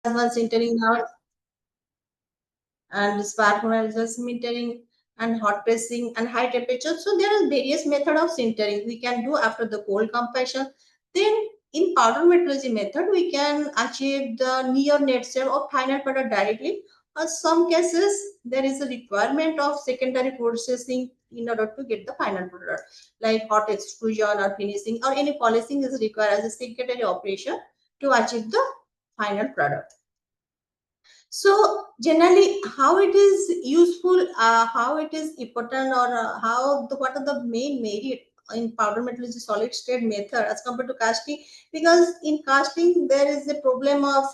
advanced sintering now, and spark analysis sintering and hot pressing and high temperature. So there are various methods of sintering we can do after the cold compression. Then in powder metrology method, we can achieve the near net shell or final product directly. In some cases, there is a requirement of secondary processing in order to get the final product, like hot extrusion or finishing or any polishing is required as a secondary operation to achieve the final product. So generally, how it is useful, how it is important, or what are the main merit in powder metallurgy solid state method as compared to casting? Because in casting there is a problem of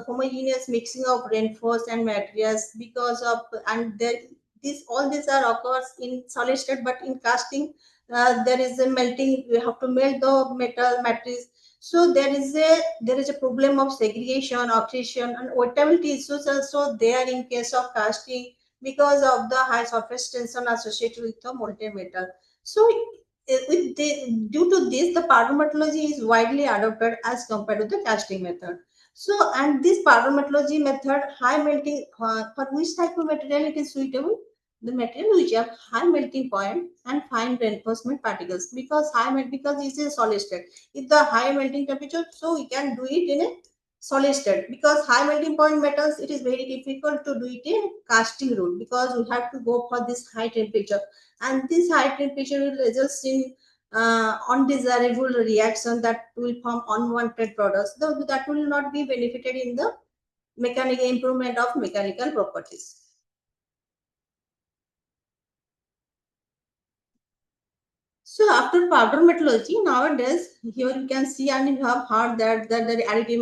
homogeneous mixing of reinforced and materials because of, and there this all these are occurs in solid state, but in casting there is a melting. We have to melt the metal matrix, so there is a problem of segregation, oxidation, and wettability issues also there in case of casting because of the high surface tension associated with the molten metal. So due to this, the powder metallurgy is widely adopted as compared to the casting method. So, and this powder metallurgy method, high melting, for which type of material it is suitable? The material which have high melting point and fine reinforcement particles, because because it is a solid state. If the high melting temperature, so we can do it in a solid state, because high melting point metals, it is very difficult to do it in casting route because we have to go for this high temperature, and this high temperature will result in undesirable reaction that will form unwanted products, though that will not be benefited in the mechanical improvement of mechanical properties. So after powder metallurgy, nowadays here you can see and you have heard that the additive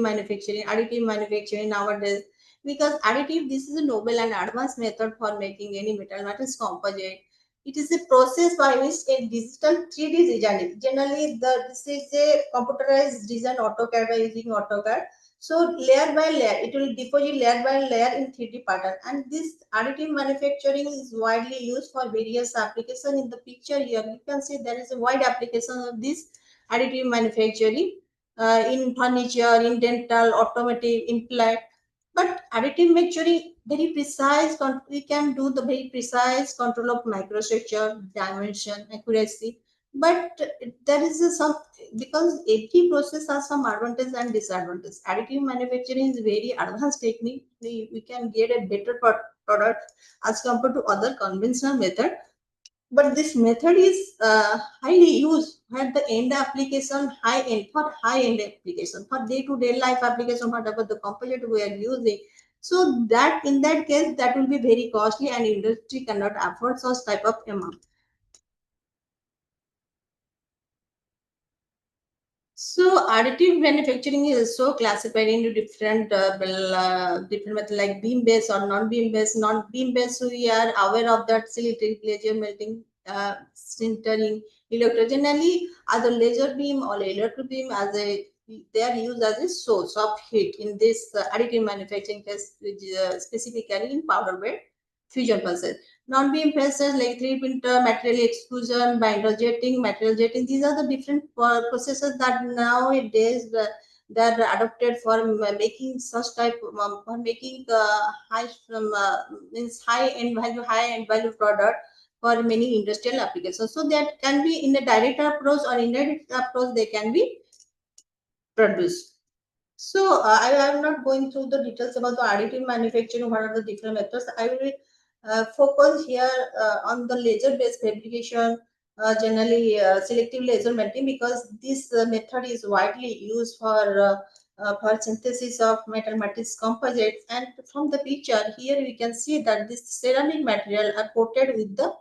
manufacturing nowadays, because additive, this is a novel and advanced method for making any metal matrix composite. It is a process by which a digital 3D design. Generally, this is a computerized design AutoCAD by using AutoCAD. So layer by layer, it will deposit layer by layer in 3D pattern. And this additive manufacturing is widely used for various applications. In the picture here, you can see there is a wide application of this additive manufacturing in furniture, in dental, automotive, implant. But additive manufacturing, very precise, we can do the very precise control of microstructure, dimension, accuracy. But there is some, because every process has some advantage and disadvantage. Additive manufacturing is very advanced technique. We can get a better product as compared to other conventional method. But this method is highly used at the end application, high end, for high end application, for day to day life application, whatever the component we are using. So that in that case, that will be very costly, and industry cannot afford such type of amount. So additive manufacturing is so classified into different different methods like beam based or non beam based. Non beam based, so we are aware of that silicate laser melting, sintering, electrogenically either laser beam or electro beam as a, they are used as a source of heat in this additive manufacturing test, which specifically in powder bed fusion process. Non-beam process like 3D printer, material extrusion, binder jetting, material jetting. These are the different processes that nowadays that are adopted for making such type for making high from means high end value product for many industrial applications. So that can be in a direct approach or indirect approach. They can be produced. So I am not going through the details about the additive manufacturing. What are the different methods? I will focus here on the laser-based fabrication, generally selective laser melting, because this method is widely used for synthesis of metal matrix composites. And from the picture here, we can see that this ceramic material are coated with the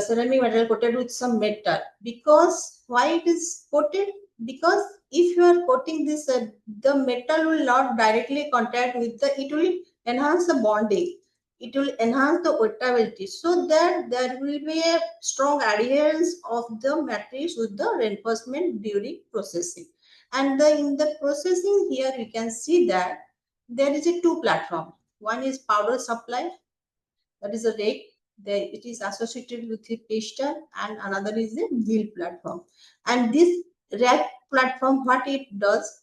ceramic material coated with some metal. Because why it is coated? Because if you are coating this, the metal will not directly contact with the, it will enhance the bonding, it will enhance the wettability, so that there will be a strong adherence of the matrix with the reinforcement during processing. And in the processing here, we can see that there is a two platform. One is powder supply, that is a rake. It is associated with a piston, and another is a wheel platform. And this rack platform, what it does,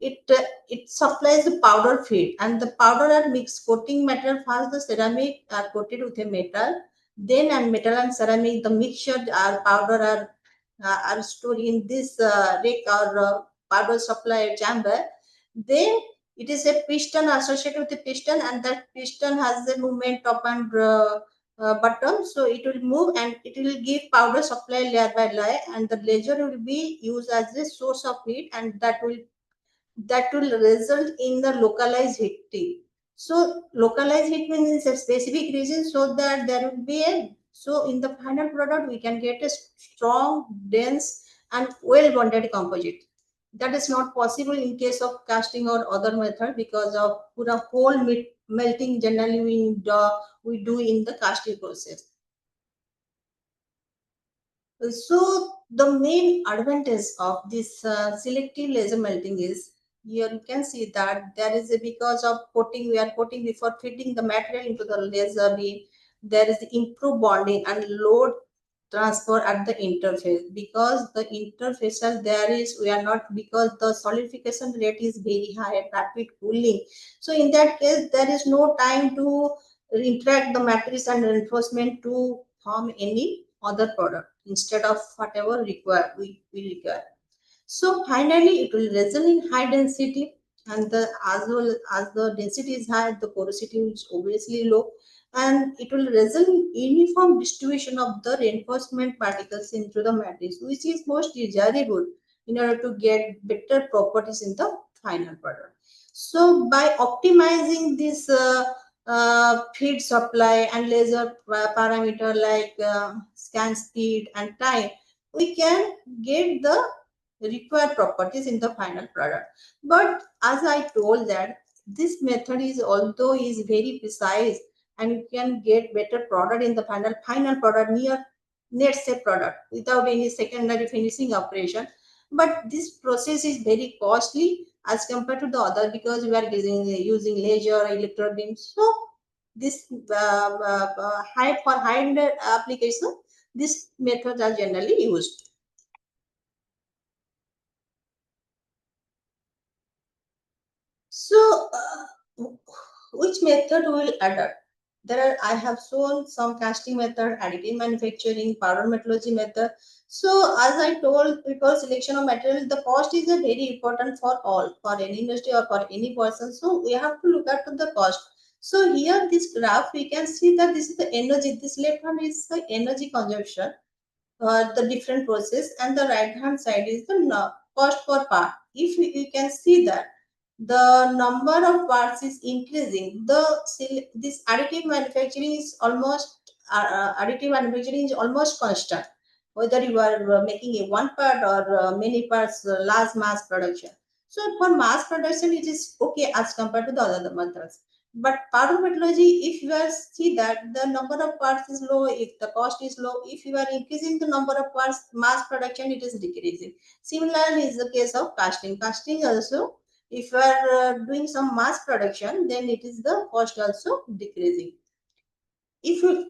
it supplies the powder feed, and the powder are mixed coating material. First the ceramic are coated with a metal, then and metal and ceramic the mixture are powder are stored in this rack or powder supply chamber. Then it is a piston associated with the piston, and that piston has the movement up and bottom, so it will move and it will give powder supply layer by layer, and the laser will be used as a source of heat, and that will result in the localized heating. So localized heat means a specific region, so that there will be a, so in the final product we can get a strong, dense and well bonded composite. That is not possible in case of casting or other method, because of pura whole melting generally we do in the casting process. So the main advantage of this selective laser melting is, here you can see that there is a, because of coating, we are coating before feeding the material into the laser beam. There is improved bonding and load transfer at the interface, because the interfaces there is, we are not, because the solidification rate is very high, rapid cooling. So in that case there is no time to interact the matrix and reinforcement to form any other product instead of whatever we require. So finally, it will result in high density, and the as well as the density is high, the porosity is obviously low, and it will result in uniform distribution of the reinforcement particles into the matrix, which is most desirable in order to get better properties in the final product. So by optimizing this feed supply and laser parameter like scan speed and time, we can get the required properties in the final product. But as I told that this method is, although is very precise, and you can get better product in the final product, near net say product without any secondary finishing operation, but this process is very costly as compared to the other, because we are using laser electron beam. So this high for high-end application, these methods are generally used. So, which method we will adopt? There are, I have shown some casting method, additive manufacturing, powder metallurgy method. So, as I told before, selection of material, the cost is a very important for all, for any industry or for any person. So, we have to look at the cost. So, here this graph, we can see that this is the energy. This left hand is the energy consumption, the different process, and the right hand side is the cost per part. If you can see that the number of parts is increasing, this additive manufacturing is almost constant, whether you are making a one part or many parts, large mass production. So for mass production it is okay as compared to the other methods, but powder metallurgy, if you are see that the number of parts is low, if the cost is low, if you are increasing the number of parts, mass production it is decreasing. Similarly is the case of casting. Casting also, if you are doing some mass production, then it is the cost also decreasing. If you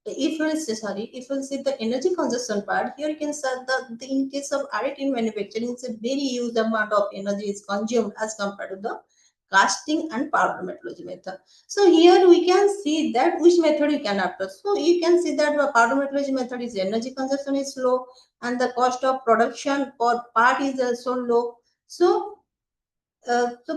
if you see the energy consumption part, here you can see the in case of additive manufacturing, it's a very huge amount of energy is consumed as compared to the casting and powder metallurgy method. So here we can see that which method you can opt. So you can see that the powder metallurgy method is energy consumption is low, and the cost of production per part is also low. So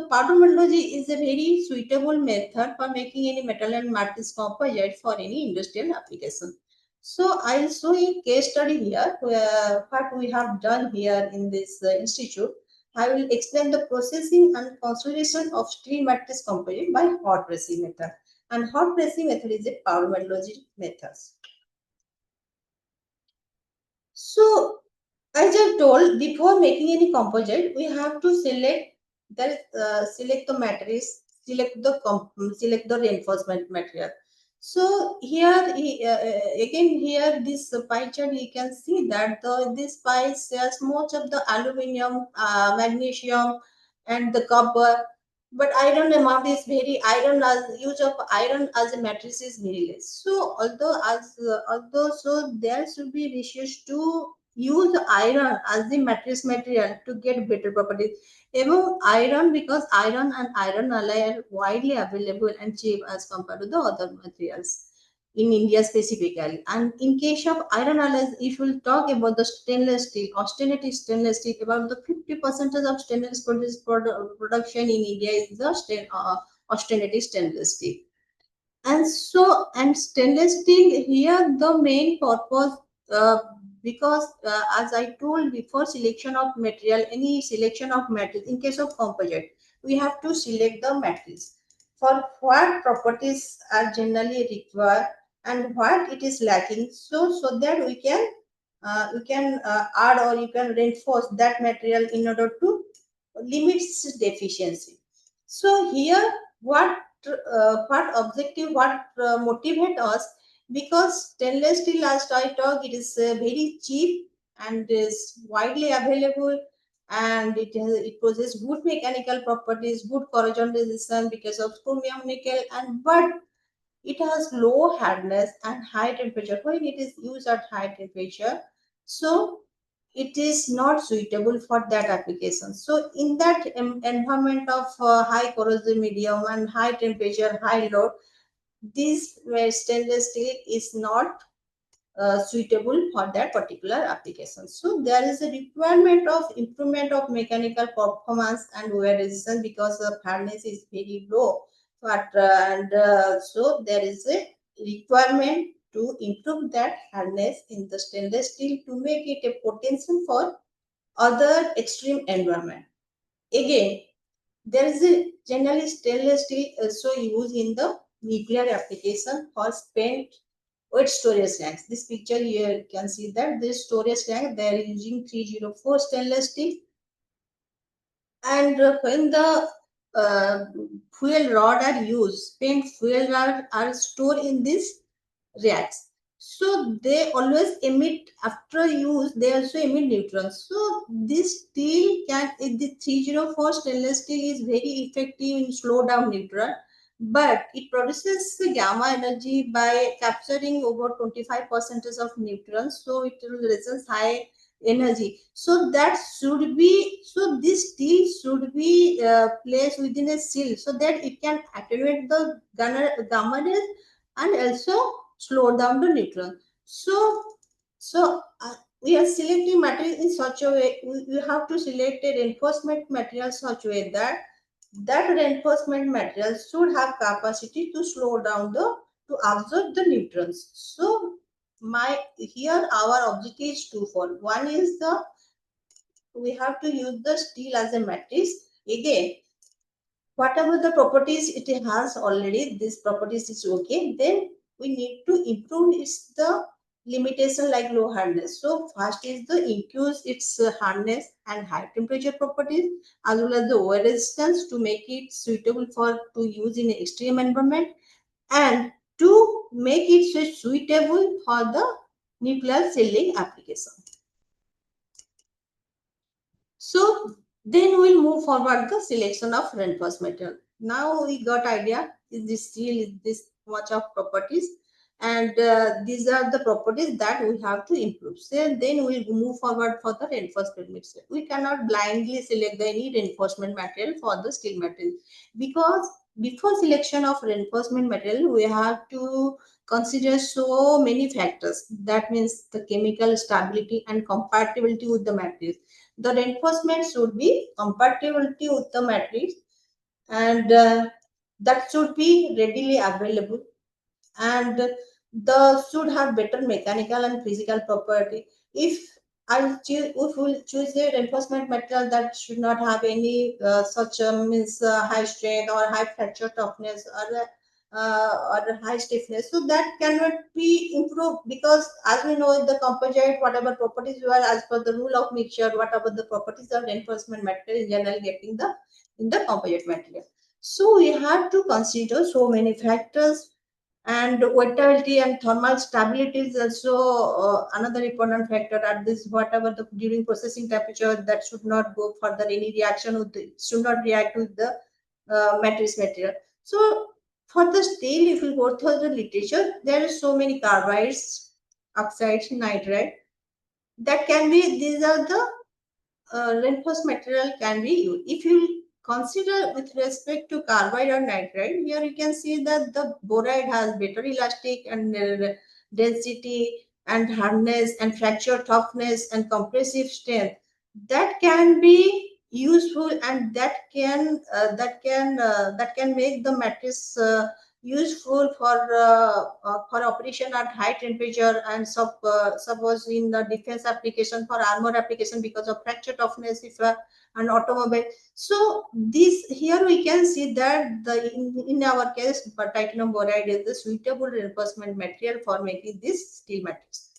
powder metallurgy is a very suitable method for making any metal and matrix composite for any industrial application. So I'll show a case study here where what we have done here in this institute. I will explain the processing and consolidation of steel matrix composite by hot pressing method. And hot pressing method is a powder metallurgy method. So, as I told, before making any composite, we have to select the matrix, select the reinforcement material. So here again here this pie chart, you can see that this pie shares much of the aluminum, magnesium, and the copper, but iron amount is very, iron as use of iron as a matrix is very less. So although so there should be ratios to use iron as the matrix material to get better properties. Even iron, because iron and iron alloy are widely available and cheap as compared to the other materials in India specifically. And in case of iron alloys, if we'll talk about the stainless steel, austenity stainless steel, about the 50% of stainless production in India is the austenity stainless steel. And so, and stainless steel here, the main purpose, because as I told before, selection of material, any selection of material, in case of composite, we have to select the materials for what properties are generally required and what it is lacking. So that we can add or you can reinforce that material in order to limit its deficiency. So here, what objective, what motivate us, because stainless steel, last I talked, it is very cheap and is widely available, and it possesses good mechanical properties, good corrosion resistance because of chromium nickel, and but it has low hardness and high temperature. When it is used at high temperature, so it is not suitable for that application. So in that environment of high corrosive medium and high temperature, high load, this stainless steel is not suitable for that particular application. So there is a requirement of improvement of mechanical performance and wear resistance because the hardness is very low. But so there is a requirement to improve that hardness in the stainless steel to make it a potential for other extreme environment. Again, there is a generally stainless steel also used in the nuclear application for spent wet storage tanks. This picture here you can see that this storage tank they are using 304 stainless steel, and when the uh, fuel rod are used, spent fuel rod are stored in this reacts. So they always emit after use, they also emit neutrons. So this steel can the 304 stainless steel is very effective in slow down neutron, but it produces gamma energy by capturing over 25% of neutrons. So it will resist high energy. So that should be, so this steel should be placed within a seal so that it can attenuate the gamma rays and also slow down the neutron. So we are selecting material in such a way, we have to select a reinforcement material such a way that that reinforcement material should have capacity to slow down the, to absorb the neutrons. So my here our objective is twofold. One is the, we have to use the steel as a matrix. Again, whatever the properties it has already, this properties is okay, then we need to improve its the limitation like low hardness. So first is the increase its hardness and high temperature properties as well as the wear resistance to make it suitable for to use in extreme environment, and to make it suitable for the nuclear shielding application. So then we'll move forward the selection of reinforcement material. Now we got idea is this steel is this much of properties, and these are the properties that we have to improve. So then we'll move forward for the reinforcement material. We cannot blindly select any reinforcement material for the steel material, because before selection of reinforcement material we have to consider so many factors. That means the chemical stability and compatibility with the material. The reinforcement should be compatibility with the matrix, and that should be readily available, and the should have better mechanical and physical property. If I choose, if we choose a reinforcement material that should not have any such means high strength or high fracture toughness or high stiffness, so that cannot be improved, because as we know the composite whatever properties you are as per the rule of mixture, whatever the properties of reinforcement material is generally getting the in the composite material. So we have to consider so many factors, and volatility and thermal stability is also another important factor at this whatever the during processing temperature, that should not go further any reaction with the, should not react with the matrix material. So for the steel, if you go through the literature, there are so many carbides, oxides, nitride. That can be, these are the reinforced material can be used. If you consider with respect to carbide or nitride, here you can see that the boride has better elastic and density and hardness and fracture toughness and compressive strength. That can be useful, and that can make the matrix useful for operation at high temperature, and suppose in the defense application, for armor application, because of fracture toughness, if an automobile. So this here we can see that in our case, but titanium boride is the suitable reinforcement material for making this steel matrix.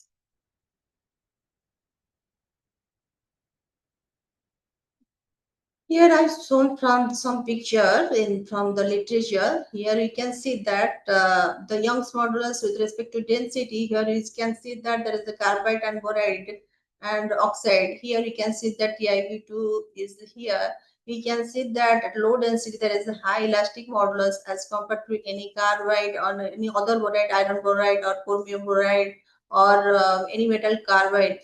Here I've shown from some picture in from the literature. Here you can see that the Young's modulus with respect to density. Here you can see that there is the carbide and boride and oxide. Here you can see that TiB2 is here. We can see that at low density there is a high elastic modulus as compared to any carbide or any other boride, iron boride or chromium boride, or any metal carbide.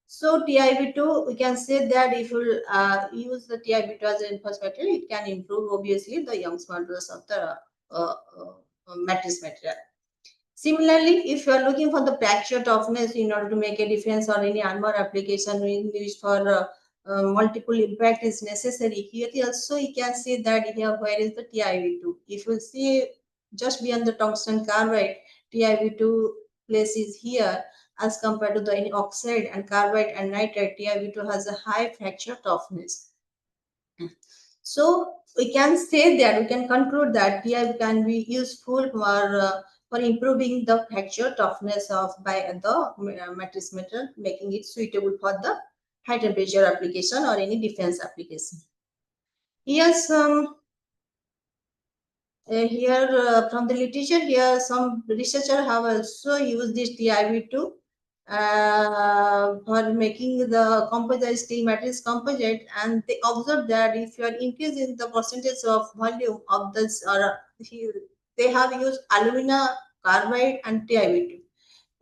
So TiB2, we can say that if you use the TiB2 as an input material, it can improve obviously the Young's modulus of the matrix material. Similarly, if you are looking for the fracture toughness in order to make a defense or any armor application in which for multiple impact is necessary, here also you can see that here where is the TiB2. If you see just beyond the tungsten carbide, TiB2 place is here as compared to the any oxide and carbide and nitride. TiB2 has a high fracture toughness. So we can say that we can conclude that TI can be useful for improving the fracture toughness of by the matrix metal, making it suitable for the high temperature application or any defense application. Yes, here from the literature, here some researchers have also used this TIV2 for making the composite steel matrix composite, and they observed that if you are increasing the percentage of volume of this, or here they have used alumina carbide and TIV2.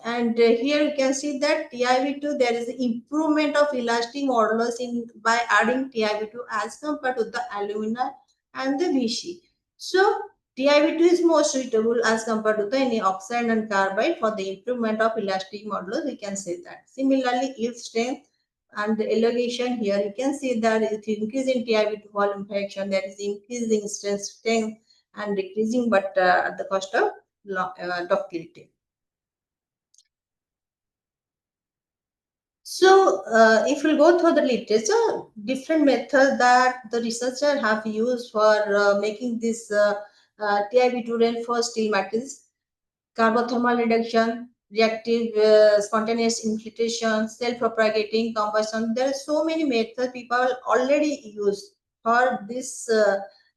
And here you can see that TIV2, there is improvement of elastic modulus in by adding TIV2 as compared to the alumina and the VC. So TIV2 is more suitable as compared to the any oxide and carbide for the improvement of elastic modulus. We can say that. Similarly, yield strength and the elongation, here you can see that it increasing TIV2 volume fraction, that is increasing strength and decreasing, but at the cost of ductility. So, if we go through the literature, different methods that the researchers have used for making this TIB2 reinforced steel matrix: carbothermal reduction, reactive spontaneous infiltration, self-propagating combustion. There are so many methods people already use for this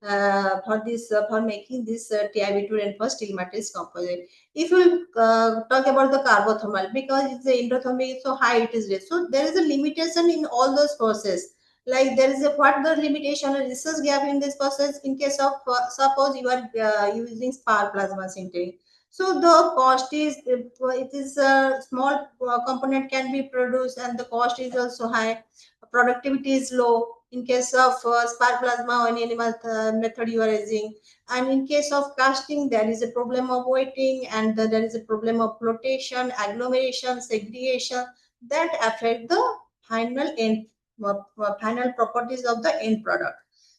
for making this TIB2 reinforced steel matrix composite. If you talk about the carbothermal, because it's the endothermic is so high, it is less. So there is a limitation in all those processes. Like there is a what the limitation, a research gap in this process in case of suppose you are using spark plasma sintering. So the cost is, it is a small component can be produced, and the cost is also high. Productivity is low in case of spark plasma or any method you are using. And in case of casting, there is a problem of weighting, and there is a problem of flotation, agglomeration, segregation that affect the final end final properties of the end product.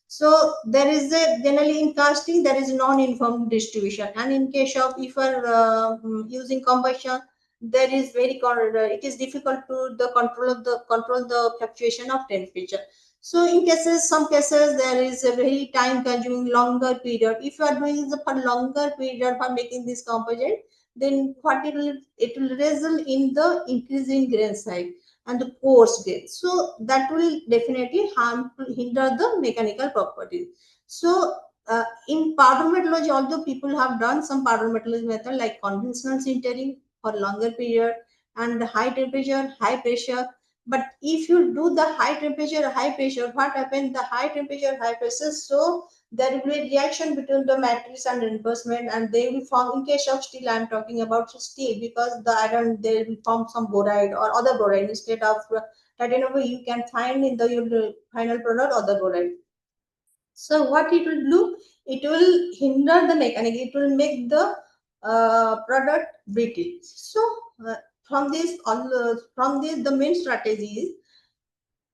So there is a generally in casting there is non-uniform distribution, and in case of if you are using combustion, there is it is difficult to the control the fluctuation of temperature. So in cases, some cases there is a very time consuming longer period. If you are doing the for longer period for making this composite, then what it will result in the increase in grain size and the coarse grain. So that will definitely hinder the mechanical properties. So in powder metallurgy, although people have done some powder metallurgy method like conventional sintering for longer period and high temperature, high pressure, But if you do the high temperature, high pressure, what happens? The high temperature, high pressure, so there will be a reaction between the matrix and reinforcement, and they will form. In case of steel, I am talking about steel, because the iron they will form some boride or other boride instead of titanium. You can find in the your final product other boride. So what it will do? It will hinder the mechanic. It will make the product brittle. So uh, from this, the main strategy is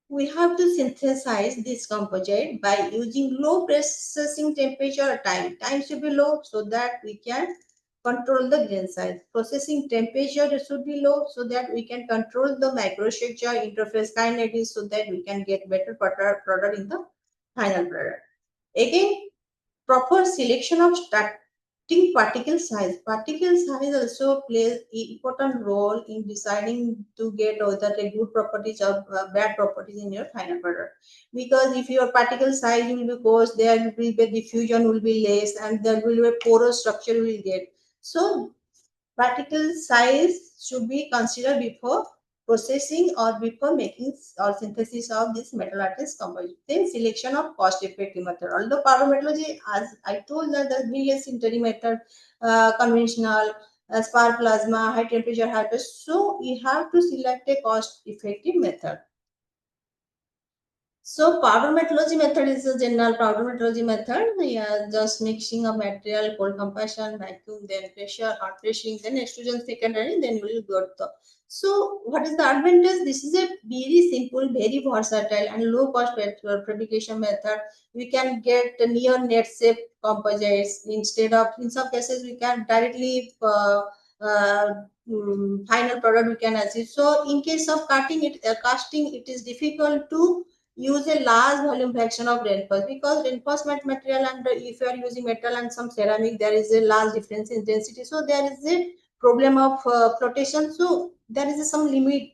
we have to synthesize this composite by using low processing temperature time. Time should be low so that we can control the grain size. Processing temperature should be low so that we can control the microstructure, interface kinetics, so that we can get better product in the final product. Again, proper selection of starting particle size. Particle size also plays important role in deciding to get whether a good properties or bad properties in your final product. Because if your particle size will be coarse, there will be diffusion will be less, and there will be a porous structure will get. So particle size should be considered before processing or before making or synthesis of this metal lattice composite. Then selection of cost-effective method. Although pyrometallurgy, as I told that the various sintering method, conventional, spark plasma, high temperature, high pressure. So you have to select a cost-effective method. So powder metallurgy method is a general powder metallurgy method. Yeah, just mixing of material, cold compression, vacuum, then pressure, hot pressing, then extrusion secondary, then you will get the. So what is the advantage? This is a very simple, very versatile and low cost fabrication method. We can get near net shape composites instead of, in some cases we can directly final product we can achieve. So in case of cutting it, casting, it is difficult to use a large volume fraction of reinforcement, because reinforcement material and if you are using metal and some ceramic, there is a large difference in density, so there is a problem of flotation, so there is some limit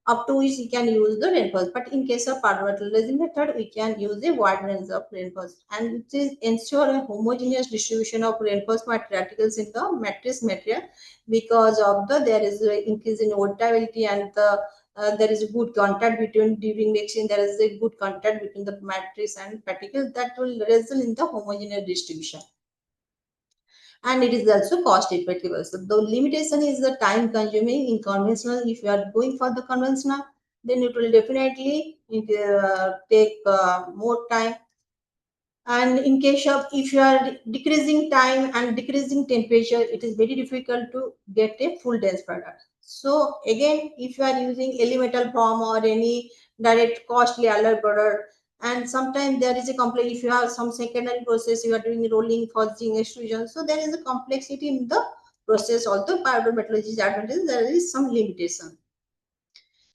up to which we can use the reinforcement. But in case of parallel method, we can use a wide range of reinforcement, and it is ensure a homogeneous distribution of reinforcement particles in the matrix material, because of the there is an increase in portability, and there is a good contact between during mixing. There is a good contact between the matrix and particles that will result in the homogeneous distribution, and it is also cost effective. So the limitation is the time consuming in conventional. If you are going for the conventional, then it will definitely take more time. And in case of if you are decreasing time and decreasing temperature, it is very difficult to get a full dense product. So again, if you are using elemental form or any direct costly alloy product, and sometimes there is a complex, if you have some secondary process, you are doing rolling, forging, extrusion, so there is a complexity in the process. Although powder metallurgy is advantage, there is some limitation.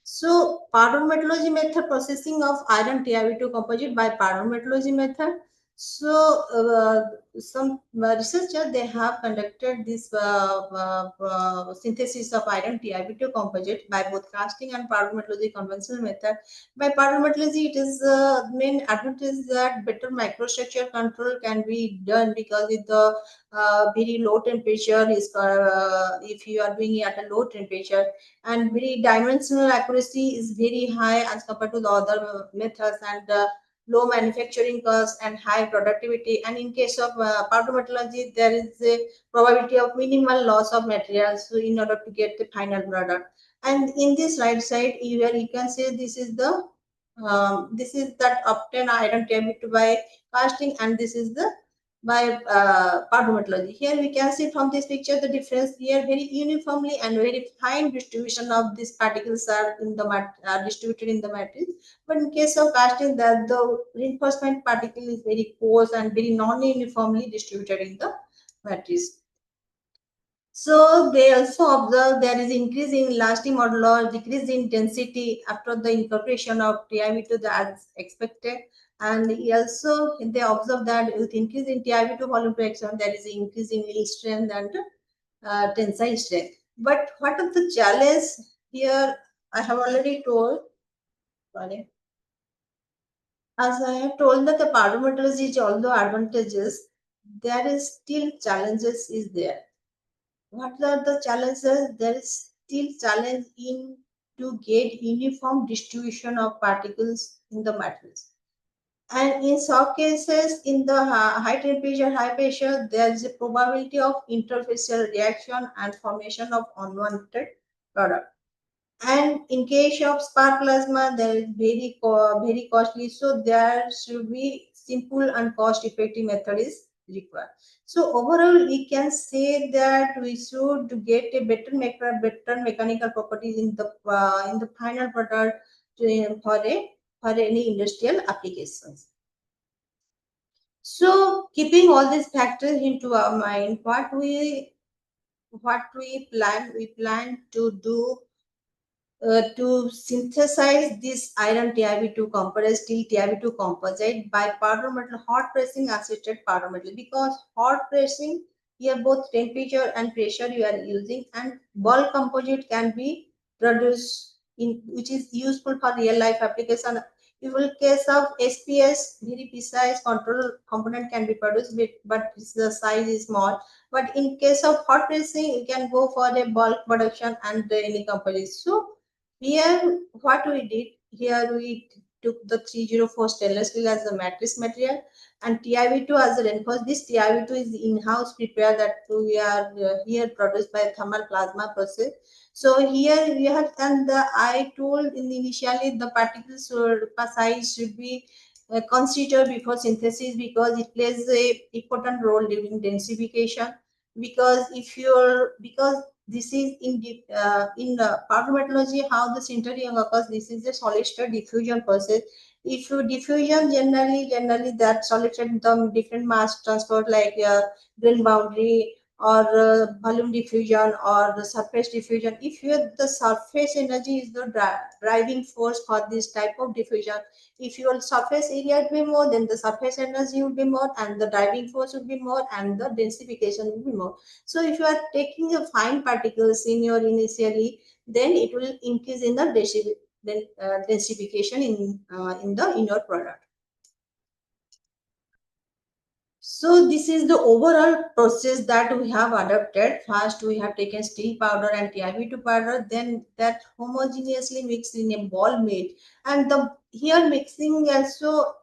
So powder metallurgy method, processing of iron TiO2 composite by powder metallurgy method. So some researchers, they have conducted this synthesis of iron TiO2 composite by both casting and powder metallurgy conventional method. By powder metallurgy, it is main advantage that better microstructure control can be done, because with the very low temperature is if you are doing it at a low temperature, and very dimensional accuracy is very high as compared to the other methods, and low manufacturing cost and high productivity. And in case of powder metallurgy, there is a probability of minimal loss of materials, so in order to get the final product. And in this right side, you can say this is that obtain iron TiO2 by casting, and this is the by powder metallurgy. Here we can see from this picture the difference. Here very uniformly and very fine distribution of these particles are in the distributed in the matrix. But in case of casting, that the reinforcement particle is very coarse and very non-uniformly distributed in the matrix. So they also observe there is increase in elastic modular, decrease in density after the incorporation of TiO2 as expected. And also they observe that with increase in TiO2 volume fraction, there is increase in yield strength and tensile strength. But what is the challenge here? I have already told. Sorry. As I have told that the powder metallurgy is although advantages, there is still challenges is there. What are the challenges? There is still challenge in to get uniform distribution of particles in the materials. And in some cases, in the high temperature, high pressure, there is a probability of interfacial reaction and formation of unwanted product. And in case of spark plasma, there is very costly. So there should be simple and cost-effective method is required. So overall, we can say that we should get a better mechanical properties in the final product for any industrial applications. So keeping all these factors into our mind, we plan to do to synthesize this iron TiB2 compressed steel TiB2 composite by powder metal hot pressing assisted powder metal, because hot pressing here both temperature and pressure you are using, and bulk composite can be produced in which is useful for real life application. In case of SPS, very precise control component can be produced, but the size is small. But in case of hot pressing, you can go for a bulk production and any composite. So here, what we did, here we took the 304 stainless steel as the matrix material and TiB2 as the reinforced. This TiB2 is in-house prepared that we are here produced by thermal plasma process. So here we have, and I told initially the particles size should be considered before synthesis because it plays a important role during densification. Because this is in powder metallurgy how the sintering occurs. This is a solid state diffusion process. If you diffusion generally that solid state the different mass transport like grain boundary or volume diffusion or the surface diffusion. If the surface energy is the driving force for this type of diffusion, if your surface area will be more, then the surface energy will be more, and the driving force will be more, and the densification will be more. So if you are taking a fine particles in your initially, then it will increase in the densification in your product. So this is the overall process that we have adopted. First, we have taken steel powder and TiB2 powder, then that homogeneously mixed in a ball made. And the here mixing also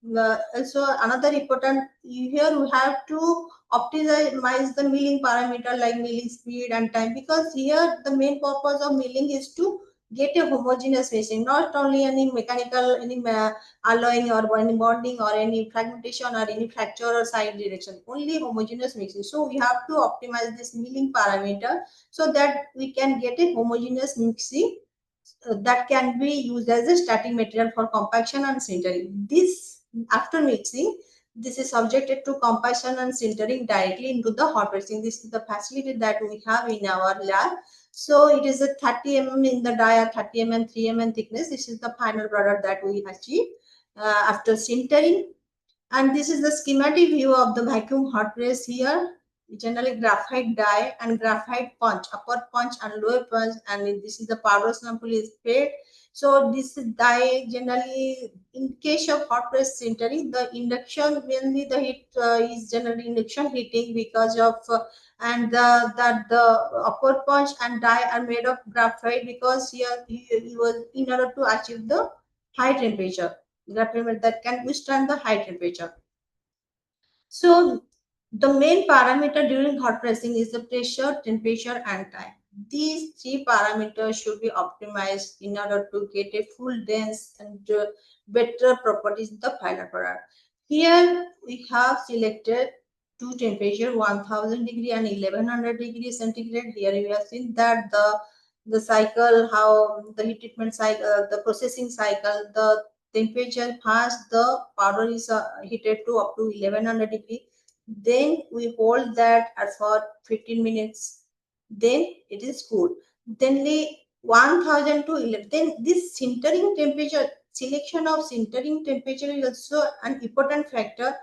another important here we have to optimize the milling parameter like milling speed and time, because here the main purpose of milling is to get a homogeneous mixing, not only any mechanical any alloying or any bonding or any fragmentation or any fracture or side direction, only homogeneous mixing. So we have to optimize this milling parameter so that we can get a homogeneous mixing that can be used as a starting material for compaction and sintering. This after mixing, this is subjected to compaction and sintering directly into the hot pressing. This is the facility that we have in our lab. So it is a 30 mm in the dia, 30 mm, 3 mm thickness. This is the final product that we achieve after sintering. And this is the schematic view of the vacuum hot press here. Generally graphite die and graphite punch, upper punch and lower punch, and this is the powder sample is fed. So this is die generally in case of hot press sintering, the induction mainly the heat is generally induction heating because of and that the upper punch and die are made of graphite because here he was in order to achieve the high temperature graphite that can withstand the high temperature. So the main parameter during hot pressing is the pressure, temperature, and time. These three parameters should be optimized in order to get a full dense and better properties in the final product. Here we have selected two temperature 1000 degree and 1100 degree centigrade. Here you have seen that the cycle, how the heat treatment cycle, the processing cycle, the temperature first the powder is heated to up to 1100 degree, then we hold that as for 15 minutes, then it is cooled, then the 1000 to 11, then this sintering temperature, selection of sintering temperature is also an important factor,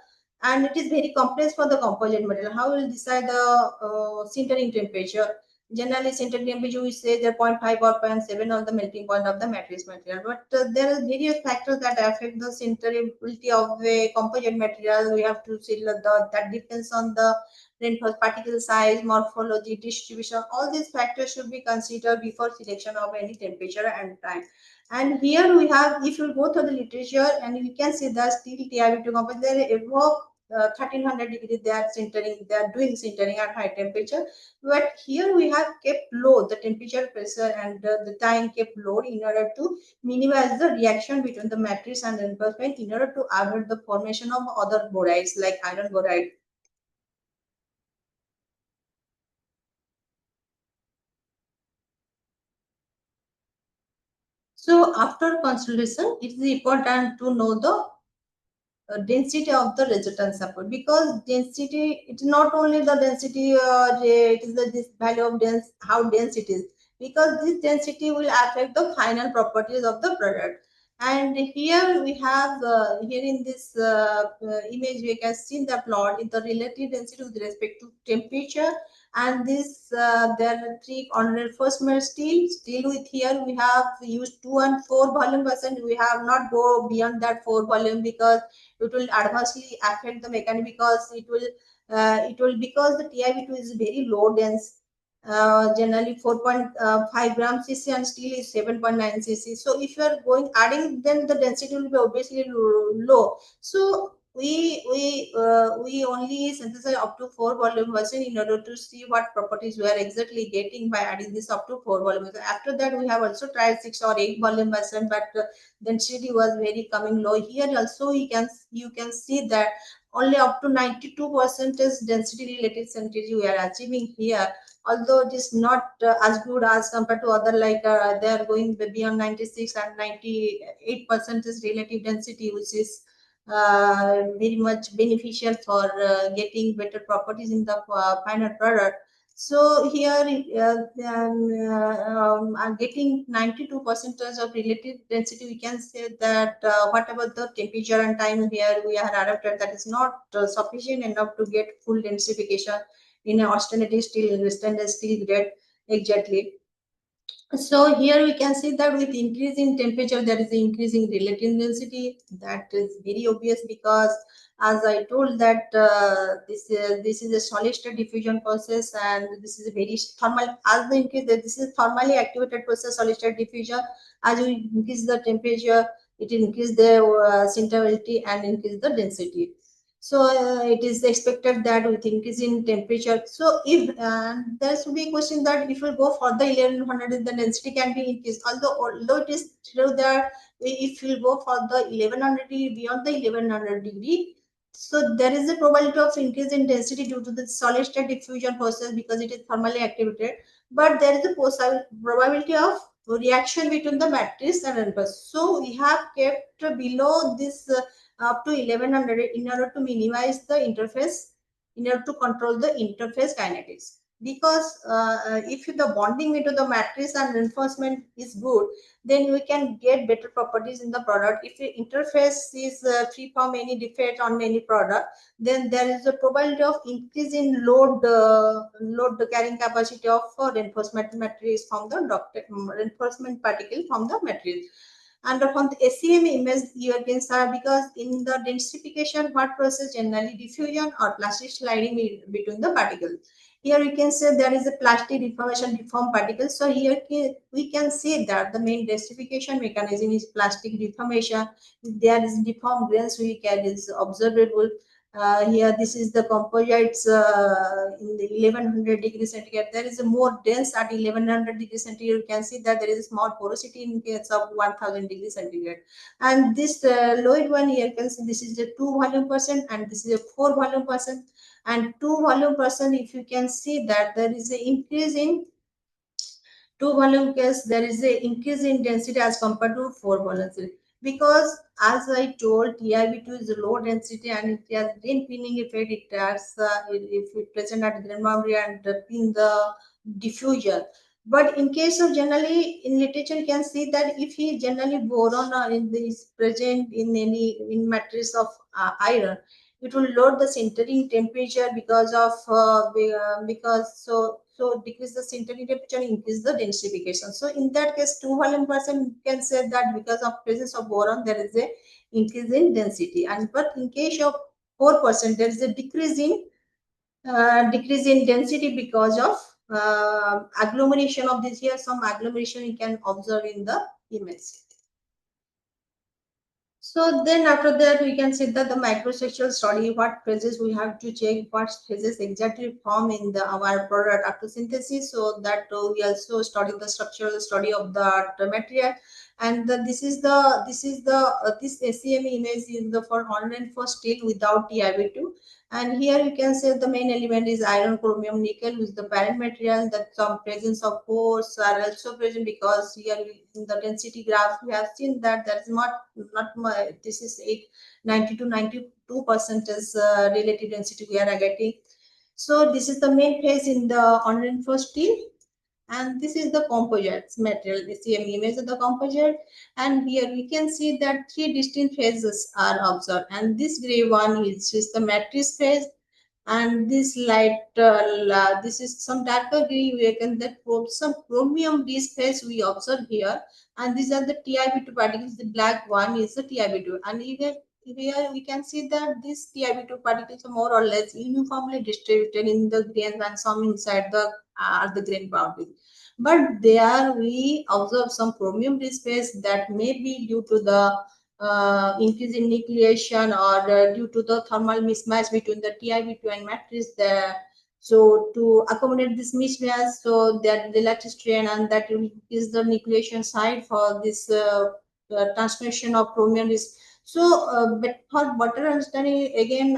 and it is very complex for the composite material. How will decide the sintering temperature? Generally sintering temperature we say the 0.5 or zero point 0.7 of the melting point of the matrix material. But there are various factors that affect the sinterability of a composite material. We have to see that depends on the reinforced particle size, morphology, distribution. All these factors should be considered before selection of any temperature and time. And here we have, if you go through the literature, and you can see the steel TiO2 composite, they above 1300 degrees, they are sintering, they are doing sintering at high temperature. But here we have kept low the temperature, pressure, and the time kept low in order to minimize the reaction between the matrix and reinforcement in order to avoid the formation of other borides like iron boride. So after consolidation, it is important to know the density of the resultant support, because density, it's not only the density, it is the this value of dense, how dense it is, because this density will affect the final properties of the product. And here we have, here in this image we can see the plot in the relative density with respect to temperature. And this there are three on reinforcement steel with, here we have used 2 and 4 volume percent. We have not go beyond that 4 volume because it will adversely affect the mechanism, because it will, because the TiB2 is very low dense, generally 4.5 gram cc, and steel is 7.9 cc. So if you are going adding, then the density will be obviously low. So we only synthesize up to 4 volume version in order to see what properties we are exactly getting by adding this up to 4 volume. After that we have also tried 6 or 8 volume version, but density was very coming low. Here also you can see that only up to 92% is density related synthesis we are achieving here, although it is not as good as compared to other, like they are going beyond 96 and 98% is relative density, which is very much beneficial for getting better properties in the final product. So here, getting 92% of relative density, we can say that whatever the temperature and time here we are adapted, that is not sufficient enough to get full densification in an alternative steel, stainless steel grade exactly. So here we can see that with increasing temperature, there is an increasing relative density. That is very obvious because, as I told, that this is a solid state diffusion process, and this is a very thermal. As the increase, this is thermally activated process, solid state diffusion. As we increase the temperature, it increase the sinterability and increase the density. So it is expected that with increase in temperature. So if there should be a question that if we go for the 1100, the density can be increased. Although it is true that if you go for the 1100 degree, beyond the 1100 degree, so there is a probability of increase in density due to the solid state diffusion process because it is thermally activated. But there is a probability of reaction between the matrix and impulse. So we have kept below this up to 1100 in order to minimize the interface, in order to control the interface kinetics. Because if the bonding between the matrix and reinforcement is good, then we can get better properties in the product. If the interface is free from any defect on any product, then there is a probability of increase in load carrying capacity of reinforcement matrix from the reinforcement particle from the matrix. And from the SEM image, you can see, because in the densification, what process generally diffusion or plastic sliding between the particles. Here we can say there is a plastic deformation, deformed particles. So here we can see that the main densification mechanism is plastic deformation. There is deformed grains we can is observable. Here this is the composites in the 1100 degrees centigrade. There is a more dense at 1100 degrees centigrade. You can see that there is a small porosity in case of 1000 degrees centigrade. And this lower one here, you can see this is the 2 volume percent and this is a 4 volume percent. And 2 volume percent, if you can see that there is an increase in 2 volume case, there is an increase in density as compared to 4 volume, because as I told, TiB2 is a low density and it has green pinning effect. It has if it present at grain boundary and pin the diffusion. But in case of generally in literature, you can see that if he generally boron is present in any in matrix of iron, it will load the sintering temperature because of because So decrease the sintering temperature, increase the densification. So in that case, 2 volume percent, you can say that because of presence of boron, there is a increase in density. And but in case of 4%, there is a decrease in density because of agglomeration of this. Here some agglomeration you can observe in the image. So then after that, we can see that the microstructural study, what phases we have to check, what phases exactly form in the our product after synthesis. So that we also study the structural study of the material. And this SEM image is the for 104 steel without TiB2. And here you can say the main element is iron, chromium, nickel with the parent material. That some presence of pores are also present, because here in the density graph we have seen that there is not my, this is 90 to 92% is relative density we are getting. So this is the main phase in the 104 steel. And this is the composite material. The same image of the composite. And here we can see that three distinct phases are observed. And this gray one is the matrix phase. And this this is some darker gray. We can that some chromium base phase we observe here. And these are the TiB2 particles. The black one is the TiB2. And here we can see that these TiB2 particles are more or less uniformly distributed in the grains, and some inside the grain boundary. But there we observe some chromium phase that may be due to the increase in nucleation, or due to the thermal mismatch between the TiB2 and matrix there. So to accommodate this mismatch, so that the lattice strain, and that is the nucleation side for this transmission of chromium is. So, but for better understanding, again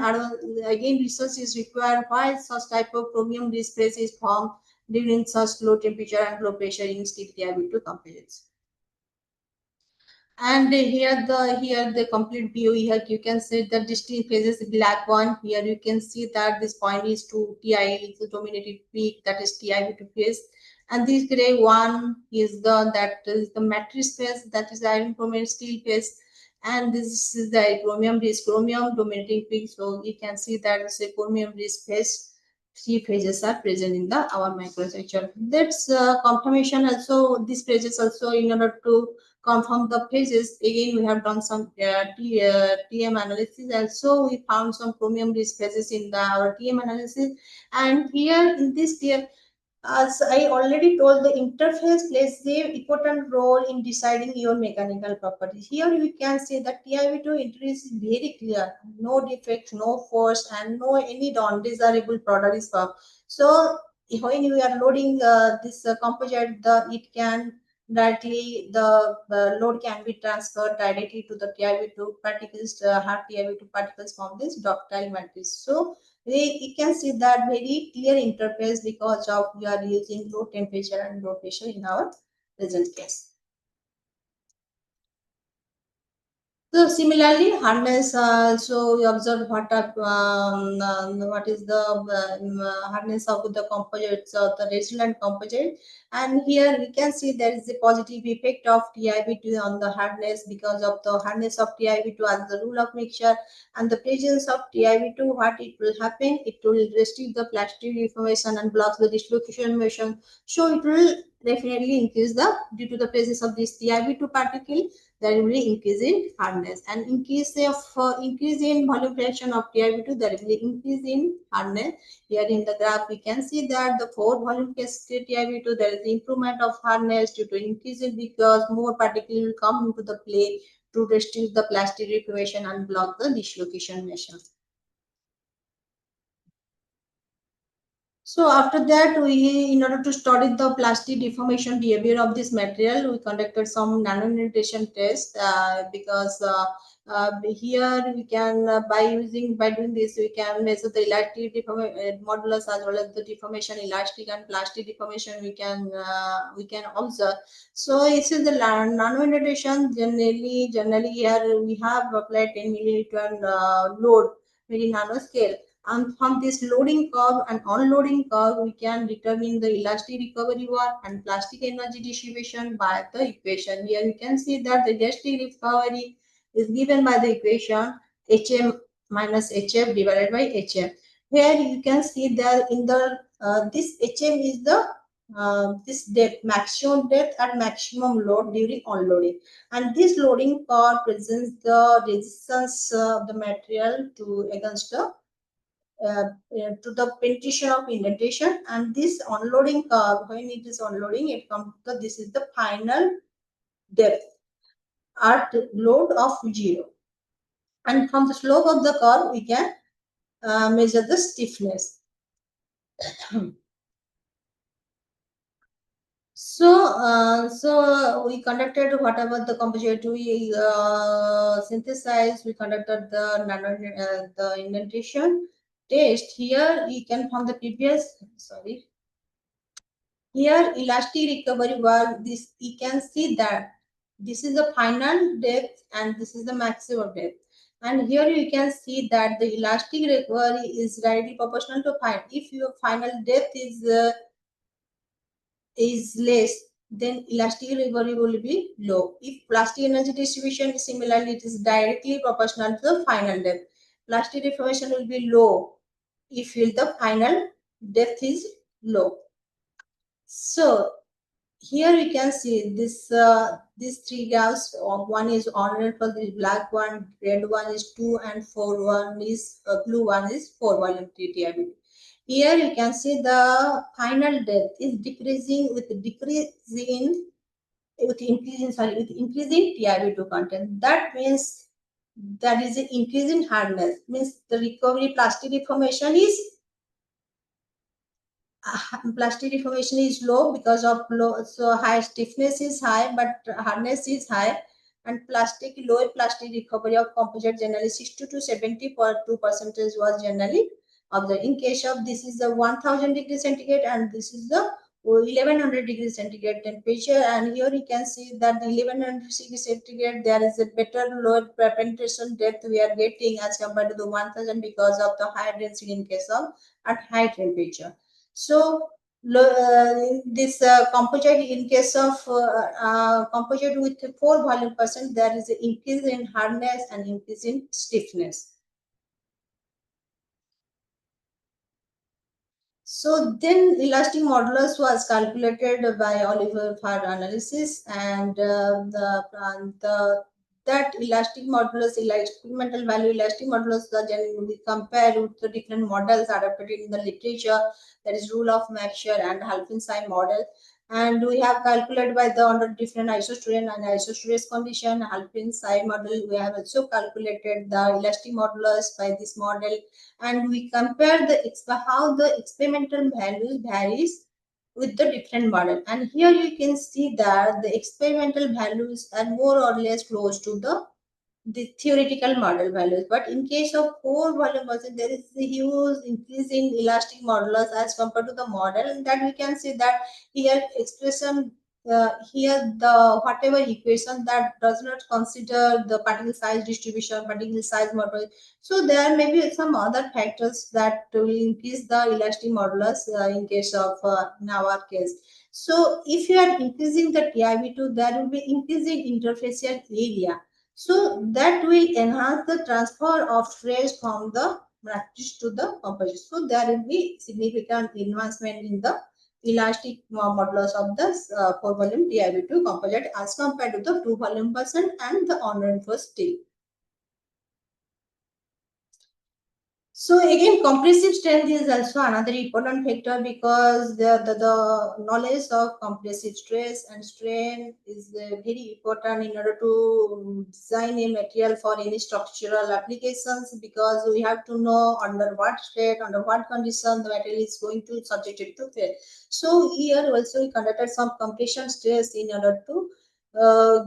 research is required why such type of chromium phase is formed during such low temperature and low pressure in steel TiB2 composites. And here the complete view. Here you can see the distinct phases. Black one, here you can see that this point is to Ti is the dominated peak, that is TiB2 phase. And this gray one is the matrix phase, that is iron chromium steel phase. And this is the chromium dominating peak. So you can see that it's a chromium phase. Three phases are present in the our microstructure. That's confirmation also. These phases also, in order to confirm the phases, again we have done some TM analysis. Also we found some chromium phases in our TM analysis. And here in this TM, as I already told, the interface plays a important role in deciding your mechanical properties. Here you can see that TiB2 interface is very clear. No defect, no force, and no any undesirable product is found. So when you are loading this composite, it can directly the load can be transferred directly to the TiB2 particles, have TiB2 particles from this ductile matrix. So you can see that very clear interface because of we are using low temperature and low pressure in our present case. So similarly, hardness. So we observe what is the hardness of the composites, the resilient composite. And here we can see there is a positive effect of TiB2 on the hardness, because of the hardness of TiB2 as the rule of mixture, and the presence of TiB2. What it will happen? It will restrict the plastic deformation and blocks the dislocation motion. So it will definitely increase the, due to the presence of this TiB2 particle, there will be increase in hardness. And in case of increase in volume fraction of TiB2, there will be increase in hardness. Here in the graph we can see that the 4 volume case TiB2, there is improvement of hardness due to increase in, because more particles will come into the play to restrict the plastic deformation and block the dislocation motion. So after that, we, in order to study the plastic deformation behavior of this material, we conducted some nanonutrition test, because here we can by doing this we can measure the elastic modulus as well as the deformation elastic and plastic deformation we can observe. So this is the nanonutrition. Generally here we have applied 10 milliliter load, very nanoscale. And from this loading curve and unloading curve, we can determine the elastic recovery work and plastic energy distribution by the equation. Here we can see that the elastic recovery is given by the equation HM minus HF divided by HF. Here you can see that in the this HM is the this depth, maximum depth and maximum load during onloading, and this loading curve presents the resistance of the material to against the to the penetration of indentation. And this onloading curve, when it is onloading, it comes to this is the final depth at load of 0, and from the slope of the curve we can measure the stiffness. So we conducted whatever the composite we synthesized. We conducted the the indentation test. Here you can from the previous here elastic recovery work. This you can see that this is the final depth and this is the maximum depth. And here you can see that the elastic recovery is directly proportional to final. If your final depth is less, then elastic recovery will be low. If plastic energy distribution is similarly, it is directly proportional to the final depth. Plastic deformation will be low if the final depth is low. So here you can see this these three graphs. One is orange for the black one, red one is 2, and 4 one is blue one is 4 volume TTIB. Here you can see the final depth is decreasing with increasing with increasing TiB2 content. That means that is an increase in hardness. Means the recovery plastic deformation is plastic deformation is low because of low, so high stiffness is high but hardness is high, and lower plastic recovery of composite generally 60 to 70% was generally observed. In case of this is the 1000 degrees centigrade and this is the 1100 degrees centigrade temperature, and here you can see that the 1100 degrees centigrade there is a better lower penetration depth we are getting as compared to the 1000 because of the higher density in case of at high temperature. So this composite, in case of composite with 4 volume percent, there is an increase in hardness and increase in stiffness. So then elastic modulus was calculated by Oliver for analysis, and that elastic modulus, experimental value elastic modulus, we compare with the different models adapted in the literature. That is rule of Maxwell and Halfenstein model. And we have calculated by the under different isostrain and isostress condition. Halfenstein model, we have also calculated the elastic modulus by this model, and we compare how the experimental values varies with the different model. And here you can see that the experimental values are more or less close to the theoretical model values. But in case of 4 volume version, there is a huge increase in elastic modulus as compared to the model, and that we can see that here expression here the whatever equation that does not consider the particle size distribution, particle size model. So there may be some other factors that will increase the elastic modulus in case of in our case. So if you are increasing the TiB2, there will be increasing interfacial area, so that will enhance the transfer of stress from the matrix to the composite. So there will be significant advancement in the elastic modulus of the 4 volume TiB2 composite as compared to the 2 volume percent and the unreinforced steel. So again, compressive strength is also another important factor, because the knowledge of compressive stress and strain is very important in order to design a material for any structural applications, because we have to know under what state, under what condition the material is going to subjected to fail. So here also we conducted some compression stress in order to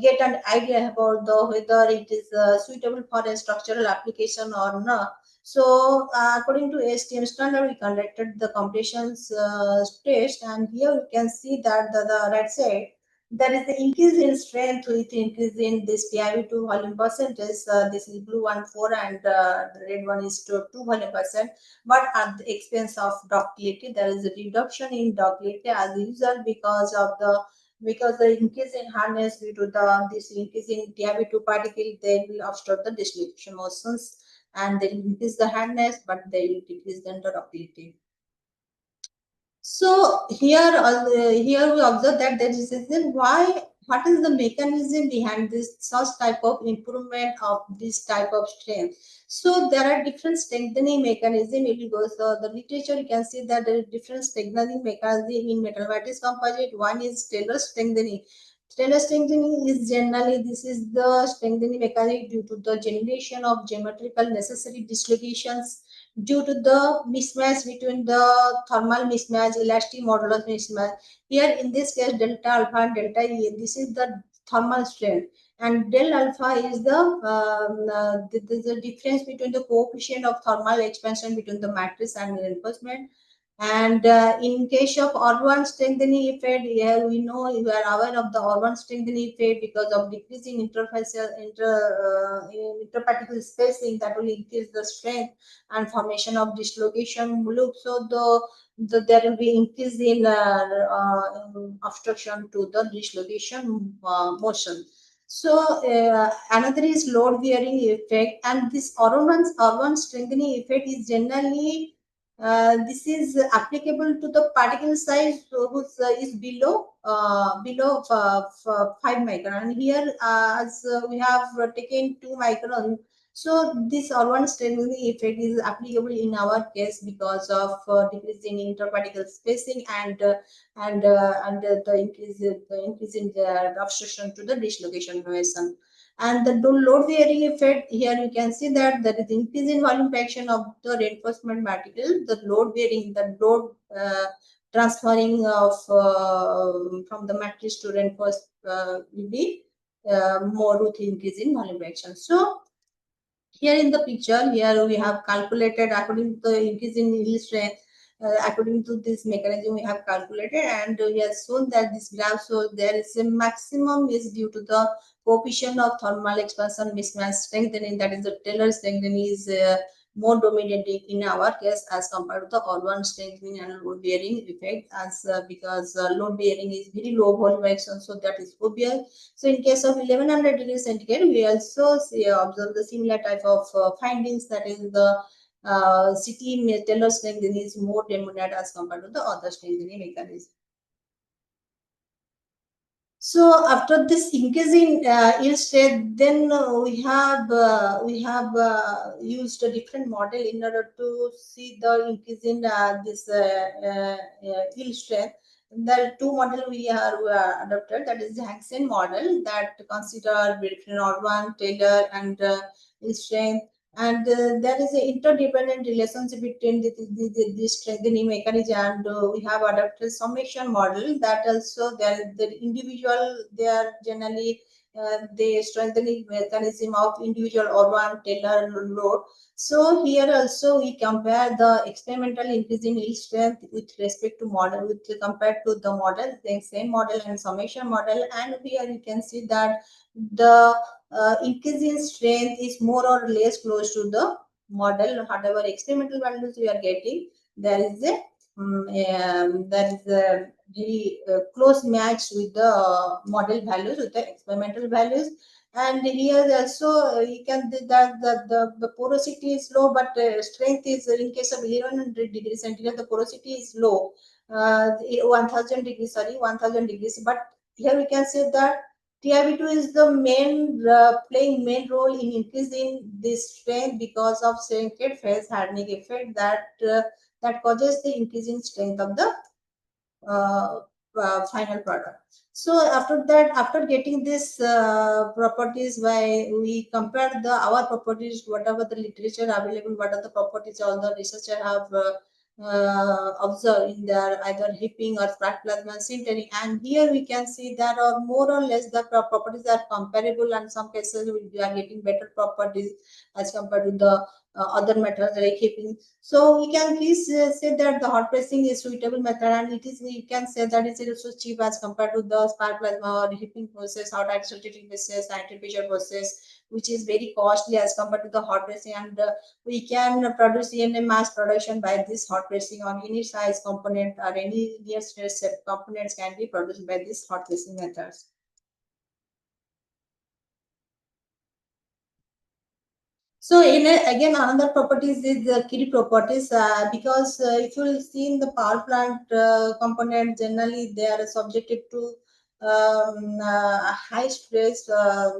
get an idea about the whether it is suitable for a structural application or not. So according to STM standard, we conducted the compressions test, and here we can see that the right side there is the increase in strength with increase in this TiB2 volume percentage. This is blue one 4 and the red one is 2 volume percent. But at the expense of ductility, there is a reduction in ductility as usual because of the increase in hardness due to this increase in TiB2 particle, they will obstruct the distribution motions, and they will increase the hardness, but they will decrease the durability. So here we observe that there is a reason why. What is the mechanism behind this such type of improvement of this type of strength? So there are different strengthening mechanism. If you go to the literature, you can see that there is different strengthening mechanism in metal lattice composite. One is Taylor strengthening. Taylor strengthening is generally, this is the strengthening mechanism due to the generation of geometrical necessary dislocations due to the mismatch between the thermal mismatch, elastic modulus mismatch. Here in this case, delta alpha and delta E, this is the thermal strength. And del alpha is the difference between the coefficient of thermal expansion between the matrix and reinforcement. And in case of R1 strengthening effect, here we know you are aware of the R1 strengthening effect because of decreasing interparticle spacing that will increase the strength and formation of dislocation loop. So there will be increase in obstruction to the dislocation motion. So another is load bearing effect, and this R1 strengthening effect is generally this is applicable to the particle size whose is below 5 micron. And here, as we have taken 2 micron, so this R1 strengthening effect is applicable in our case because of decreasing interparticle spacing and the increase in the obstruction to the dislocation motion. And the load bearing effect, here you can see that there is increase in volume fraction of the reinforcement material. The load bearing, the load transferring of from the matrix to reinforced will be more with increase in volume fraction. So here in the picture, here we have calculated according to the increase in yield strength. According to this mechanism, we have calculated, and we have shown that this graph shows there is a maximum is due to the coefficient of thermal expansion mismatch strengthening, that is the Taylor strengthening is more dominant in our case as compared to the R1 strengthening and load bearing effect, as because load bearing is very low volume action, so that is obvious. So in case of 1100 degrees centigrade, we also observe the similar type of findings, that is the CT Taylor strengthening is more dominant as compared to the other strengthening mechanism. So after this increase in yield strength, then we have used a different model in order to see the increase in this yield strength. The two model we are adopted, that is the Hansen model that consider between R1, Taylor, and yield strength. And there is an interdependent relationship between the strengthening mechanism, and we have adopted summation model that also the individual, they are generally the strengthening mechanism of individual R1, Taylor load. So here also we compare the experimental increase in yield strength with respect to model, with compared to the model, the same model and summation model, and here you can see that the increase in strength is more or less close to the model. Whatever experimental values we are getting, there is a very close match with the model values, with the experimental values. And here also you can see that the porosity is low, but strength is, in case of 1100 degrees centigrade, the porosity is low, 1000 degrees, sorry, 1000 degrees. But here we can say that TiB2 is the main playing main role in increasing this strength because of shrinkage phase hardening effect that causes the increasing strength of the final product. So after that, after getting this properties, by we compare our properties, whatever the literature available, what are the properties all the researcher have observed in their either hipping or spark plasma sintering. And here we can see that or more or less the properties are comparable, and some cases we are getting better properties as compared to the other methods like hipping. So we can please say that the hot pressing is suitable method, and it is, we can say that it is also cheap as compared to the spark plasma or hipping process, hot isolating process, high temperature process, which is very costly as compared to the hot pressing. And we can produce in a mass production by this hot pressing on any size component, or any near stress components can be produced by this hot pressing methods. So again, another properties is the key properties, because if you will see in the power plant component, generally they are subjected to high stress,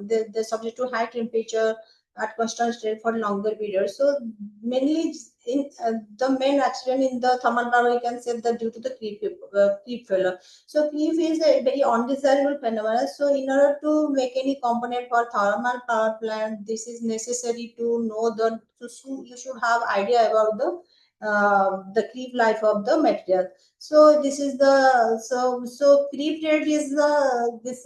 they're subject to high temperature at constant state for longer periods. So mainly in the main accident in the thermal power, you can say that due to the creep failure. So creep is a very undesirable phenomenon. So in order to make any component for thermal power plant, this is necessary to know the. So you should have idea about the creep life of the material. So this is the creep rate is the this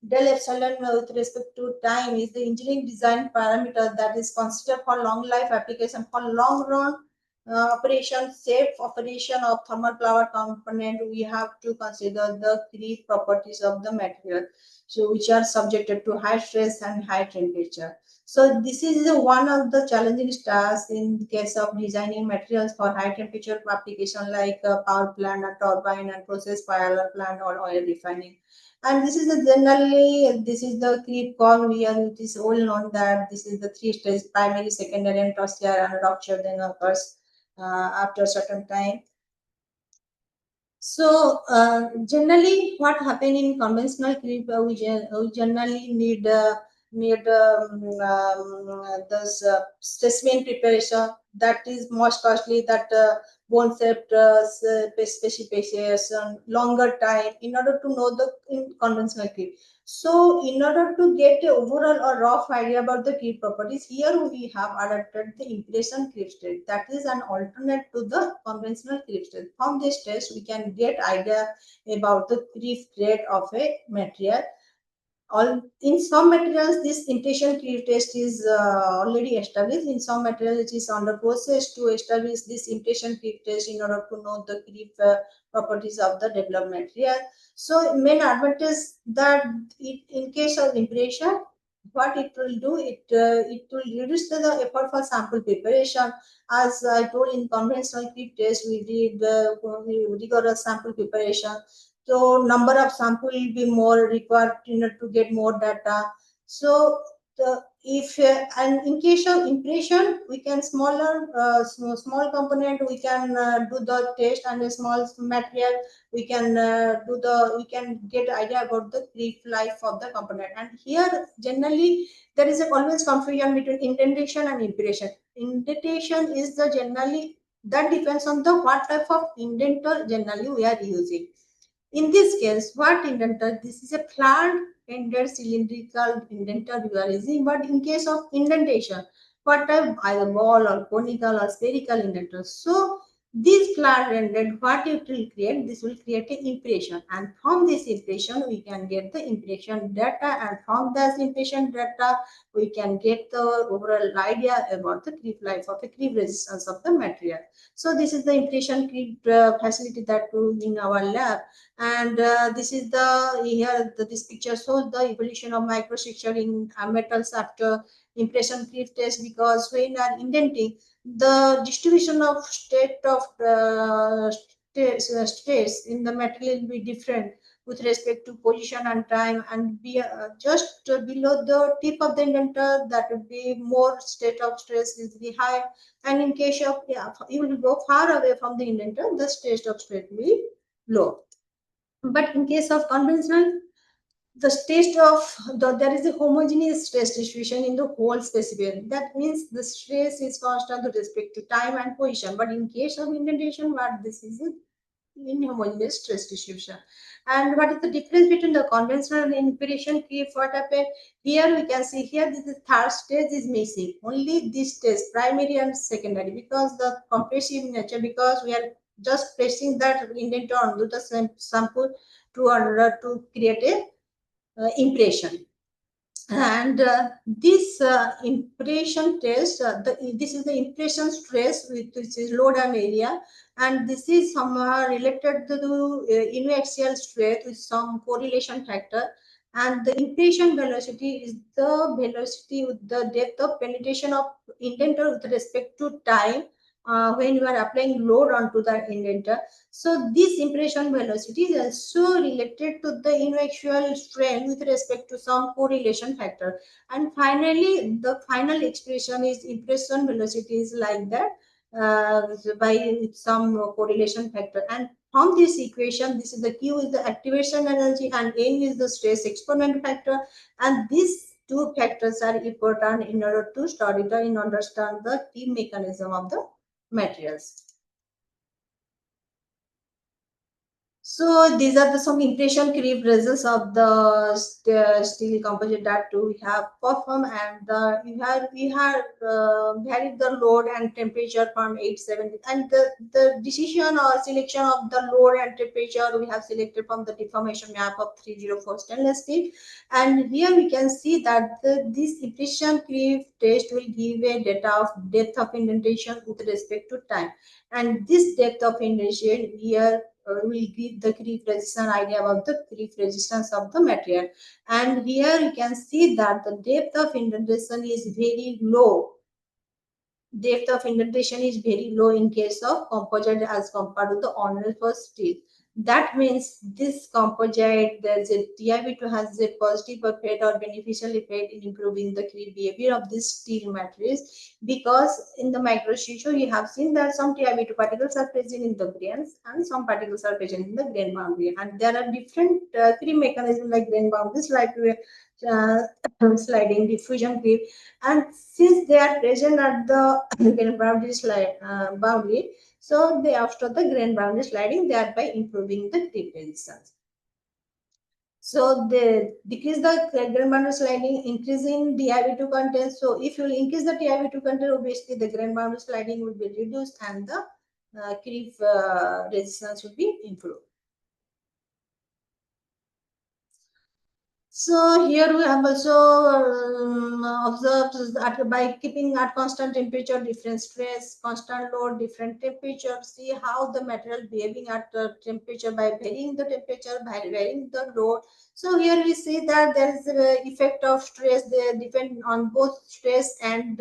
del epsilon with respect to time is the engineering design parameter that is considered for long life application. For long run operation, safe operation of thermal power component, we have to consider the three properties of the material, so which are subjected to high stress and high temperature. So this is one of the challenging tasks in the case of designing materials for high temperature application like power plant, a turbine, and process power plant or oil refining. And this is generally this is the creep curve here. It is all known that this is the three stages: primary, secondary, and tertiary, and rupture then occurs after a certain time. So generally, what happen in conventional creep, we generally need this specimen preparation that is most costly. That bone shape specification, longer time in order to know the in conventional creep. So, in order to get a overall or rough idea about the creep properties, here we have adapted the impression creep state. That is an alternate to the conventional creep state. From this test, we can get idea about the creep rate of a material. All in some materials, this impression creep test is already established. In some materials, it is under process to establish this impression creep test in order to know the creep properties of the developed material. So, main advantage that in case of impression, what it will do, it will reduce the effort for sample preparation. As I told, in conventional creep test, we did rigorous sample preparation, so number of sample will be more required in order to get more data. So the if and in case of impression, we can small component, we can do the test, and a small material we can we can get idea about the brief life of the component. And here generally there is always confusion between indentation and impression. Indentation is the generally that depends on the what type of indenter generally we are using. In this case, what indenter? This is a flat-ended cylindrical indenter you are using, but in case of indentation, what type? Either ball or conical or spherical indenter. So, this flat-ended, what it will create? This will create an impression, and from this impression, we can get the impression data, and from this impression data, we can get the overall idea about the creep life of the creep resistance of the material. So, this is the impression creep facility that we do in our lab. And this is the here this picture shows the evolution of microstructure in metals after impression creep test, because when you are indenting, the distribution of state of states in the material will be different with respect to position and time, and be just below the tip of the indenter, that would be more state of stress is the high, and in case of you will go far away from the indenter, the state of stress will be low. But in case of conventional, the state of there is a homogeneous stress distribution in the whole specimen. That means the stress is constant with respect to time and position. But in case of indentation, what this is a inhomogeneous stress distribution. And what is the difference between the conventional and impression creep? What happened here? We can see here this is third stage is missing. Only this stage, primary and secondary, because the compressive nature, because we are just pressing that indenter onto the sample to create a impression. And this impression test, this is the impression stress, which is load and area, and this is somewhere related to uniaxial stress with some correlation factor. And the impression velocity is the velocity with the depth of penetration of indenter with respect to time when you are applying load onto the indenter. So this impression velocity is also related to the inertial strain with respect to some correlation factor. And finally, the final expression is impression velocity is like that by some correlation factor. And from this equation, this is the Q is the activation energy and N is the stress exponent factor. And these two factors are important in order to study the and understand the key mechanism of the materials. So these are the some impression creep results of the steel composite that we have performed, and we have varied the load and temperature from 870, and the decision or selection of the load and temperature we have selected from the deformation map of 304 stainless steel. And here we can see that this impression creep test will give a data of depth of indentation with respect to time, and this depth of indentation here will give the creep resistance idea about the creep resistance of the material. And here you can see that the depth of indentation is very low. Depth of indentation is very low in case of composite as compared to the on-reinforced steel. That means this composite, there's a TiB2 has a positive effect or beneficial effect in improving the creep behavior of this steel materials, because in the microstructure you have seen that some TiB2 particles are present in the grains and some particles are present in the grain boundary, and there are different creep mechanisms like grain boundaries, like uh, sliding diffusion creep, and since they are present at the grain boundary boundary, so they after the grain boundary sliding, thereby improving the creep resistance. So they decrease the grain boundary sliding, increasing TiB2 content. So if you increase the TiB2 content, obviously the grain boundary sliding will be reduced and the creep resistance will be improved. So here we have also observed that by keeping at constant temperature, different stress, constant load, different temperature, see how the material behaving at the temperature by varying the temperature, by varying the load. So here we see that there is the effect of stress, they depend on both stress and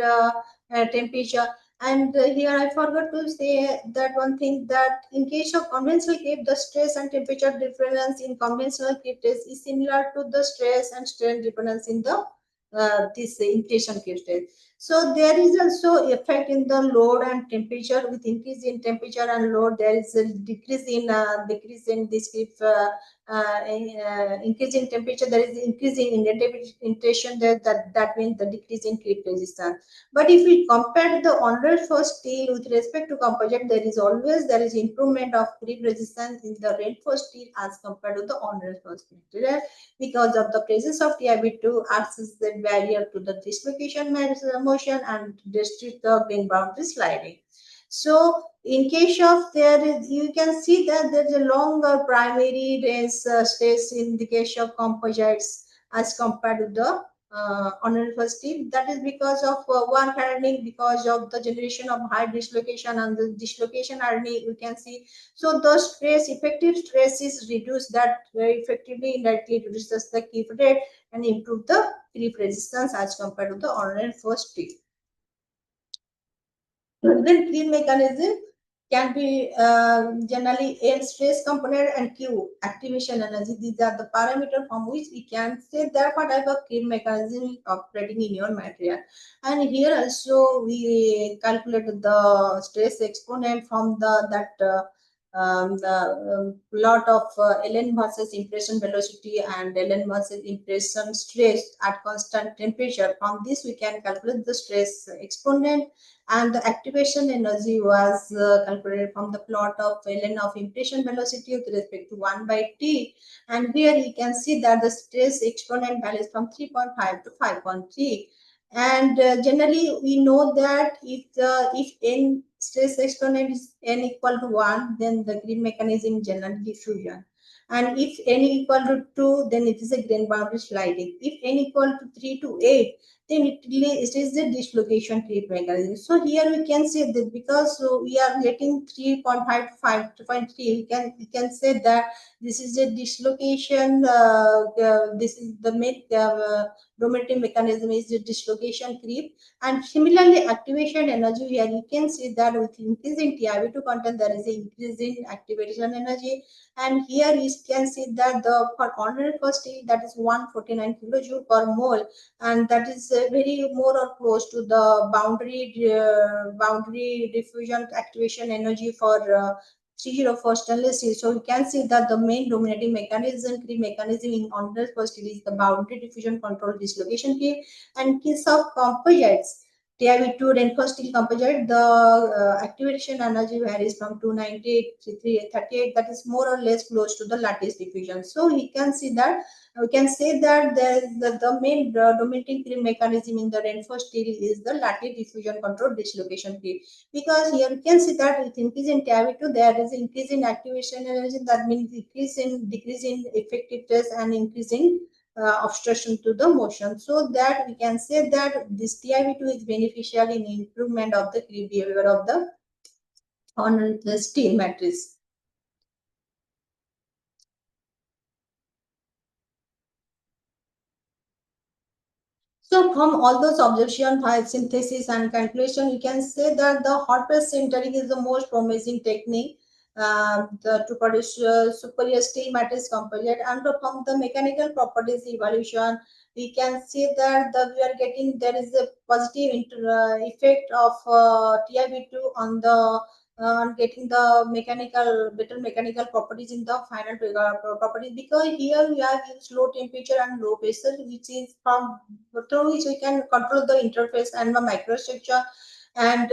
temperature. And here I forgot to say that one thing, that in case of conventional creep, the stress and temperature difference in conventional creep test is similar to the stress and strain difference in the this inflation creep test. So there is also effect in the load and temperature. With increase in temperature and load, there is a decrease in this creep. Increase in temperature, there is increase in indentation. There, that means the decrease in creep resistance. But if we compare the on-reinforced steel with respect to composite, there is improvement of creep resistance in the reinforced steel as compared to the on-reinforced material, because of the presence of TiB2 acts as the barrier to the dislocation motion and restrict the grain boundary sliding. So in case of there is, you can see that there is a longer primary range stress in the case of composites as compared to the on-reinforced steel. That is because of one hardening, because of the generation of high dislocation and the dislocation hardening we can see. So the stress, effective stress is reduced, that effectively indirectly reduces the creep rate and improve the creep resistance as compared to the on-reinforced steel. Then creep mechanism can be generally N stress component and Q activation energy. These are the parameters from which we can say that what type of creep mechanism is operating in your material. And here also we calculate the stress exponent from the plot of ln versus impression velocity and ln versus impression stress at constant temperature. From this we can calculate the stress exponent, and the activation energy was calculated from the plot of ln of impression velocity with respect to 1 by t. And here you can see that the stress exponent values from 3.5 to 5.3. And generally we know that if n stress exponent is n equal to 1, then the creep mechanism is general diffusion. And if n equal to 2, then it is a grain boundary sliding. If n equal to 3 to 8, then it is the dislocation creep mechanism. So here we can say that because we are getting 3.55 to 3.3, we can say that this is a dislocation. This is the main dominating mechanism is the dislocation creep. And similarly, activation energy, here you can see that with increase in TiO2 content, there is an increase in activation energy. And here you can see that the for ordinary first stage, that is 149 kilojoule per mole, and that is very more or close to the boundary diffusion activation energy for 304 stainless steel. So we can see that the main dominating mechanism, key mechanism in ordinary first steel is the boundary diffusion control dislocation key. And case of composites, TiO2 reinforced steel composite, the activation energy varies from 298 to 338. That is more or less close to the lattice diffusion. So we can see that we can say that the main dominating creep mechanism in the reinforced steel is the lattice diffusion control dislocation creep. Because here you can see that with increase in TiO2, there is increase in activation energy. That means decrease in effective stress and increase in obstruction to the motion. So that we can say that this TiO2 is beneficial in improvement of the creep behavior of the on the steel matrix. So from all those observation, synthesis and calculation, you can say that the hot press sintering is the most promising technique to produce superior steel matrix composite. And from the mechanical properties evaluation, we can see that we are getting there is a positive effect of TiB2 on the on getting the better mechanical properties in the final properties, because here we have used low temperature and low pressure, which is from through which we can control the interface and the microstructure. And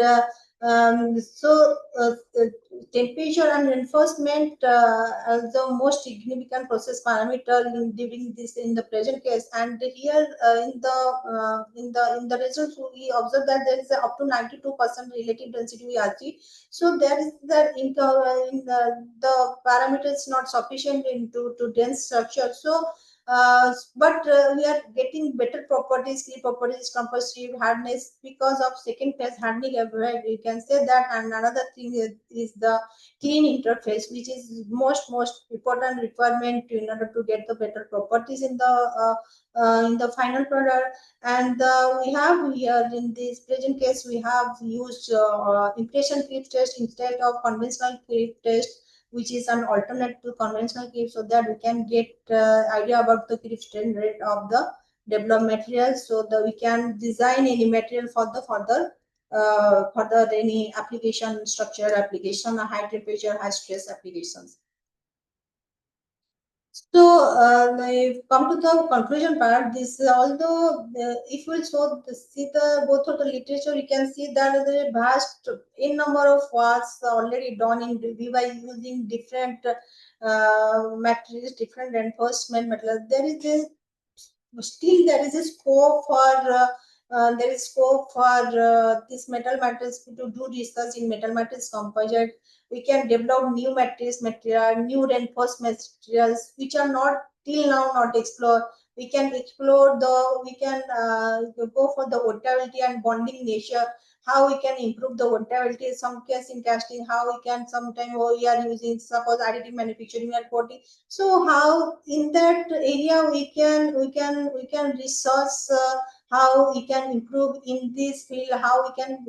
so temperature and reinforcement are the most significant process parameter during this in the present case. And here in the results we observe that there is up to 92% relative density we achieve. So there is that in the parameter is not sufficient into to dense structure. So but we are getting better properties, key properties, composite hardness because of second phase hardening effect. You can say that. And another thing is the clean interface, which is most important requirement in order to get the better properties in the final product. And we have here in this present case we have used impression creep test instead of conventional creep test, which is an alternate to conventional creep, so that we can get idea about the creep strain rate of the developed material, so that we can design any material for the further any application, structure application, or high temperature, high stress applications. So, come to the conclusion part. This, although if we see the both of the literature, you can see that there is a vast in number of works already done in by using different materials, different reinforcement materials. There is a still there is a scope for there is scope for this metal matrix to do research in metal matrix composite. We can develop new matrix material, new reinforced materials which are not till now not explored. We can explore we can go for the workability and bonding nature, how we can improve the workability, some case in casting, how we can sometime we are using suppose additive manufacturing and coating. So how in that area we can resource how we can improve in this field, how we can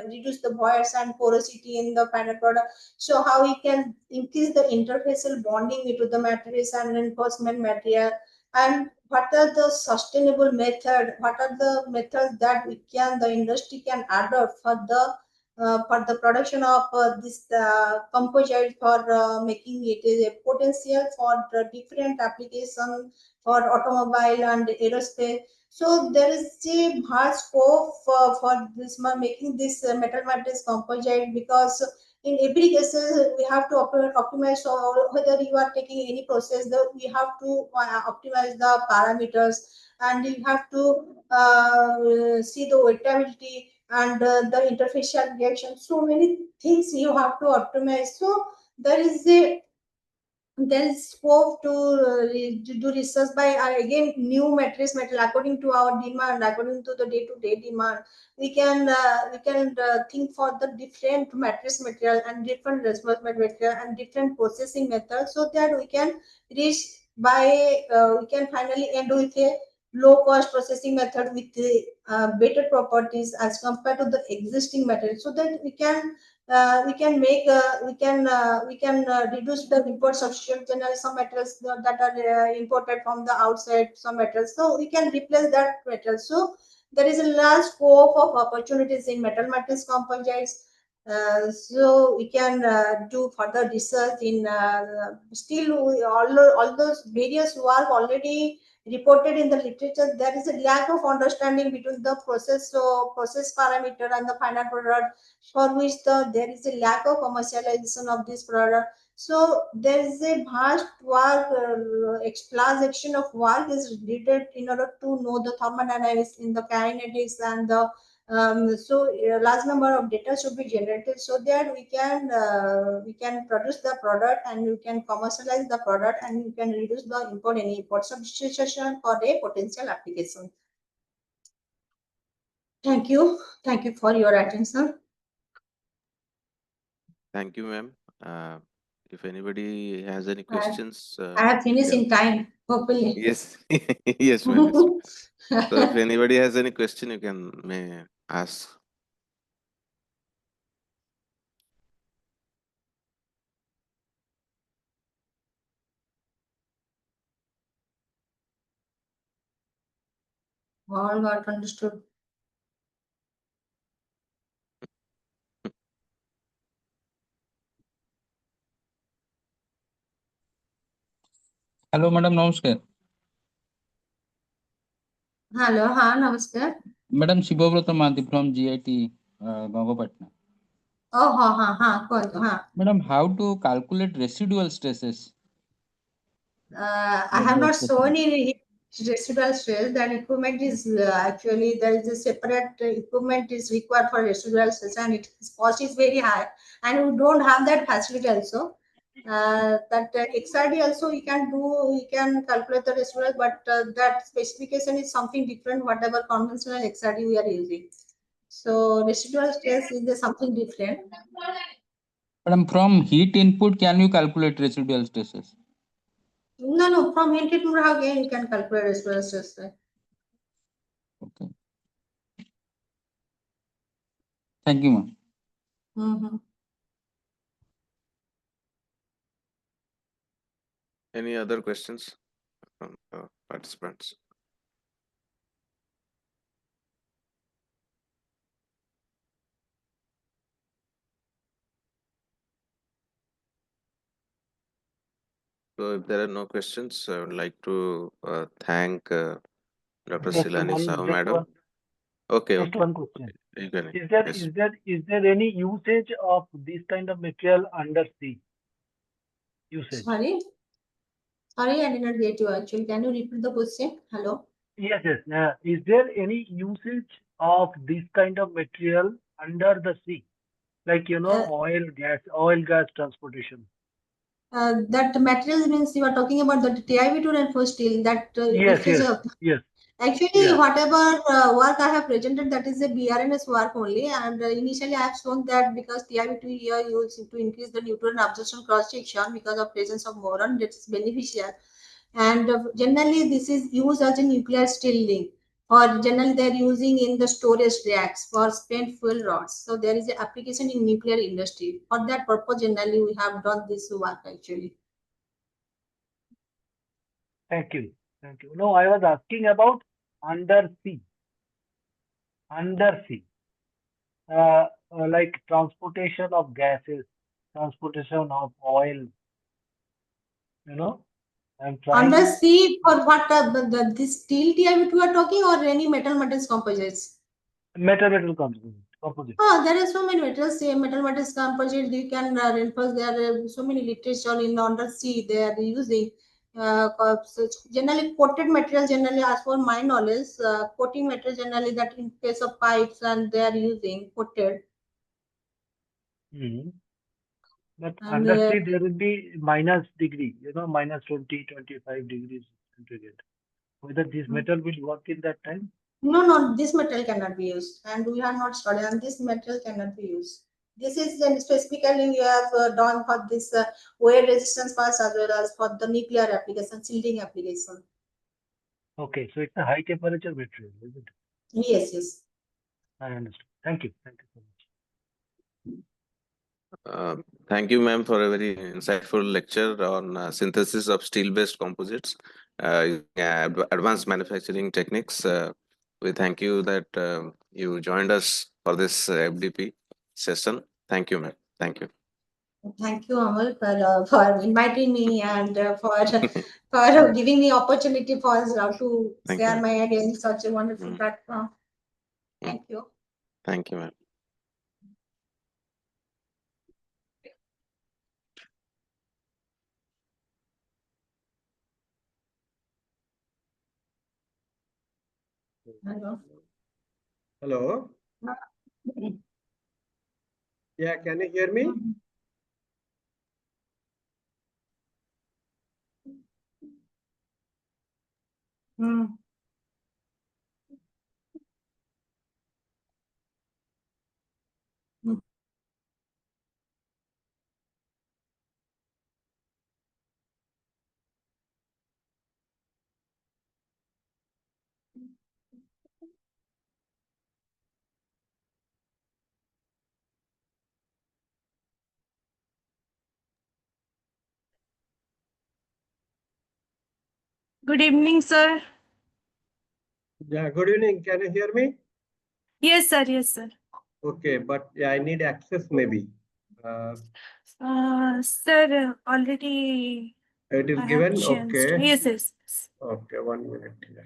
reduce the voids and porosity in the final product. So how we can increase the interfacial bonding into the materials and reinforcement material. And what are the sustainable method, what are the methods that the industry can adopt for the production of this composite, for making it is a potential for the different application for automobile and aerospace. So there is a vast scope for this making this metal matrix composite, because in every case we have to optimize. So whether you are taking any process, we have to optimize the parameters, and you have to see the wettability and the interfacial reaction. So many things you have to optimize. So there is a there is scope to do research by again new matrix metal according to our demand, according to the day-to-day demand. We can think for the different matrix material and different response material and different processing methods, so that we can reach by we can finally end with a low cost processing method with better properties as compared to the existing material, so that we can reduce the import substitute. Generally some materials that are imported from the outside, some materials, so we can replace that material. So there is a large scope of opportunities in metal matrix composites. So we can do further research in still all those various work already reported in the literature. There is a lack of understanding between the process parameter and the final product, for which there is a lack of commercialization of this product. So there is a vast work, large action of work is needed in order to know the thermodynamics in the kinetics and the large number of data should be generated, so that we can produce the product and we can commercialize the product and we can reduce the import substitution for a potential application. Thank you. Thank you for your attention. Thank you, ma'am. If anybody has any questions, I have finished in time, hopefully. yes, yes, ma'am. Yes. So if anybody has any question, you may ask. All got understood. Hello, madam. Namaskar. Hello, namaskar. Madam Shibovrata Mati from GIT, Gangapatna. Oh, Madam, how to calculate residual stresses? I have not shown any residual stress. That equipment is actually there is a separate equipment is required for residual stress, and its cost is very high, and we don't have that facility also. That XRD also we can calculate the residual, but that specification is something different. Whatever conventional XRD we are using, so residual stress is something different. Madam, from heat input, can you calculate residual stresses? No, from heat input again you can calculate residual stress. Okay. Thank you, ma'am. Mm-hmm. Any other questions from participants? So if there are no questions, I would like to thank Dr. Silani Sahu, madam. Okay. Just one question. You can, Is there any usage of this kind of material under sea? Usage. Sorry, I did not get you actually. Can you repeat the question? Hello. Yes. Is there any usage of this kind of material under the sea, like oil, gas transportation? That materials means you are talking about the TiV2 reinforced steel. That Yes. Actually, Yeah. whatever work I have presented, that is a BRNS work only. And initially, I have shown that because TiV2 here used to increase the neutron absorption cross section because of presence of boron, that is beneficial. And generally, this is used as a nuclear steel link, or generally they're using in the storage racks for spent fuel rods. So there is an application in nuclear industry. For that purpose, generally we have done this work actually. Thank you. No, I was asking about undersea. Like transportation of gases, transportation of oil. I'm trying. Undersea for what this steel TiV2 we are talking, or any metals composites? Metal composite. There are so many metals, metals composite. You can reinforce. There are so many literature in undersea they are using. So generally, coated material generally, as for my knowledge, coating material generally that in case of pipes and they are using coated. Mm-hmm. But And under C there will be minus degree, minus 20, 25 degrees centigrade. Whether this metal will work in that time? no, this metal cannot be used, and we have not studied, and this metal cannot be used. This is then specifically you have done for this wear resistance parts as well as for the nuclear application, shielding application. Okay, so it's a high temperature material, isn't it? Yes, yes. I understand. Thank you. Thank you so much. Thank you, ma'am, for a very insightful lecture on synthesis of steel-based composites, advanced manufacturing techniques. We thank you that you joined us for this FDP session. Thank you, ma'am. Thank you. Thank you, Amal, for inviting me and for giving me opportunity for to Thank share you. my idea in such a wonderful Mm. platform. Thank you. Thank you, ma'am. Hello. Hello. Yeah, can you hear me? Mm. Mm. Good evening, sir. Yeah, good evening. Can you hear me? Yes, sir. Yes, sir. Okay, but yeah, I need access maybe. Sir, already It is I have given. changed. Okay. Yes, yes. Okay, 1 minute. Yeah.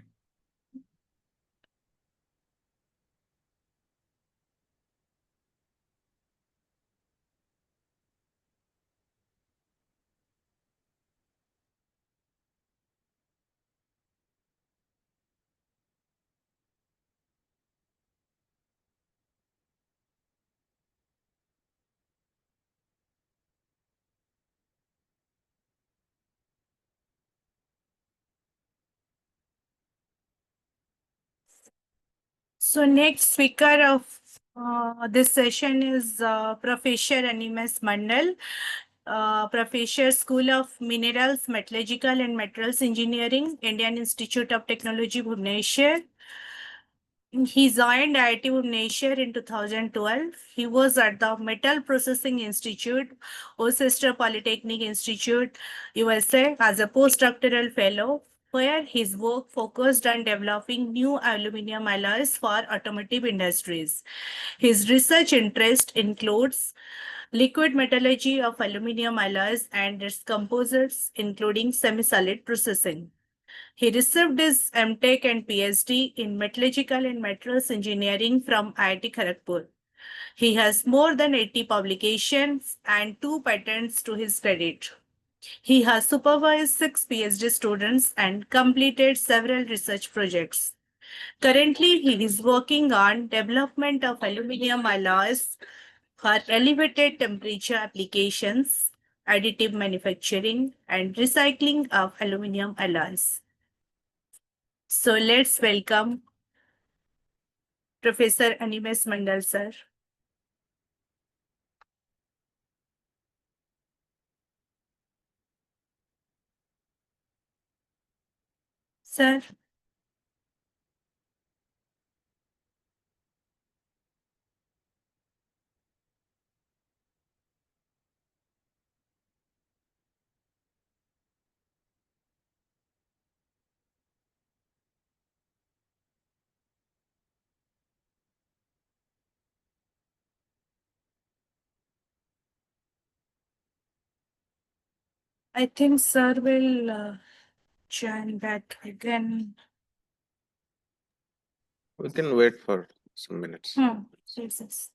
So next speaker of this session is Professor Animes Mandal, Professor School of Minerals, Metallurgical and Materials Engineering, Indian Institute of Technology, Bhubaneswar. He joined IIT Bhubaneswar in 2012. He was at the Metal Processing Institute, Worcester Polytechnic Institute, USA, as a postdoctoral fellow, where his work focused on developing new aluminum alloys for automotive industries. His research interest includes liquid metallurgy of aluminum alloys and its composites, including semi-solid processing. He received his MTech and PhD in Metallurgical and Materials Engineering from IIT Kharagpur. He has more than 80 publications and 2 patents to his credit. He has supervised 6 PhD students and completed several research projects. Currently, he is working on development of aluminum alloys for elevated temperature applications, additive manufacturing, and recycling of aluminum alloys. So let's welcome Professor Animes Mandal, sir. Sir. I think sir will join back again. We can wait for some minutes. Jesus.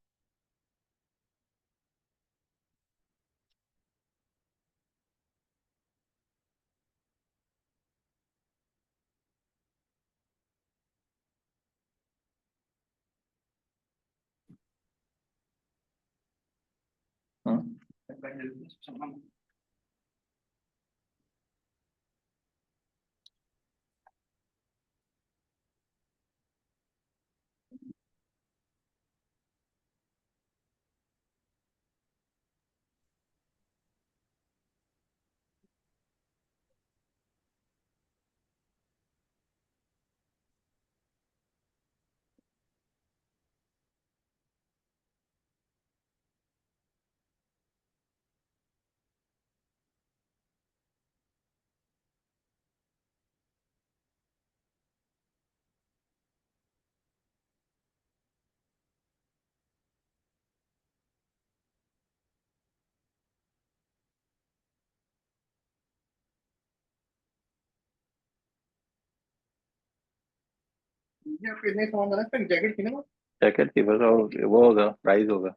Jacket की बस वो होगा, price होगा।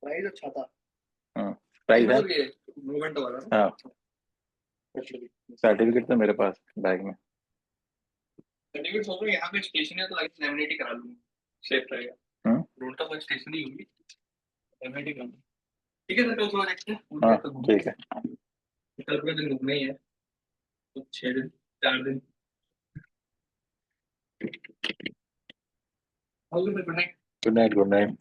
Price अच्छा था। हाँ, price है। Movement वाला ना? हाँ, सर्टिफिकेट तो मेरे पास बैग में। सर्टिफिकेट सोच रहा हूँ यहाँ पे स्टेशन है तो आगे लैमिनेट ही करा लूंगा, सेफ रहेगा। रोड का कोई स्टेशन ही होगी, लैमिनेट ही करा लूंगा। ठीक है सर, तो उसको देखते हैं। हाँ ठीक है। कल पूरा दिन घूमना ही है, तो 6 दिन 4 दिन। Good night. Good night, good night.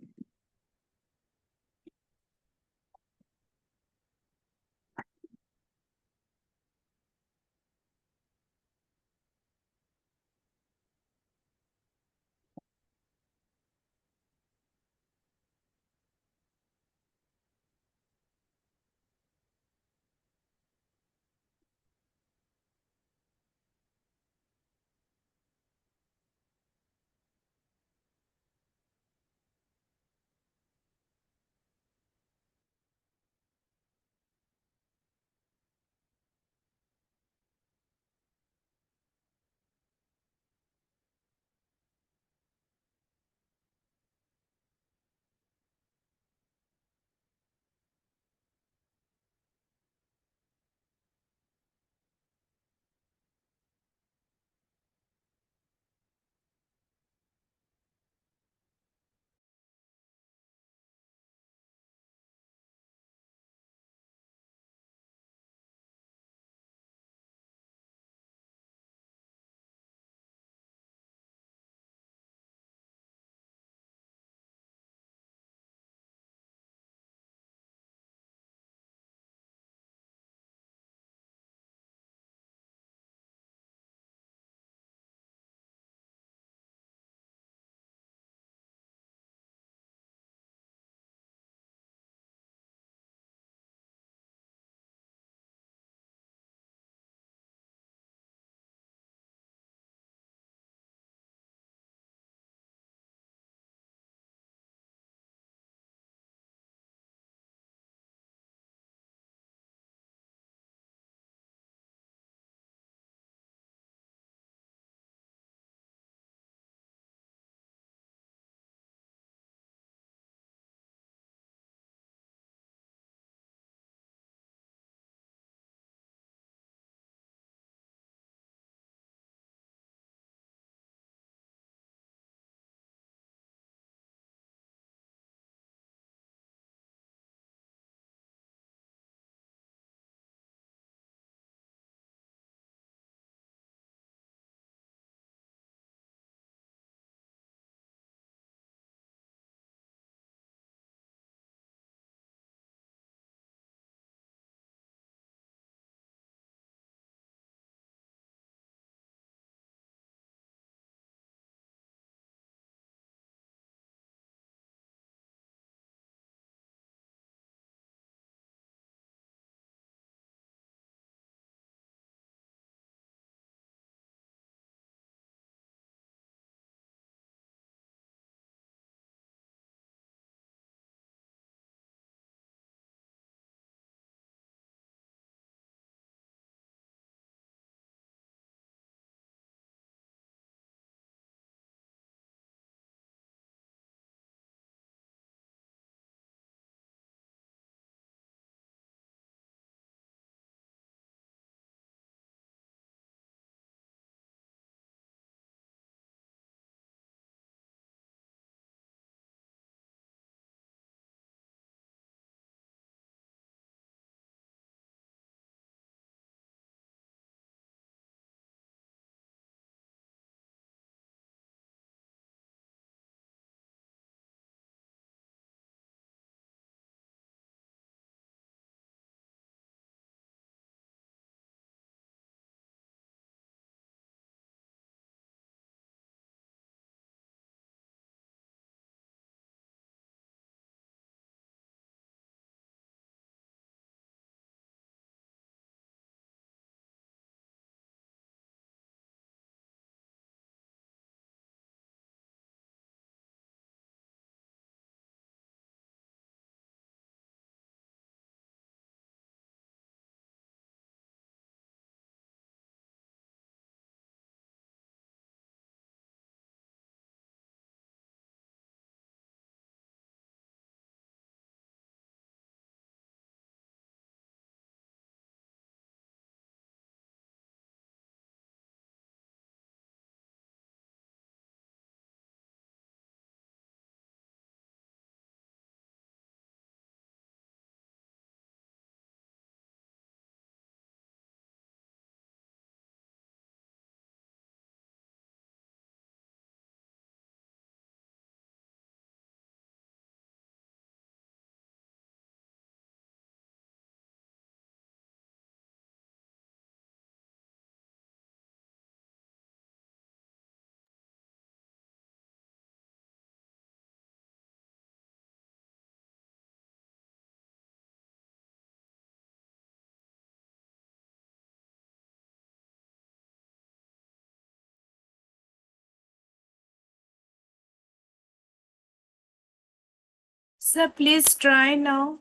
Sir, please try now.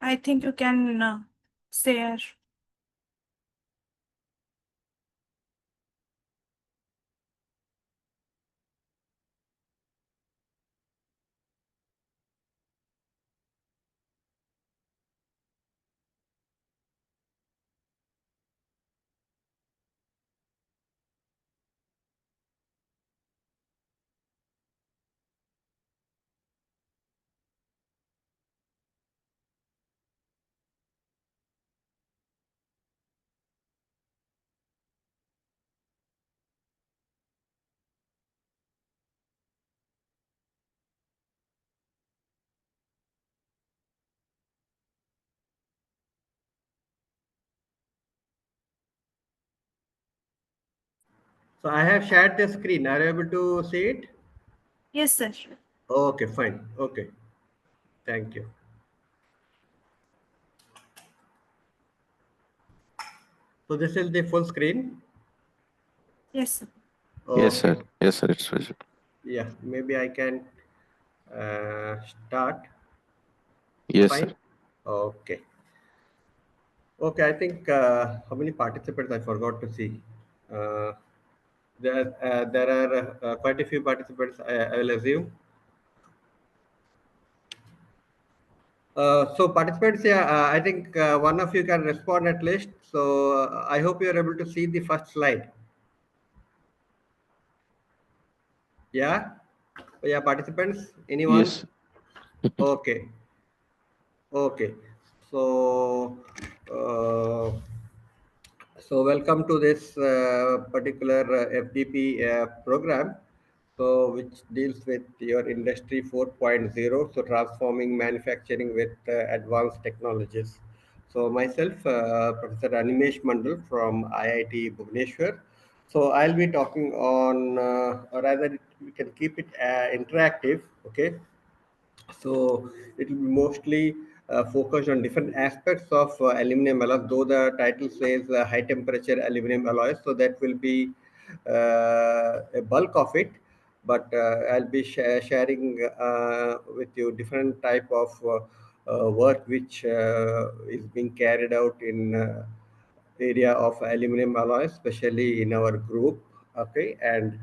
I think you can share. So I have shared the screen. Are you able to see it? Yes, sir. Okay, fine. Okay. Thank you. So this is the full screen. Yes, sir. Yes, Okay. sir. Yes, sir. It's visible. Yeah, maybe I can start. Yes, Fine. sir. Okay. Okay, I think how many participants I forgot to see. Uh, there are quite a few participants, I will assume. So participants, yeah, I think one of you can respond at least. So I hope you are able to see the first slide. Yeah, yeah, participants, anyone? Yes. Okay, okay. So, uh, so welcome to this particular FDP program. So which deals with your industry 4.0, so transforming manufacturing with advanced technologies. So myself, Professor Animesh Mandal from IIT Bhubaneswar. So I'll be talking on, or rather we can keep it interactive, okay? So it will be mostly focused on different aspects of aluminum alloys, though the title says high temperature aluminum alloys. So that will be a bulk of it. But I'll be sharing with you different type of work which is being carried out in area of aluminum alloys, especially in our group. Okay, and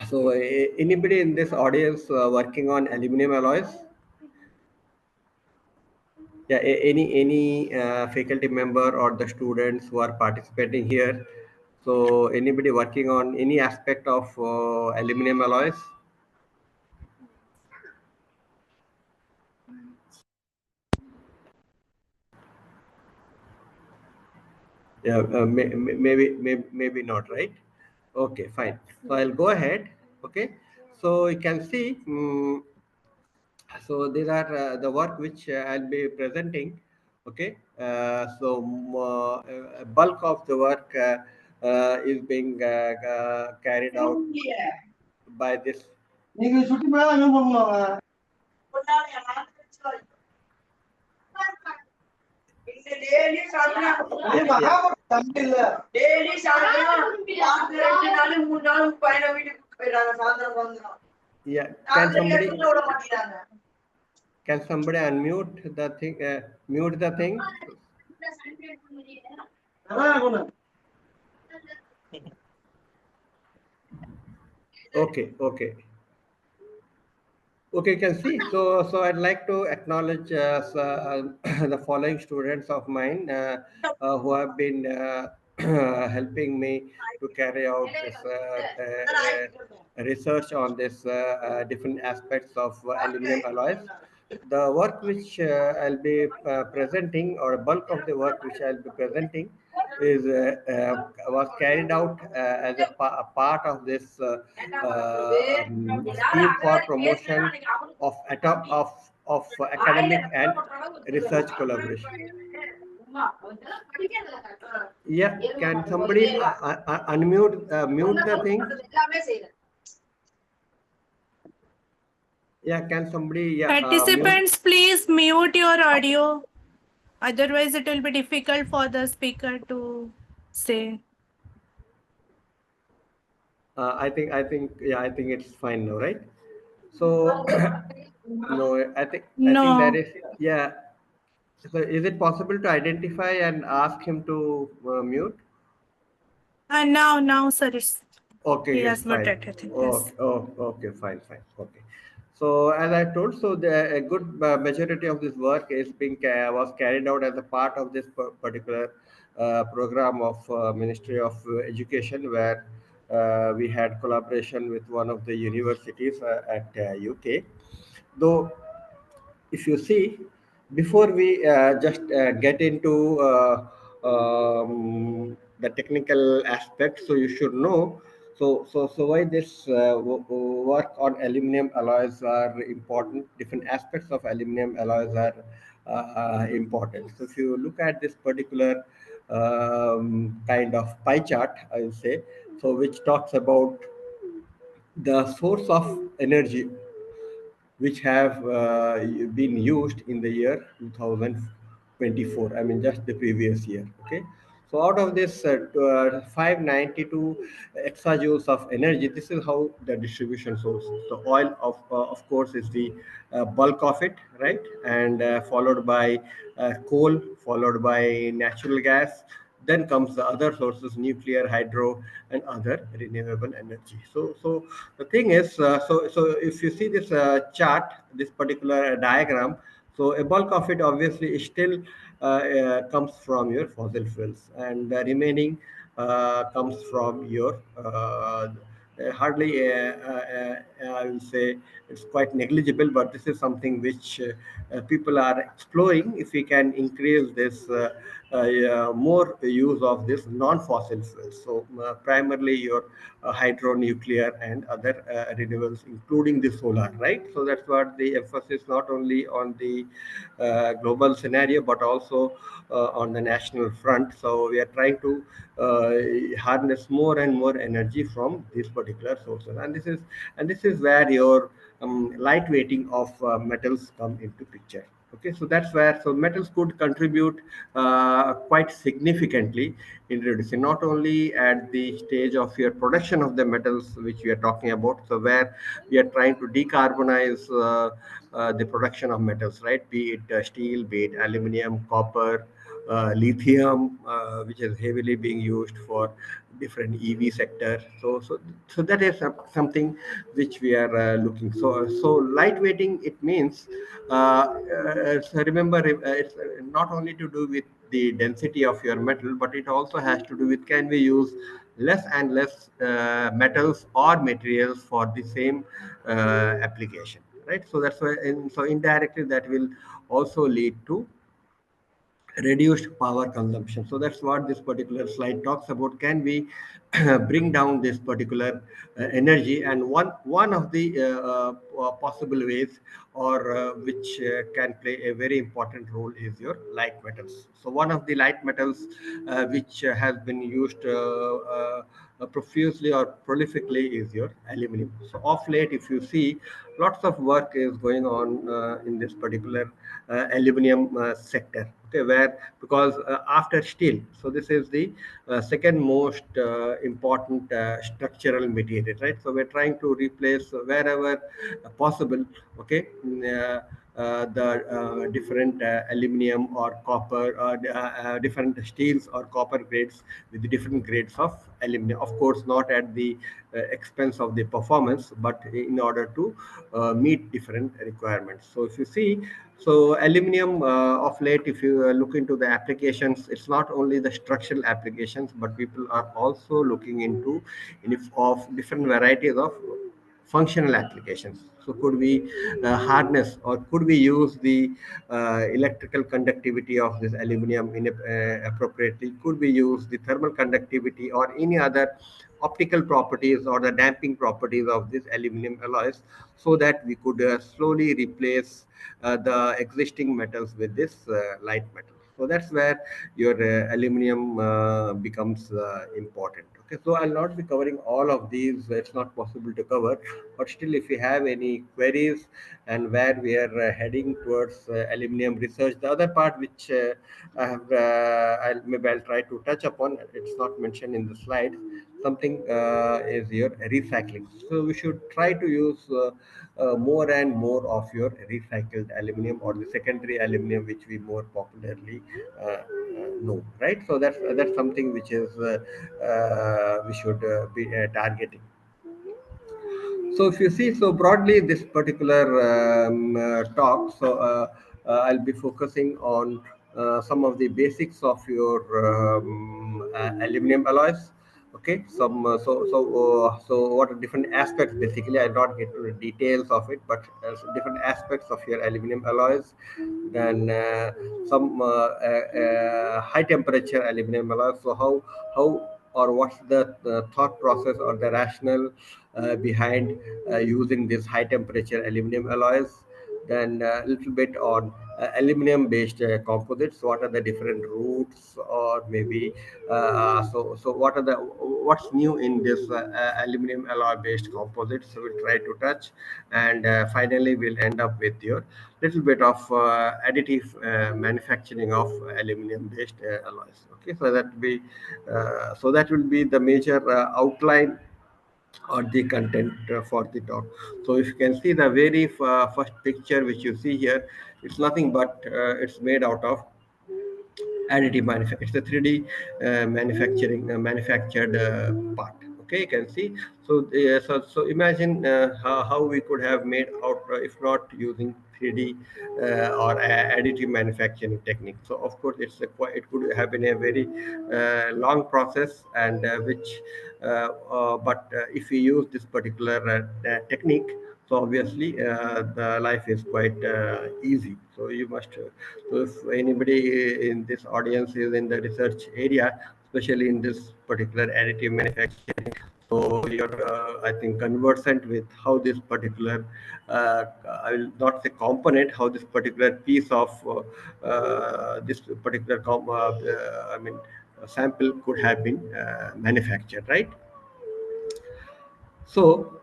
so, anybody in this audience working on aluminum alloys? Yeah, any faculty member or the students who are participating here. So, anybody working on any aspect of aluminum alloys? Yeah, maybe not, right? Okay, fine. So I'll go ahead. Okay, so you can see. So these are the work which I'll be presenting. Okay, bulk of the work is being carried out by this. Yeah, can somebody unmute the thing? Mute the thing. Okay, okay. Okay, you can see. So I'd like to acknowledge the following students of mine who have been helping me to carry out this research on this different aspects of aluminum alloys. The work which I'll be presenting, or bulk of the work which I'll be presenting, is was carried out as a part of this scheme for promotion of academic and research collaboration. Yeah, can somebody mute the thing? Yeah, can somebody mute? Participants, please mute your audio. Otherwise, it will be difficult for the speaker to say. I think it's fine now, right? So no, I think No. there is, yeah. So is it possible to identify and ask him to mute? Now, sir, Okay, he it's has fine. muted, I think. Yes. Okay, okay, fine, fine. Okay. So as I told, so a good majority of this work is was carried out as a part of this particular program of Ministry of Education, where we had collaboration with one of the universities at UK. Though if you see, before we just get into the technical aspects, so you should know, so why this work on aluminum alloys are important. Different aspects of aluminum alloys are important. So if you look at this particular kind of pie chart, I will say, so which talks about the source of energy which have been used in the year 2024. I mean, just the previous year. Okay. So out of this 592 exajoules of energy, this is how the distribution source. So oil, of course, is the bulk of it, right? And followed by coal, followed by natural gas, then comes the other sources, nuclear, hydro, and other renewable energy. So the thing is, so if you see this chart, this particular diagram, so a bulk of it obviously is still comes from your fossil fuels, and the remaining comes from your hardly, I will say, it's quite negligible, but this is something which people are exploring. If we can increase this more use of this non-fossil fuels, so primarily your hydro, nuclear, and other renewables, including the solar, right? So that's what the emphasis, not only on the global scenario, but also on the national front. So we are trying to harness more and more energy from these particular sources, and this is where your lightweighting of metals come into picture. Okay, so that's where, so metals could contribute quite significantly in reducing, not only at the stage of your production of the metals which we are talking about, so where we are trying to decarbonize the production of metals, right? Be it steel, be it aluminum, copper, lithium, which is heavily being used for different EV sector. So that is something which we are looking. So lightweighting, it means remember, it's not only to do with the density of your metal, but it also has to do with, can we use less and less metals or materials for the same application, right? So that's why, and so indirectly that will also lead to reduced power consumption. So that's what this particular slide talks about. Can we bring down this particular energy? And one of the possible ways, or which can play a very important role, is your light metals. So one of the light metals which has been used profusely or prolifically is your aluminum. So of late, if you see, lots of work is going on in this particular aluminum sector. Okay, where, because after steel, so this is the second most important structural material, right? So we're trying to replace wherever possible. Okay. The different aluminum or copper, different steels or copper grades with the different grades of aluminum. Of course, not at the expense of the performance, but in order to meet different requirements. So if you see, so aluminum of late, if you look into the applications, it's not only the structural applications, but people are also looking into of different varieties of functional applications. So could we harness, or could we use the electrical conductivity of this aluminum in appropriately? Could we use the thermal conductivity or any other optical properties or the damping properties of these aluminum alloys, so that we could slowly replace the existing metals with this light metal? So that's where your aluminum becomes important. Okay, so I'll not be covering all of these. It's not possible to cover, but still, if you have any queries and where we are heading towards aluminum research, the other part which I'll try to touch upon. It's not mentioned in the slide. something is your recycling. So we should try to use more and more of your recycled aluminum or the secondary aluminum, which we more popularly know, right? So that's something which is we should be targeting. So if you see, so broadly this particular talk, so I'll be focusing on some of the basics of your aluminum alloys. Okay, so what are different aspects? Basically, I'll not get to the details of it, but different aspects of your aluminum alloys. Then some high temperature aluminum alloys. So how or what's the thought process or the rationale behind using this high temperature aluminum alloys. Then a little bit on aluminum based composites. What are the different routes, or maybe so what are the what's new in this aluminum alloy based composites? So we'll try to touch, and finally we'll end up with your little bit of additive manufacturing of aluminum based alloys. Okay, so that will be the major outline or the content for the talk. So if you can see the very first picture which you see here, it's nothing but it's made out of additive manufacturing. It's a 3D manufactured part. Okay, you can see. So so imagine how we could have made out if not using 3D or additive manufacturing technique. So of course it could have been a very long process, and but if we use this particular technique, so obviously the life is quite easy. So you must so if anybody in this audience is in the research area, especially in this particular additive manufacturing, so you're I think conversant with how this particular I will not say component, how this particular piece of this particular I mean sample could have been manufactured, right? So,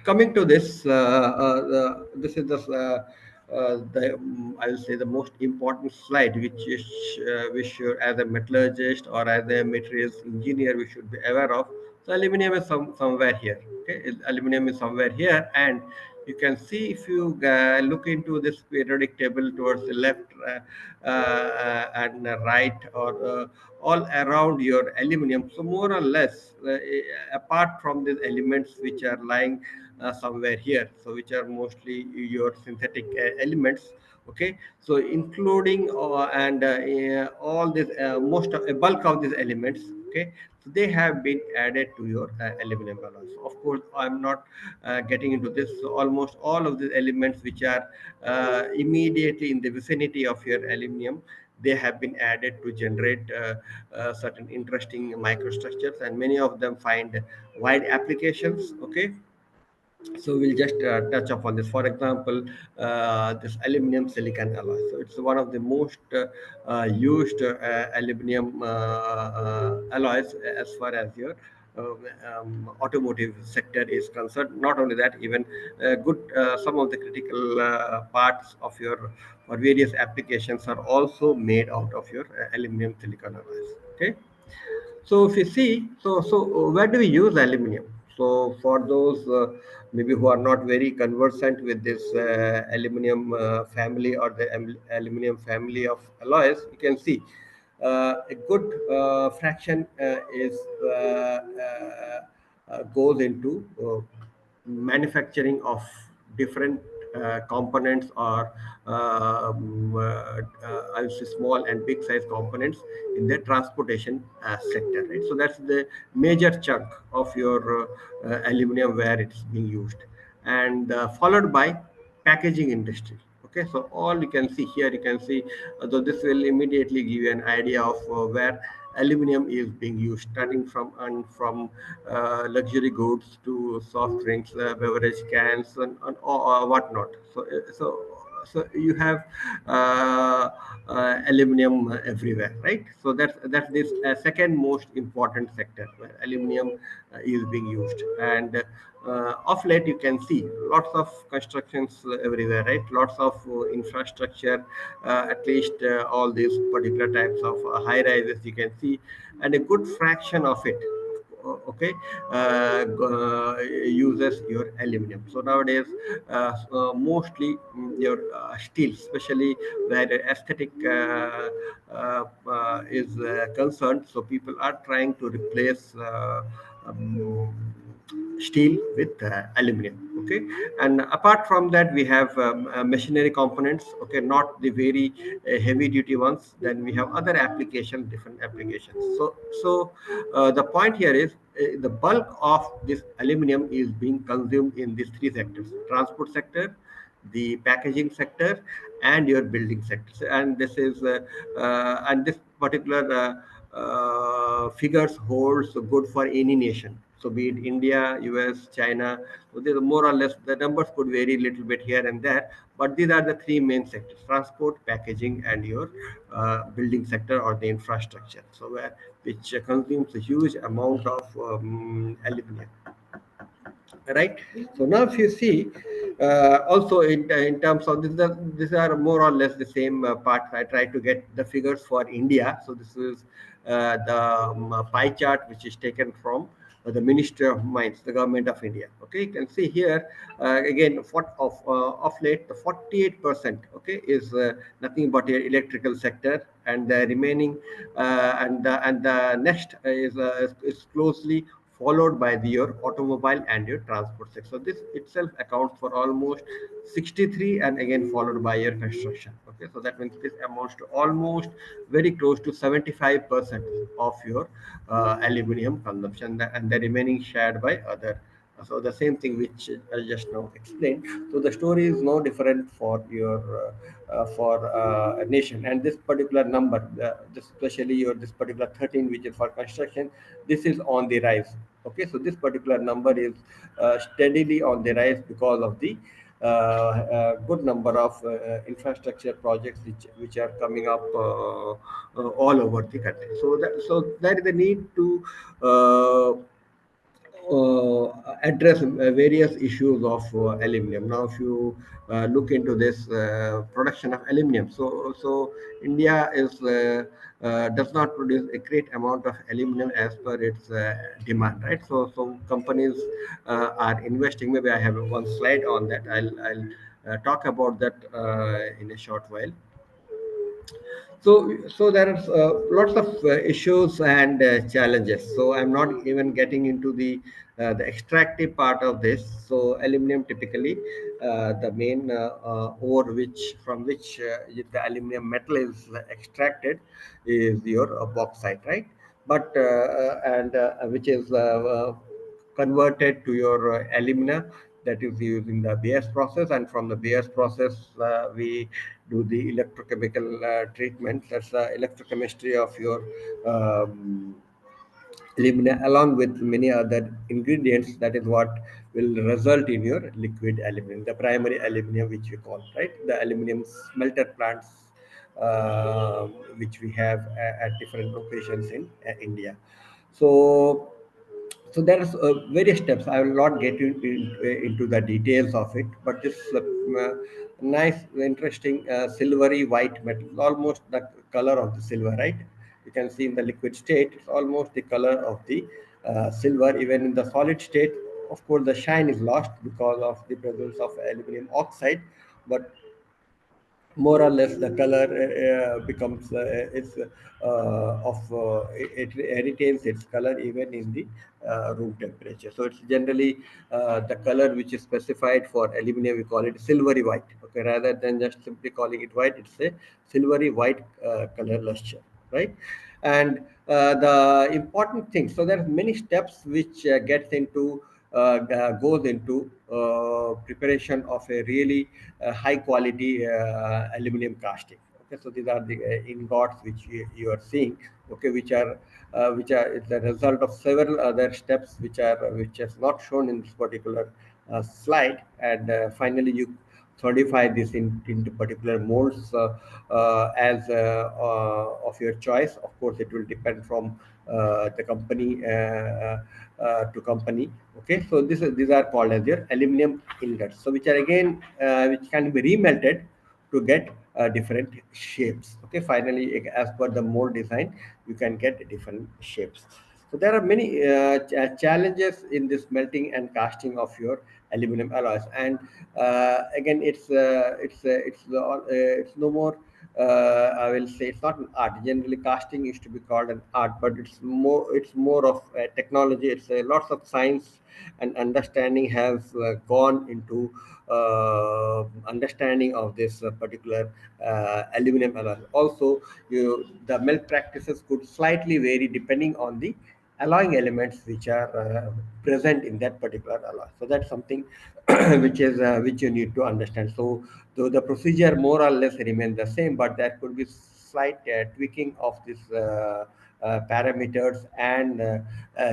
coming to this, this is I will say the most important slide, which is we should, as a metallurgist or as a materials engineer, we should be aware of. So, aluminum is somewhere here. Okay, aluminum is somewhere here, and you can see if you look into this periodic table towards the left and right, or all around your aluminum. So more or less, apart from these elements which are lying somewhere here, so which are mostly your synthetic elements. Okay, so including and all this most of a bulk of these elements. Okay, so they have been added to your aluminum alloy. So of course I'm not getting into this. So almost all of these elements which are immediately in the vicinity of your aluminum, they have been added to generate certain interesting microstructures, and many of them find wide applications. Okay, so we'll just touch upon this. For example, this aluminum silicon alloy. So it's one of the most used aluminum alloys as far as your automotive sector is concerned. Not only that, even some of the critical parts of your or various applications are also made out of your aluminum silicon alloys. Okay. So if you see, where do we use aluminum? So for those maybe who are not very conversant with this aluminum family or the aluminum family of alloys, you can see a good fraction is goes into manufacturing of different components, or I would say small and big size components in the transportation sector, right? So that's the major chunk of your aluminum where it's being used, and followed by packaging industry. Okay, so all you can see here, you can see, though this will immediately give you an idea of where aluminum is being used, starting from luxury goods to soft drinks, beverage cans, and or whatnot. So you have aluminum everywhere, right? So that's this second most important sector where aluminum is being used. And of late you can see lots of constructions everywhere, right? Lots of infrastructure, at least all these particular types of high rises you can see, and a good fraction of it, okay, uses your aluminum. So nowadays, mostly your steel, especially where the aesthetic is concerned. So people are trying to replace um, steel with aluminum. Okay, and apart from that, we have machinery components. Okay, not the very heavy duty ones. Then we have other applications, different applications. So the point here is the bulk of this aluminum is being consumed in these three sectors: transport sector, the packaging sector, and your building sector. And this is and this particular figures holds good for any nation. So be it India, US, China. So there's more or less, the numbers could vary a little bit here and there, but these are the three main sectors: transport, packaging, and your building sector or the infrastructure. So which consumes a huge amount of aluminum. Right. So now if you see, also in terms of this, these are more or less the same parts. I try to get the figures for India. So this is the pie chart which is taken from the Ministry of Mines, the government of India. Okay, you can see here again of late the 48%, okay, is nothing but your electrical sector, and the remaining and the next is closely followed by your automobile and your transport sector. So this itself accounts for almost 63, and again followed by your construction. Okay, so that means this amounts to almost very close to 75% of your aluminum consumption, and the remaining shared by other. So the same thing which I just now explained. So the story is no different for your for a nation. And this particular number, this especially your this particular 13, which is for construction, this is on the rise. Okay, so this particular number is steadily on the rise because of the good number of infrastructure projects which are coming up all over the country. So there is a need to address various issues of aluminum. Now, if you look into this production of aluminum, so India is does not produce a great amount of aluminum as per its demand, right? So companies are investing. Maybe I have one slide on that. I'll talk about that in a short while. So there are lots of issues and challenges. So I'm not even getting into the extractive part of this. So aluminum typically the main ore from which the aluminum metal is extracted is your bauxite, right? But and which is converted to your alumina, that is using the BS process, and from the BS process we do the electrochemical treatment. That's the electrochemistry of your alumina along with many other ingredients. That is what will result in your liquid aluminum, the primary aluminum which we call, right, the aluminum smelter plants which we have at different locations in India. So there are various steps. I will not get into the details of it, but this nice, interesting silvery white metal, almost the color of the silver, right? You can see in the liquid state, it's almost the color of the silver. Even in the solid state, of course, the shine is lost because of the presence of aluminum oxide, but more or less the color becomes it's it retains its color even in the room temperature. So it's generally the color which is specified for aluminum, we call it silvery white. Okay, rather than just simply calling it white, it's a silvery white color luster, right? And the important thing, so there are many steps which gets into goes into preparation of a really high quality aluminum casting. Okay, so these are the ingots which you are seeing. Okay, which are the result of several other steps which is not shown in this particular slide. And finally you solidify this into particular molds as of your choice. Of course, it will depend from the company to company. Okay, so these are called as your aluminum ingots. So which are again which can be remelted to get different shapes. Okay, finally, as per the mold design, you can get different shapes. So there are many challenges in this melting and casting of your aluminum alloys. And again, it's no more. I will say it's not an art. Generally, casting used to be called an art, but it's more of a technology. It's lots of science and understanding has gone into understanding of this particular aluminum alloy. Also, the melt practices could slightly vary depending on the alloying elements which are present in that particular alloy. So that's something which you need to understand. So though the procedure more or less remains the same, but there could be slight tweaking of these parameters and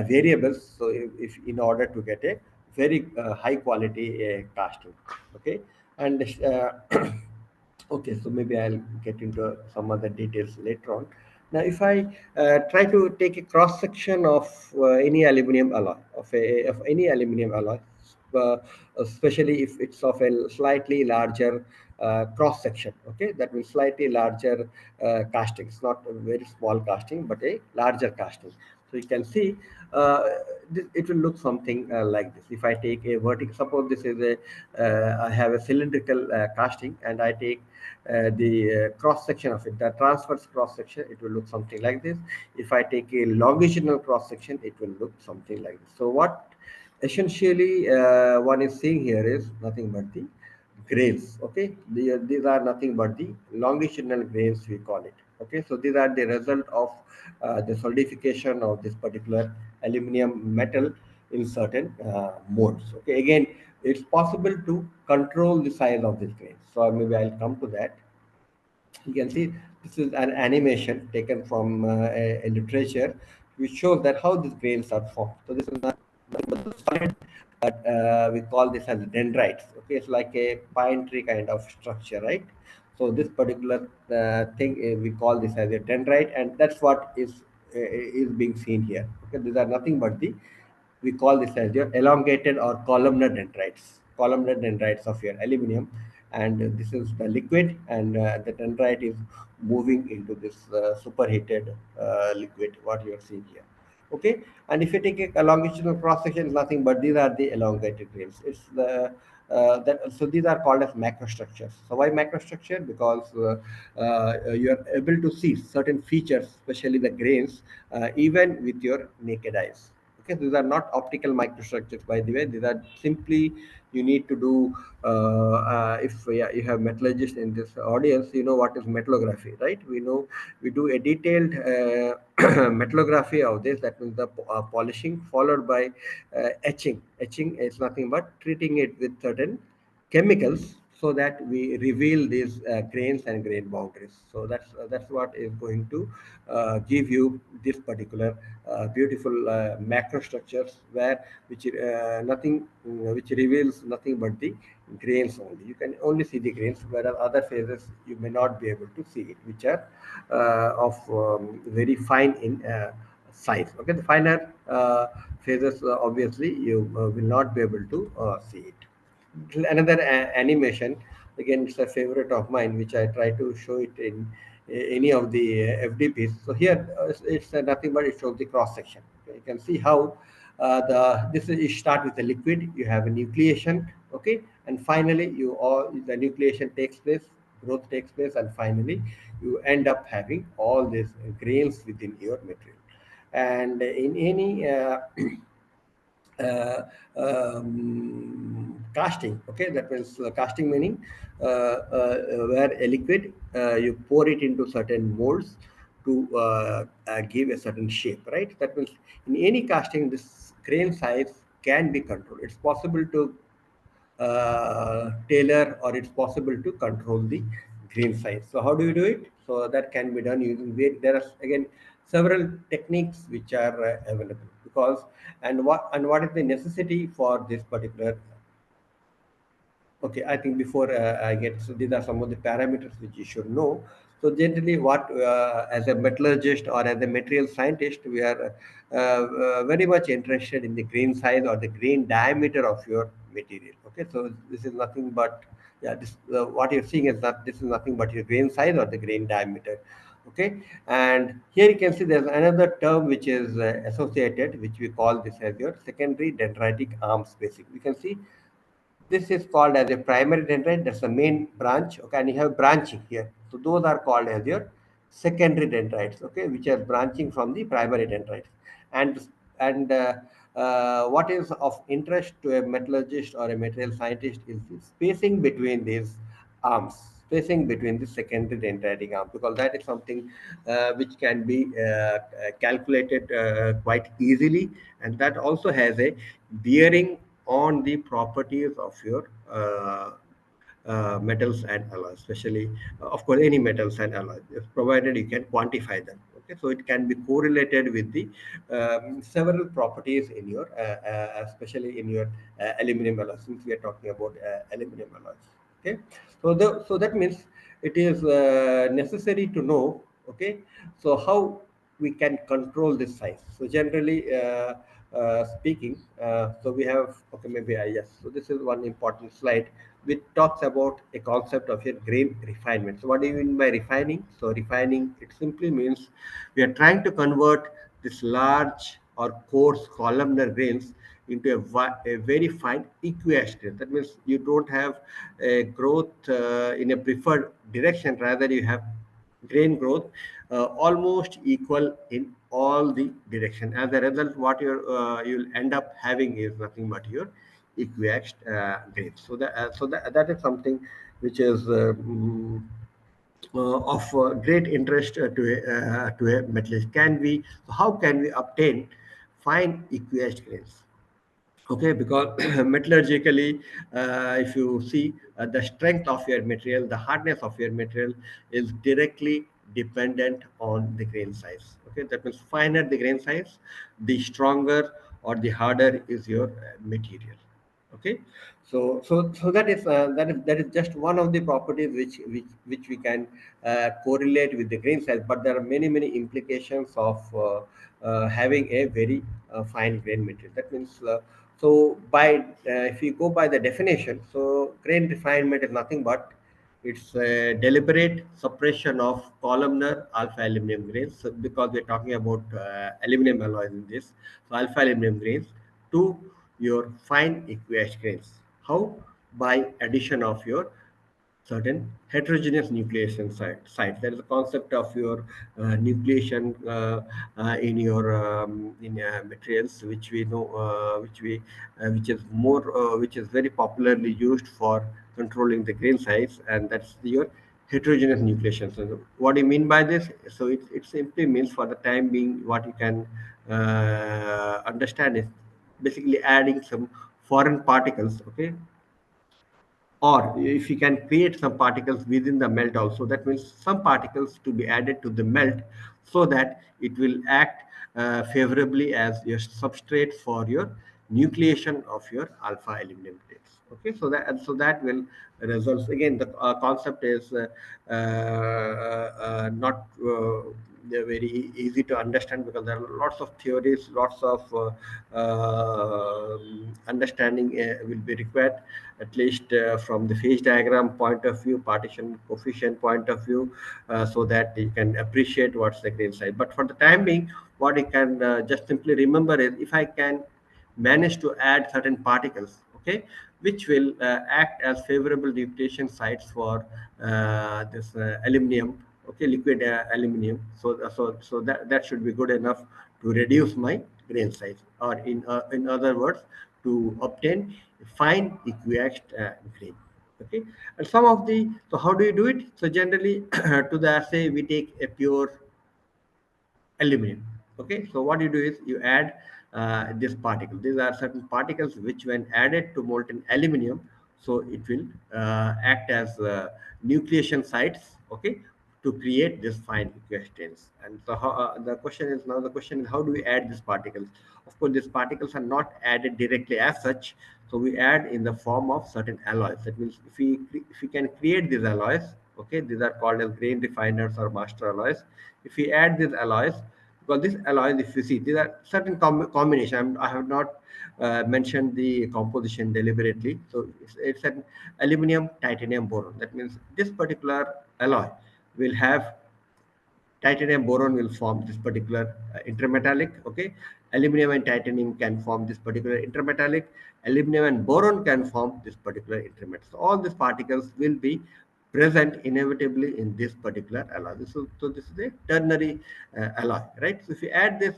variables. So if in order to get a very high quality casting, okay. And okay, so maybe I'll get into some other details later on. Now, if I try to take a cross section of any aluminum alloy, of any aluminum alloy, uh, especially if it's of a slightly larger cross section, okay, that means slightly larger casting. It's not a very small casting, but a larger casting. So you can see it will look something like this. If I take a vertical, suppose this is I have a cylindrical casting, and I take the cross section of it, the transverse cross section, it will look something like this. If I take a longitudinal cross section, it will look something like this. So what essentially one is seeing here is nothing but the grains. Okay, these are nothing but the longitudinal grains, we call it. Okay, so these are the result of the solidification of this particular aluminum metal in certain modes. Okay, again, it's possible to control the size of these grains. So maybe I'll come to that. You can see this is an animation taken from a literature which shows that how these grains are formed. So this is not solid, but we call this as dendrites. Okay, it's like a pine tree kind of structure, right? So this particular thing we call this as a dendrite, and that's what is being seen here. Okay, these are nothing but the, we call this as your elongated or columnar dendrites of your aluminum. And this is the liquid, and the dendrite is moving into this superheated liquid, what you are seeing here. Okay, and if you take a longitudinal cross section, nothing but these are the elongated grains. It's the so these are called as macrostructures. So why macrostructure? Because you are able to see certain features, especially the grains, even with your naked eyes. Okay, these are not optical microstructures, by the way. These are simply, you need to do if you have metallurgists in this audience, you know what is metallography, right? We know we do a detailed metallography of this. That means the polishing followed by etching. Etching is nothing but treating it with certain chemicals so that we reveal these grains and grain boundaries. So that's what is going to give you this particular beautiful macro structures, where which reveals nothing but the grains only. You can only see the grains, whereas other phases you may not be able to see it, which are of very fine in size. Okay, the finer phases obviously you will not be able to see it. Another animation, again, it's a favorite of mine, which I try to show it in any of the FDPs. So here it's nothing but it shows the cross section. Okay, you can see how you start with a liquid, you have a nucleation, okay, and finally the nucleation takes place, growth takes place, and finally you end up having all these grains within your material. And in any uh, casting, okay, that means casting meaning where a liquid you pour it into certain molds to give a certain shape, right? That means in any casting this grain size can be controlled. It's possible to tailor, or it's possible to control the grain size. So how do you do it? So that can be done using there are again several techniques which are available. Because what is the necessity for this particular. Okay, I think before I get, so these are some of the parameters which you should know. So generally, what as a metallurgist or as a material scientist, we are very much interested in the grain size or the grain diameter of your material. Okay, so this is nothing but, yeah, this what you're seeing is that this is nothing but your grain size or the grain diameter. Okay, and here you can see there's another term which is associated, which we call this as your secondary dendritic arm spacing. You can see this is called as a primary dendrite. That's the main branch. Okay, and you have branching here. So those are called as your secondary dendrites. Okay, which are branching from the primary dendrites. And what is of interest to a metallurgist or a material scientist is the spacing between these arms, spacing between the secondary dendritic arms, because that is something which can be calculated quite easily, and that also has a bearing on the properties of your metals and alloys, especially, of course, any metals and alloys, provided you can quantify them. Okay, so it can be correlated with the several properties in your, especially in your aluminum alloys, since we are talking about aluminum alloys. Okay, so that means it is necessary to know. Okay, so how we can control this size. So generally speaking, so we have, okay, maybe I, yes, so this is one important slide which talks about a concept of your grain refinement. So what do you mean by refining? So refining, it simply means we are trying to convert this large or coarse columnar grains into a very fine equiaxed grain. That means you don't have a growth in a preferred direction, rather you have grain growth almost equal in all the direction. As a result, what you'll end up having is nothing but your equiaxed grades. So that is something which is of great interest to a metallurgist. How can we obtain fine equiaxed grades? Okay, because metallurgically, if you see, the strength of your material, the hardness of your material is directly dependent on the grain size. Okay, that means finer the grain size, the stronger or the harder is your material. Okay, so that is just one of the properties which we can correlate with the grain size, but there are many implications of having a very fine grain material. That means so by if you go by the definition, so grain refinement is nothing but it's a deliberate suppression of columnar alpha aluminum grains. So because we're talking about aluminum alloys in this, so alpha aluminum grains to your fine equiaxed grains. How? By addition of your certain heterogeneous nucleation sites. There is a concept of your nucleation in your in materials, which we know, which is very popularly used for controlling the grain size, and that's your heterogeneous nucleation. So, what do you mean by this? So, it simply means, for the time being, what you can understand is basically adding some foreign particles. Okay, or if you can create some particles within the melt also, that means some particles to be added to the melt, so that it will act favorably as your substrate for your nucleation of your alpha aluminum plates. Okay, so that will result, again, the concept is not very easy to understand, because there are lots of theories, lots of understanding will be required, at least from the phase diagram point of view, partition coefficient point of view, so that you can appreciate what's the grain size. But for the time being, what you can just simply remember is, if I can manage to add certain particles, okay, which will act as favorable nucleation sites for this aluminum, okay, liquid aluminum. So that should be good enough to reduce my grain size, or in other words, to obtain fine equiaxed grain. Okay, and some of the, so how do you do it? So generally, to the assay, we take a pure aluminum. Okay, so what you do is you add this particle. These are certain particles which, when added to molten aluminum, so it will act as nucleation sites. Okay, to create this fine equiaxed. And so the question is, how do we add these particles? Of course, these particles are not added directly as such. So we add in the form of certain alloys. That means if we can create these alloys, okay, these are called as grain refiners or master alloys. If we add these alloys, because these alloys, if you see, these are certain combination. I have not mentioned the composition deliberately. So it's an aluminum titanium boron. That means this particular alloy will have titanium boron will form this particular intermetallic. Okay, aluminum and titanium can form this particular intermetallic. Aluminum and boron can form this particular intermetallic. So all these particles will be present inevitably in this particular alloy. So this is a ternary alloy, right? So if you add this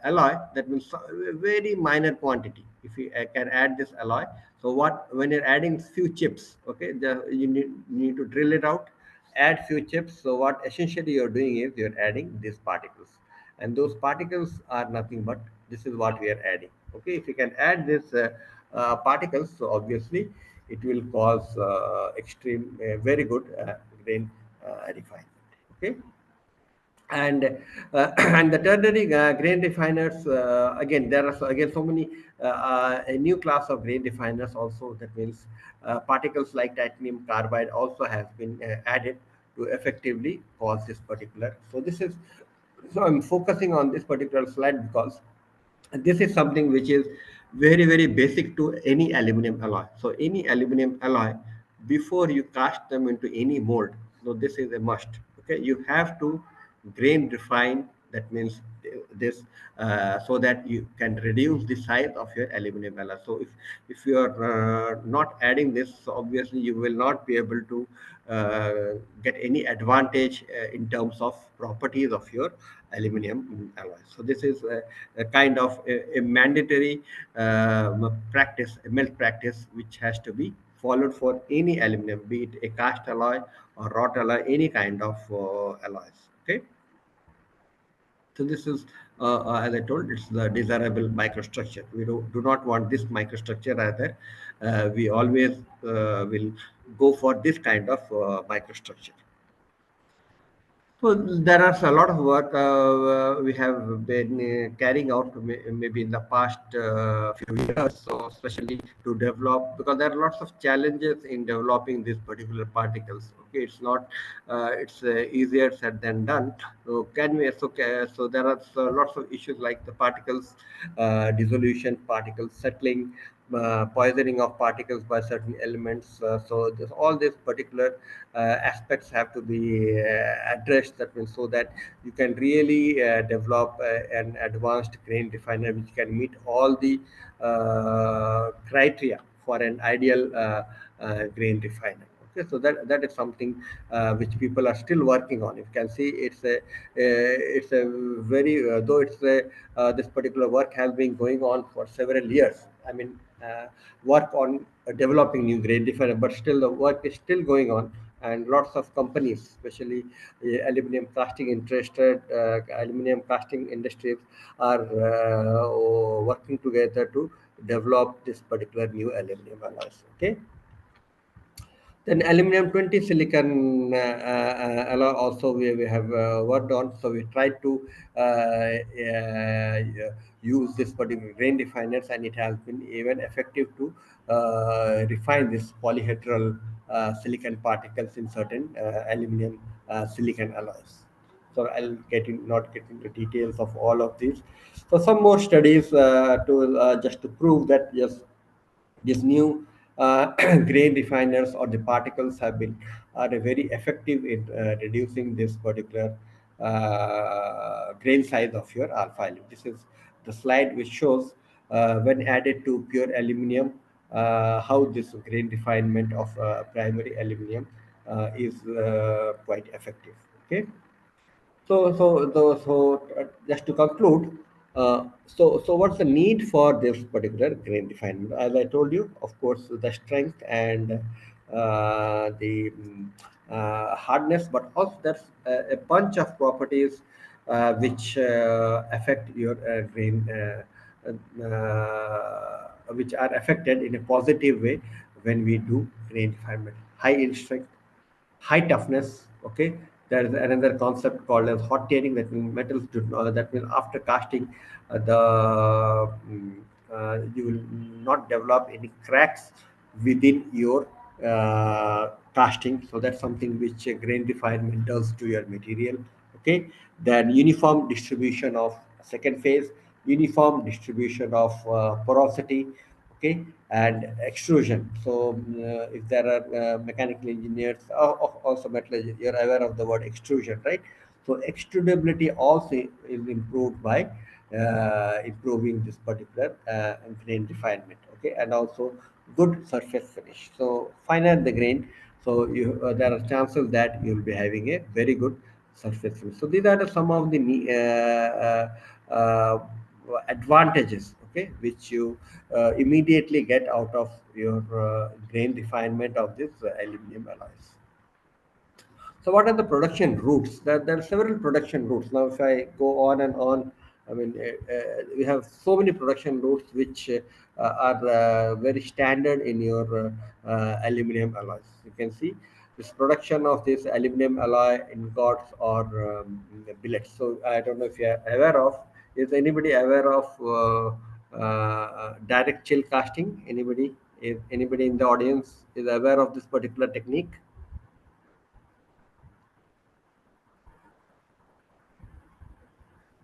alloy, that means a very minor quantity. If you can add this alloy, so what, when you're adding few chips, okay, you need to drill it out, add few chips. So what essentially you're doing is you're adding these particles, and those particles are nothing but this is what we are adding. Okay, if you can add this particles, so obviously it will cause extreme very good grain refinement. Okay, and and the ternary grain refiners, again there are again so many a new class of grain refiners also. That means particles like titanium carbide also has been added to effectively cause this particular. So this is, so I'm focusing on this particular slide because this is something which is very very basic to any aluminum alloy. So any aluminum alloy, before you cast them into any mold, so this is a must. Okay, you have to grain refine, that means this so that you can reduce the size of your aluminum alloy. So if you are not adding this, so obviously you will not be able to get any advantage in terms of properties of your aluminum alloy. So this is a kind of a mandatory practice, a melt practice, which has to be followed for any aluminum, be it a cast alloy or wrought alloy, any kind of alloys. Okay, so this is as I told, it's the desirable microstructure. We do not want this microstructure either. We always will go for this kind of microstructure. So there are a lot of work we have been carrying out maybe in the past few years. So especially to develop, because there are lots of challenges in developing these particular particles. Okay, it's not it's easier said than done. So can we so there are lots of issues like the particles dissolution, particles settling, poisoning of particles by certain elements. So all these particular aspects have to be addressed. That means so that you can really develop an advanced grain refiner which can meet all the criteria for an ideal grain refiner. Okay, so that is something which people are still working on. You can see it's a very though it's a this particular work has been going on for several years. I mean, work on developing new grain refiner, but still the work is still going on, and lots of companies, especially aluminum casting interested aluminum casting industries, are working together to develop this particular new aluminum alloys. Okay, then aluminum 20 silicon alloy also we have worked on. So we tried to use this particular grain refiners, and it has been even effective to refine this polyhedral silicon particles in certain aluminum silicon alloys. So I'll not get into details of all of these. So some more studies to just to prove that yes, these new grain refiners or the particles have been are very effective in reducing this particular grain size of your alpha aluminum. This is the slide which shows when added to pure aluminum how this grain refinement of primary aluminum is quite effective. Okay. So just to conclude, so what's the need for this particular grain refinement? As I told you, of course, the strength and the hardness, but also there's a bunch of properties which affect your grain, which are affected in a positive way when we do grain refinement. High in strength, high toughness. Okay, there is another concept called as hot tearing. That means metals do that means after casting you will not develop any cracks within your casting. So that's something which grain refinement does to your material. Okay, then uniform distribution of second phase, uniform distribution of porosity. Okay, and extrusion. So if there are mechanical engineers, also metallurgists, you're aware of the word extrusion, right? So extrudability also is improved by improving this particular grain refinement, okay, and also good surface finish. So finer the grain, so you there are chances that you will be having a very good surface finish. So these are some of the advantages, okay, which you immediately get out of your grain refinement of this aluminum alloys. So what are the production routes? There are several production routes. Now, if I go on and on, I mean, we have so many production routes which are very standard in your aluminum alloys. You can see this production of this aluminum alloy ingots or billets. So I don't know if you are aware of. Is anybody aware of direct chill casting? Anybody? Is anybody in the audience is aware of this particular technique?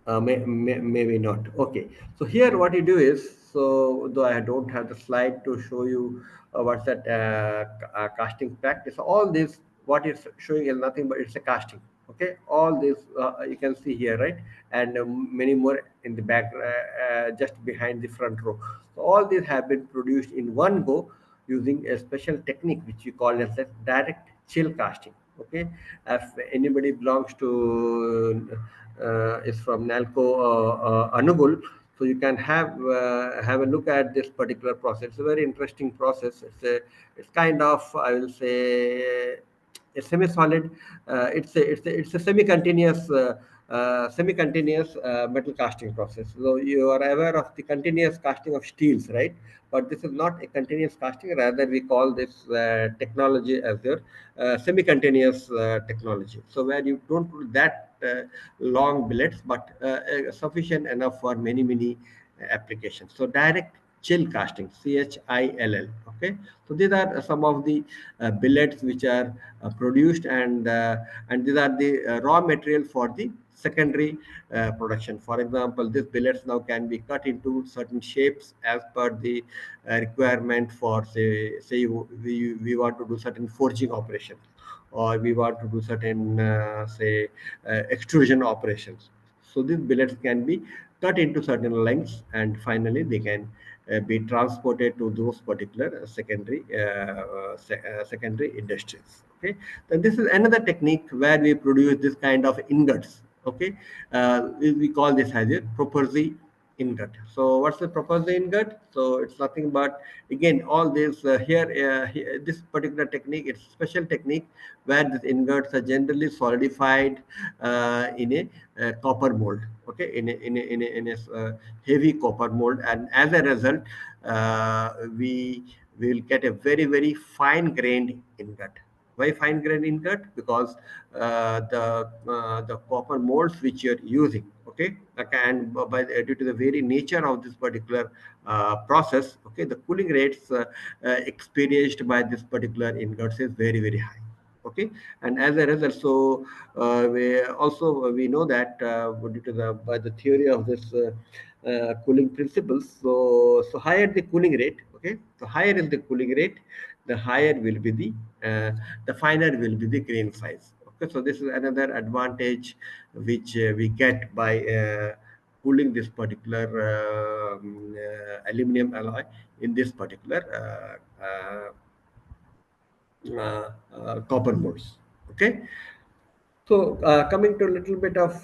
Maybe not. Okay. So here what you do is, so though I don't have the slide to show you what's that casting practice, all this, what is showing is nothing but it's a casting. Okay. All this you can see here, right? And many more in the back, just behind the front row. So all these have been produced in one go using a special technique which we call as a direct chill casting. Okay. If anybody belongs to is from Nalco Anugul. So you can have a look at this particular process. It's a very interesting process. It's kind of, I will say, a semi-solid. It's a semi-continuous metal casting process. So you are aware of the continuous casting of steels, right? But this is not a continuous casting. Rather, we call this technology as your semi-continuous technology. So where you don't do that long billets, but sufficient enough for many applications. So direct chill casting, CHILL. Okay, so these are some of the billets which are produced, and these are the raw material for the secondary production. For example, these billets now can be cut into certain shapes as per the requirement for, say we want to do certain forging operations, or we want to do certain say extrusion operations. So these billets can be cut into certain lengths, and finally they can be transported to those particular secondary industries. Okay, then this is another technique where we produce this kind of ingots. Okay, we call this as a property ingot. So what's the property ingot? So it's nothing but, again, all this here, this particular technique, it's special technique where these ingots are generally solidified in a copper mold. Okay, in a heavy copper mold, and as a result, we will get a very fine grained ingot. Why fine grained ingot? Because the copper molds which you're using, okay, and due to the very nature of this particular process, okay, the cooling rates experienced by this particular ingots is very high. Okay, and as a result, so we know that due to the by the theory of this cooling principles, so higher the cooling rate, okay, so higher is the cooling rate, the higher will be the finer will be the grain size. Okay, so this is another advantage which we get by cooling this particular aluminum alloy in this particular copper molds. Okay, so coming to a little bit of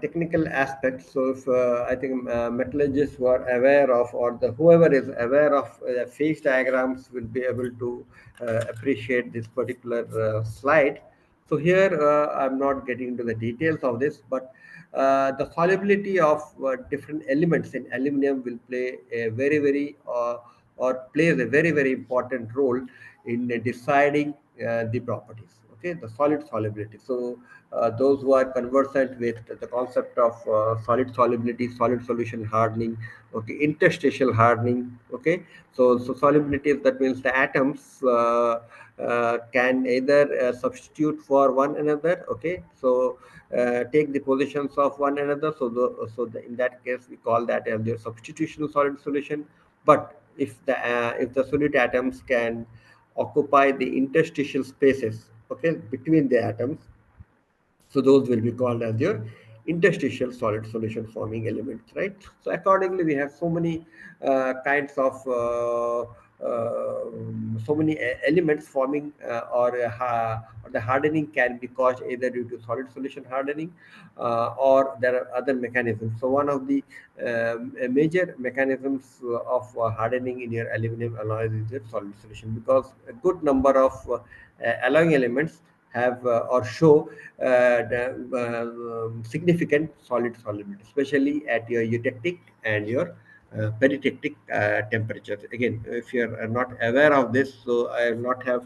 technical aspects. So if I think metallurgists who are aware of, or the whoever is aware of phase diagrams, will be able to appreciate this particular slide. So here I'm not getting into the details of this, but the solubility of different elements in aluminum will play a or plays a very important role in deciding the properties. Okay, the solid solubility. So those who are conversant with the concept of solid solubility, solid solution hardening, okay, interstitial hardening. Okay, so solubility, that means the atoms can either substitute for one another. Okay, so take the positions of one another. In that case, we call that as the substitutional solid solution. But if the solid atoms can occupy the interstitial spaces, okay, between the atoms, So those will be called as your interstitial solid solution forming elements, right? So accordingly, we have so many kinds of so many elements forming or the hardening can be caused either due to solid solution hardening or there are other mechanisms. So one of the major mechanisms of hardening in your aluminum alloys is your solid solution, because a good number of alloying elements have or show significant solid solubility, especially at your eutectic and your peritectic temperatures. Again, if you are not aware of this, so I will not have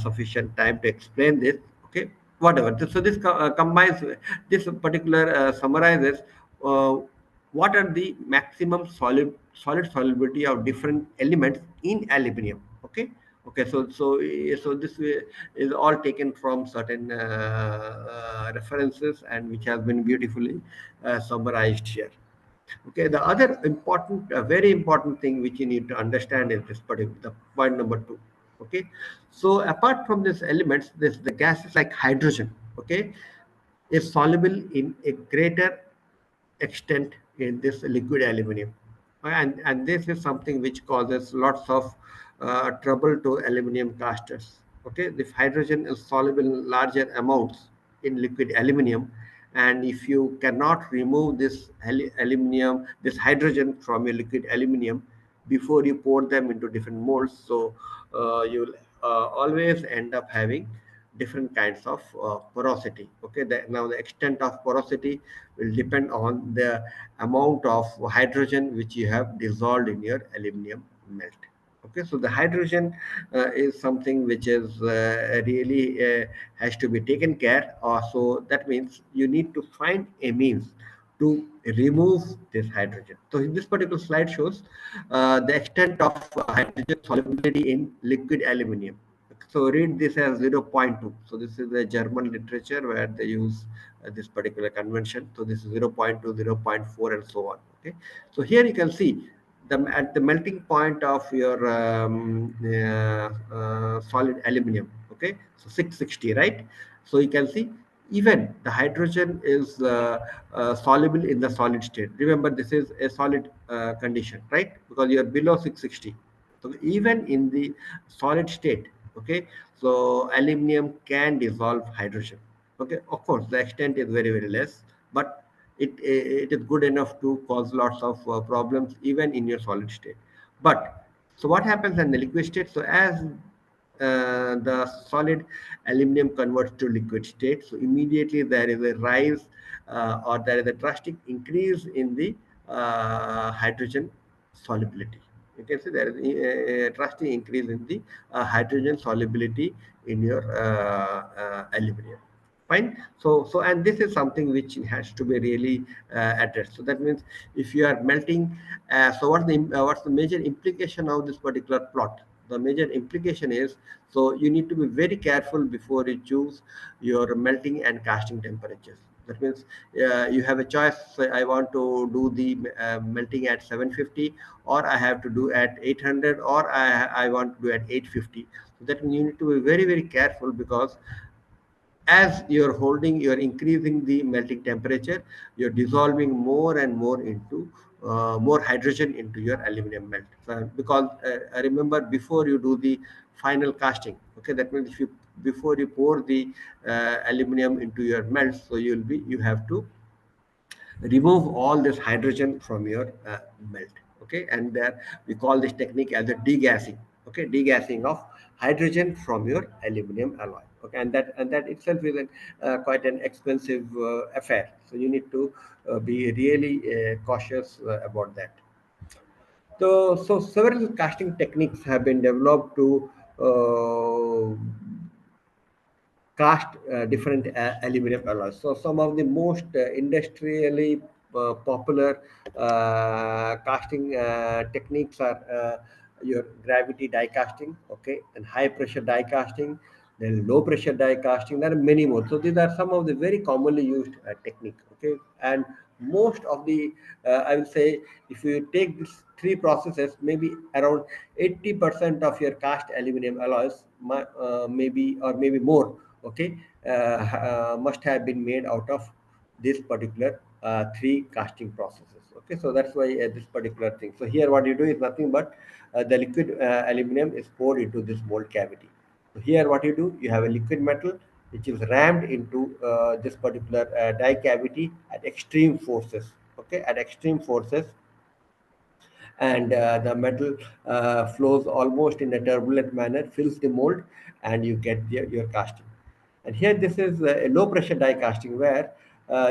sufficient time to explain this. Okay, whatever. So this combines, this particular summarizes uh, what are the maximum solid solubility of different elements in aluminum. Okay. Okay, so this is all taken from certain references and which has been beautifully summarized here. Okay, the other important, very important thing which you need to understand is this particular, the point number 2. Okay, so apart from these elements, this the gases like hydrogen. Okay, is soluble in a greater extent in this liquid aluminum, and this is something which causes lots of trouble to aluminum casters. Okay, if hydrogen is soluble in larger amounts in liquid aluminum, and if you cannot remove this aluminum, this hydrogen from your liquid aluminum before you pour them into different molds, so you'll always end up having different kinds of porosity. Okay, now the extent of porosity will depend on the amount of hydrogen which you have dissolved in your aluminum melt. Okay, so the hydrogen is something which is really has to be taken care of. So that means you need to find a means to remove this hydrogen. So in this particular slide shows the extent of hydrogen solubility in liquid aluminum. So read this as 0.2. So this is the German literature where they use this particular convention. So this is 0.2, 0.4, and so on. Okay. So here you can see at the melting point of your solid aluminum. Okay. So 660, right? So you can see even the hydrogen is soluble in the solid state. Remember, this is a solid condition, right? Because you are below 660. So even in the solid state, okay, so aluminum can dissolve hydrogen. Okay, of course, the extent is very, very less, but it is good enough to cause lots of problems even in your solid state. But so what happens in the liquid state? So as the solid aluminum converts to liquid state, so immediately there is a rise or there is a drastic increase in the hydrogen solubility. You can see there is a drastic increase in the hydrogen solubility in your aluminum. Fine. So and this is something which has to be really addressed. So that means if you are melting, so what's the major implication of this particular plot? The major implication is, so you need to be very careful before you choose your melting and casting temperatures. That means you have a choice. Say, I want to do the melting at 750, or I have to do at 800, or I want to do at 850. So that means you need to be very, very careful, because as you're increasing the melting temperature, you're dissolving more and more into more hydrogen into your aluminum melt. Because remember, before you do the final casting, okay, that means if you before you pour the aluminum into your melt, so you have to remove all this hydrogen from your melt. Okay, and there we call this technique as a degassing. Okay, degassing of hydrogen from your aluminum alloy. Okay, and that itself is quite an expensive affair, so you need to be really cautious about that. So several casting techniques have been developed to uh, cast different aluminum alloys. So some of the most industrially popular casting techniques are your gravity die casting, okay, and high pressure die casting, then low pressure die casting. There are many more. So these are some of the very commonly used technique, okay, and most of the I will say, if you take these three processes, maybe around 80% of your cast aluminum alloys maybe or maybe more, okay, must have been made out of this particular three casting processes. Okay, so that's why this particular thing. So here what you do is nothing but the liquid aluminum is poured into this mold cavity. So here what you do, you have a liquid metal which is rammed into this particular die cavity at extreme forces. Okay, at extreme forces, and the metal flows almost in a turbulent manner, fills the mold, and you get your casting. And here this is a low pressure die casting where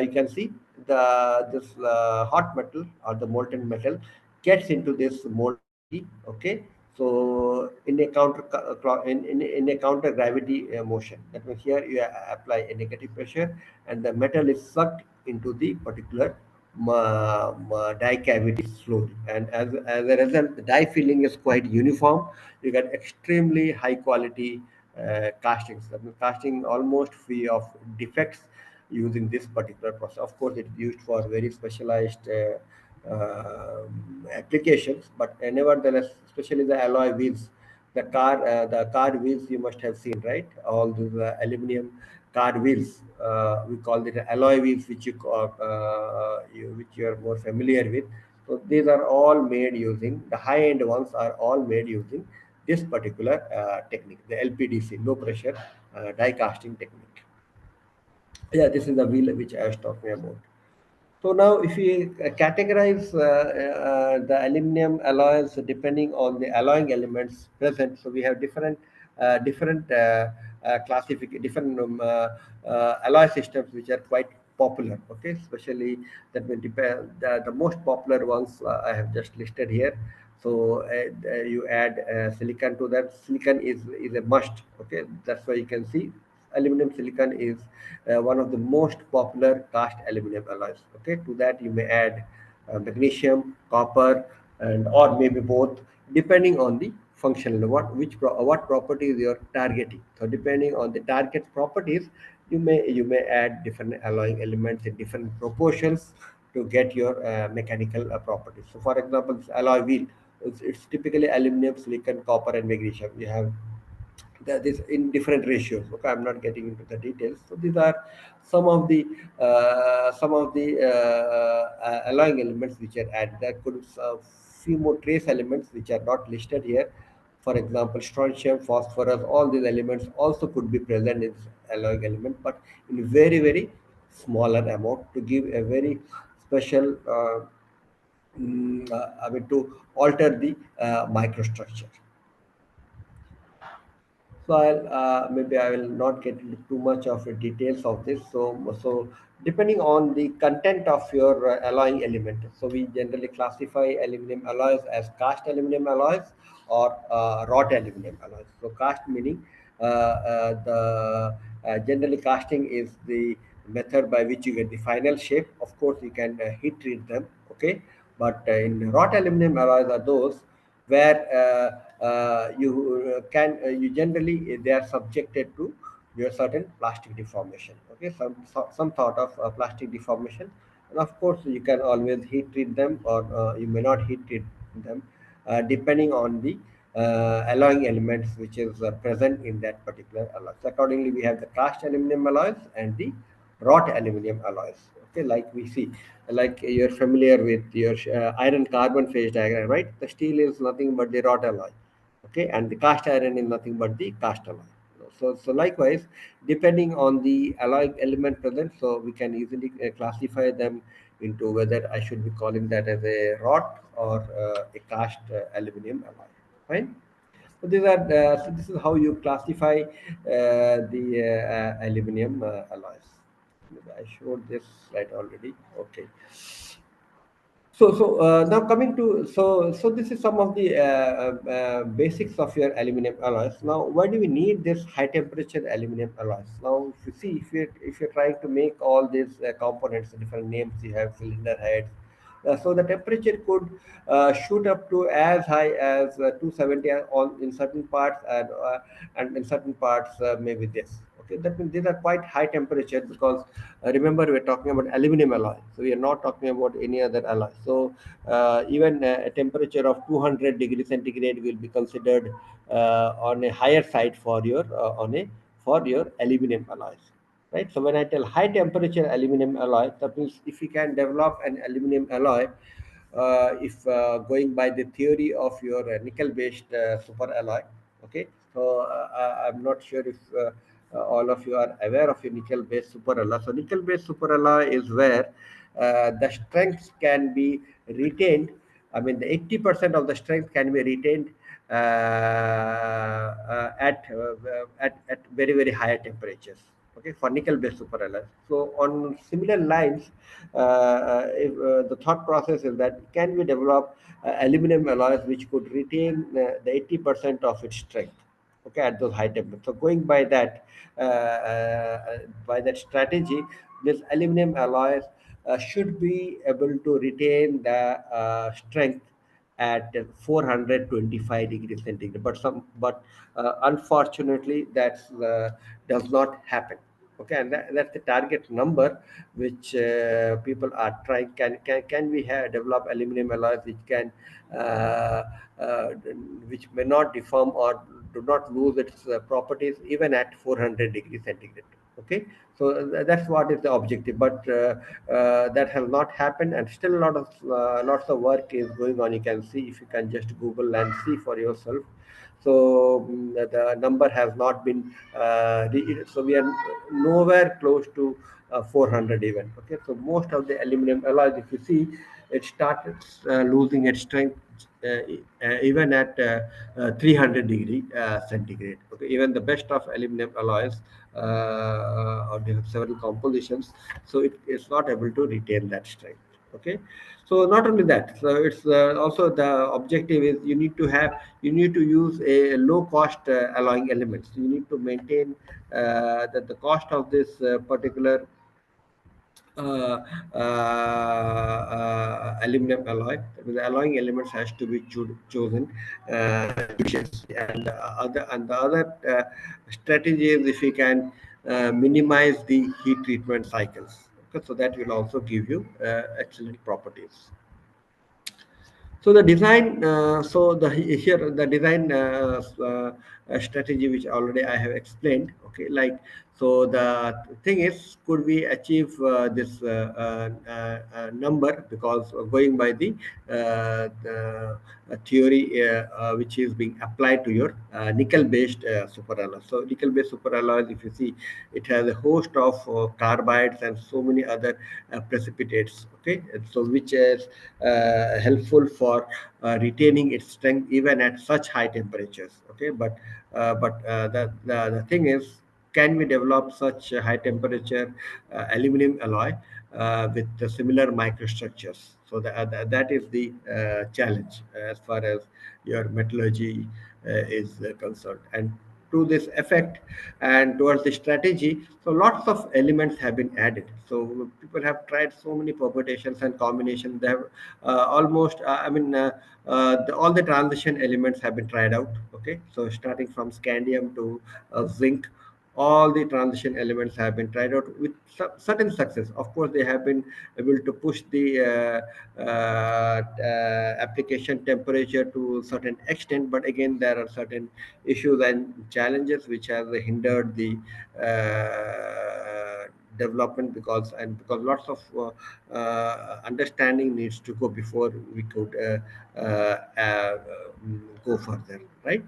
you can see this hot metal or the molten metal gets into this mold cavity. Okay, so in a in a counter gravity motion, that means here you apply a negative pressure and the metal is sucked into the particular die cavity slowly, and as a result the die filling is quite uniform. You get extremely high quality castings. I mean, casting almost free of defects using this particular process. Of course, it's used for very specialized applications, but nevertheless, especially the alloy wheels, the car wheels you must have seen, right? All those aluminum car wheels, we call it alloy wheels, which which you are more familiar with. So these are all made using the high end ones are all made using this particular technique, the LPDC, low pressure die casting technique. Yeah, this is the wheel which I was talking about. So now, if we categorize the aluminum alloys depending on the alloying elements present, so we have different different alloy systems which are quite popular. Okay, especially that will depend. The most popular ones I have just listed here. So you add silicon to that. Silicon is a must. Okay, that's why you can see aluminum silicon is one of the most popular cast aluminum alloys. Okay, to that you may add magnesium, copper, and or maybe both, depending on the functional what properties you are targeting. So depending on the target properties, you may add different alloying elements in different proportions to get your mechanical properties. So for example, this alloy wheel, it's typically aluminum, silicon, copper, and magnesium. You have this in different ratios. Okay, I'm not getting into the details. So these are some of the alloying elements which are added. There could be a few more trace elements which are not listed here. For example, strontium, phosphorus, all these elements also could be present in this alloying element, but in very smaller amount to give a very special I mean to alter the microstructure. So maybe I will not get into too much of the details of this. So depending on the content of your alloying element, so we generally classify aluminum alloys as cast aluminum alloys or wrought aluminum alloys. So cast meaning the generally casting is the method by which you get the final shape. Of course, you can heat treat them. Okay, but in wrought aluminum alloys are those where you generally they are subjected to your certain plastic deformation. Okay, some sort of plastic deformation, and of course you can always heat treat them, or you may not heat treat them depending on the alloying elements which is present in that particular alloy. So accordingly, we have the cast aluminum alloys and the wrought aluminum alloys. Okay, like we see, like you're familiar with your iron carbon phase diagram, right? The steel is nothing but the wrought alloy. Okay, and the cast iron is nothing but the cast alloy. So likewise, depending on the alloy element present, so we can easily classify them into whether I should be calling that as a wrought or a cast aluminum alloy. Fine. So so this is how you classify the aluminum alloys. I showed this slide already. Okay. So now coming to so this is some of the basics of your aluminum alloys. Now, why do we need this high temperature aluminum alloys? Now, if you see, if you're trying to make all these components, different names you have, cylinder heads. So the temperature could shoot up to as high as 270 on in certain parts, and in certain parts maybe this. Okay, that means these are quite high temperature because remember we're talking about aluminum alloy, so we are not talking about any other alloy. So even a temperature of 200 degrees centigrade will be considered on a higher side for your aluminum alloys. right? So when I tell high temperature aluminum alloy, that means if you can develop an aluminum alloy, if going by the theory of your nickel-based super alloy, okay. So I'm not sure if all of you are aware of a nickel-based super alloy. So nickel-based super alloy is where the strength can be retained. I mean, the 80% of the strength can be retained at very very higher temperatures. Okay, for nickel-based super alloys. So on similar lines, the thought process is that can we develop aluminum alloys which could retain the 80% of its strength, okay, at those high temperatures. So going by that strategy, this aluminum alloys should be able to retain the strength at 425 degrees centigrade, but unfortunately that does not happen. Okay, and that's the target number which people are trying. Can we develop aluminum alloys uh, uh, which may not deform or do not lose its properties even at 400 degrees centigrade? Okay, so that's what is the objective, but that has not happened, and still a lot of lots of work is going on. You can see, if you can just Google and see for yourself. So the number has not been so we are nowhere close to 400 even. Okay, so most of the aluminum alloys, if you see, it started losing its strength even at 300 degree centigrade. Okay, even the best of aluminum alloys, or they have several compositions, so it is not able to retain that strength. Okay, so not only that, so it's also the objective is you need to use a low cost alloying elements. You need to maintain that the cost of this particular uh, aluminum alloy. The alloying elements has to be chosen judiciously, and the other strategy is if you can minimize the heat treatment cycles. Okay, so that will also give you excellent properties. So the design, so the here the design strategy which already I have explained. Okay, like, so the thing is, could we achieve this number? Because going by the theory which is being applied to your nickel-based super alloy. So nickel-based super alloys, if you see, it has a host of carbides and so many other precipitates. Okay, and so which is helpful for retaining its strength even at such high temperatures. Okay, but the thing is, can we develop such a high temperature aluminum alloy with the similar microstructures? So that is the challenge as far as your metallurgy is concerned. And to this effect and towards the strategy, so lots of elements have been added. So people have tried so many permutations and combinations. They have almost all the transition elements have been tried out. Okay, so starting from scandium to zinc, all the transition elements have been tried out with certain success. Of course, they have been able to push the application temperature to certain extent, but again there are certain issues and challenges which have hindered the development, because lots of understanding needs to go before we could go further, right?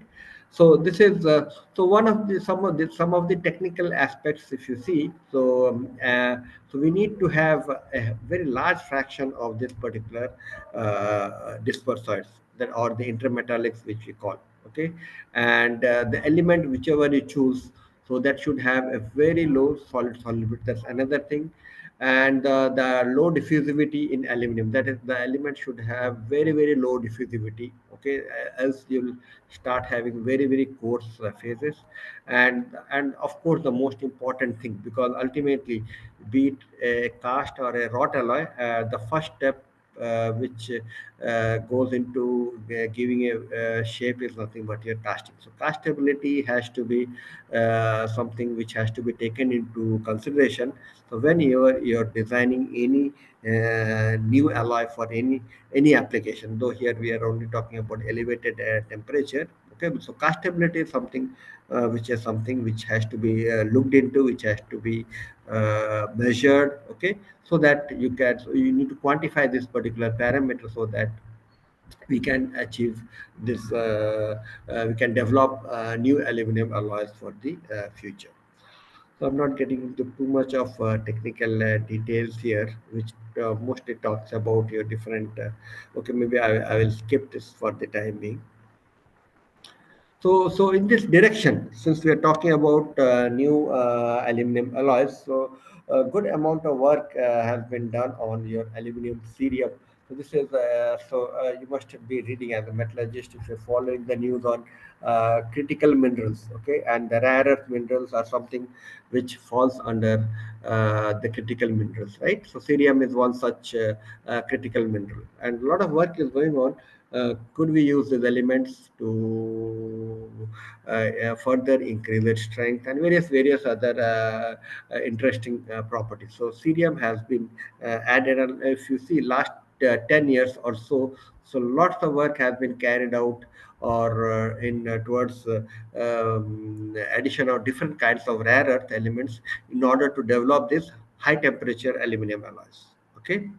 So this is so one of the some of the technical aspects, if you see. So so we need to have a very large fraction of this particular dispersoids, that or the intermetallics which we call. Okay, and the element whichever you choose, so that should have a very low solid solubility. That's another thing. And the low diffusivity in aluminum, that is, the element should have very very low diffusivity. Okay, else you'll start having very very coarse phases. And of course, the most important thing, because ultimately, be it a cast or a wrought alloy, the first step which goes into giving a shape is nothing but your casting. So castability has to be something which has to be taken into consideration. So when you're designing any new alloy for any application, though here we are only talking about elevated temperature. Okay, so castability is something which is something which has to be looked into, which has to be measured, okay, so that you need to quantify this particular parameter so that we can achieve this, we can develop new aluminum alloys for the future. So I'm not getting into too much of technical details here, which mostly talks about your different, okay, maybe I will skip this for the time being. So in this direction, since we are talking about new aluminum alloys, so a good amount of work has been done on your aluminum cerium. So this is you must be reading as a metallurgist if you're following the news on critical minerals, okay, and the rare earth minerals are something which falls under the critical minerals, right? So cerium is one such critical mineral, and a lot of work is going on. Could we use these elements to further increase its strength and various other interesting properties? So cerium has been added, and if you see last 10 years or so, so lots of work has been carried out or in towards addition of different kinds of rare earth elements in order to develop this high temperature aluminum alloys, okay.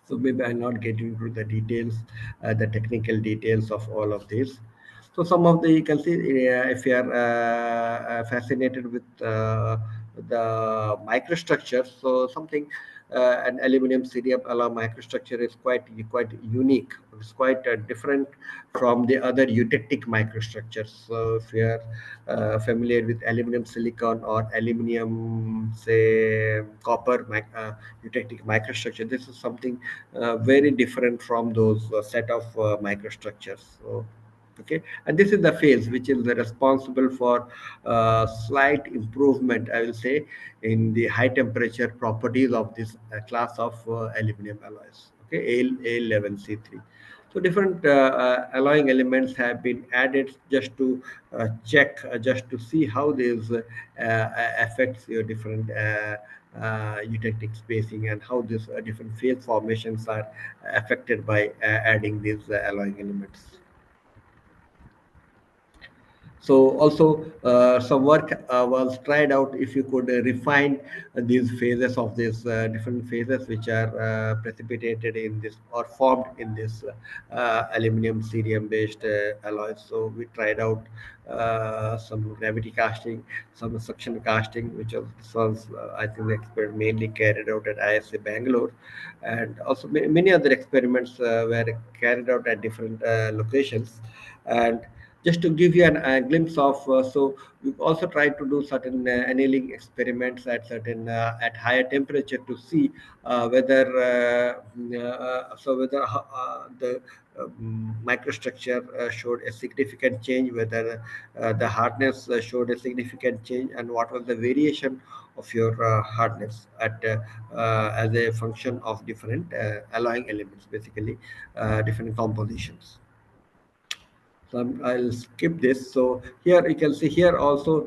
So maybe I'll not get into the details, the technical details of all of this. So some of the, you can see, if you are fascinated with the microstructure, so something, an aluminum cerium alloy microstructure is quite unique. It's quite different from the other eutectic microstructures. So if you are familiar with aluminum silicon or aluminum, say, copper eutectic microstructure, this is something very different from those set of microstructures. So okay, and this is the phase which is responsible for slight improvement, I will say, in the high temperature properties of this class of aluminum alloys, okay, AL11C3. So different alloying elements have been added just to check, just to see how this affects your different eutectic spacing and how these different phase formations are affected by adding these alloying elements. So also some work was tried out if you could refine these phases of these different phases which are precipitated in this or formed in this aluminum cerium based alloys. So we tried out some gravity casting, some suction casting, which was I think the experiment mainly carried out at ISA Bangalore, and also many other experiments were carried out at different locations. And just to give you a glimpse of, so we've also tried to do certain annealing experiments at certain at higher temperature to see whether whether the microstructure showed a significant change, whether the hardness showed a significant change, and what was the variation of your hardness at as a function of different alloying elements, basically different compositions. So I'll skip this. So here you can see here also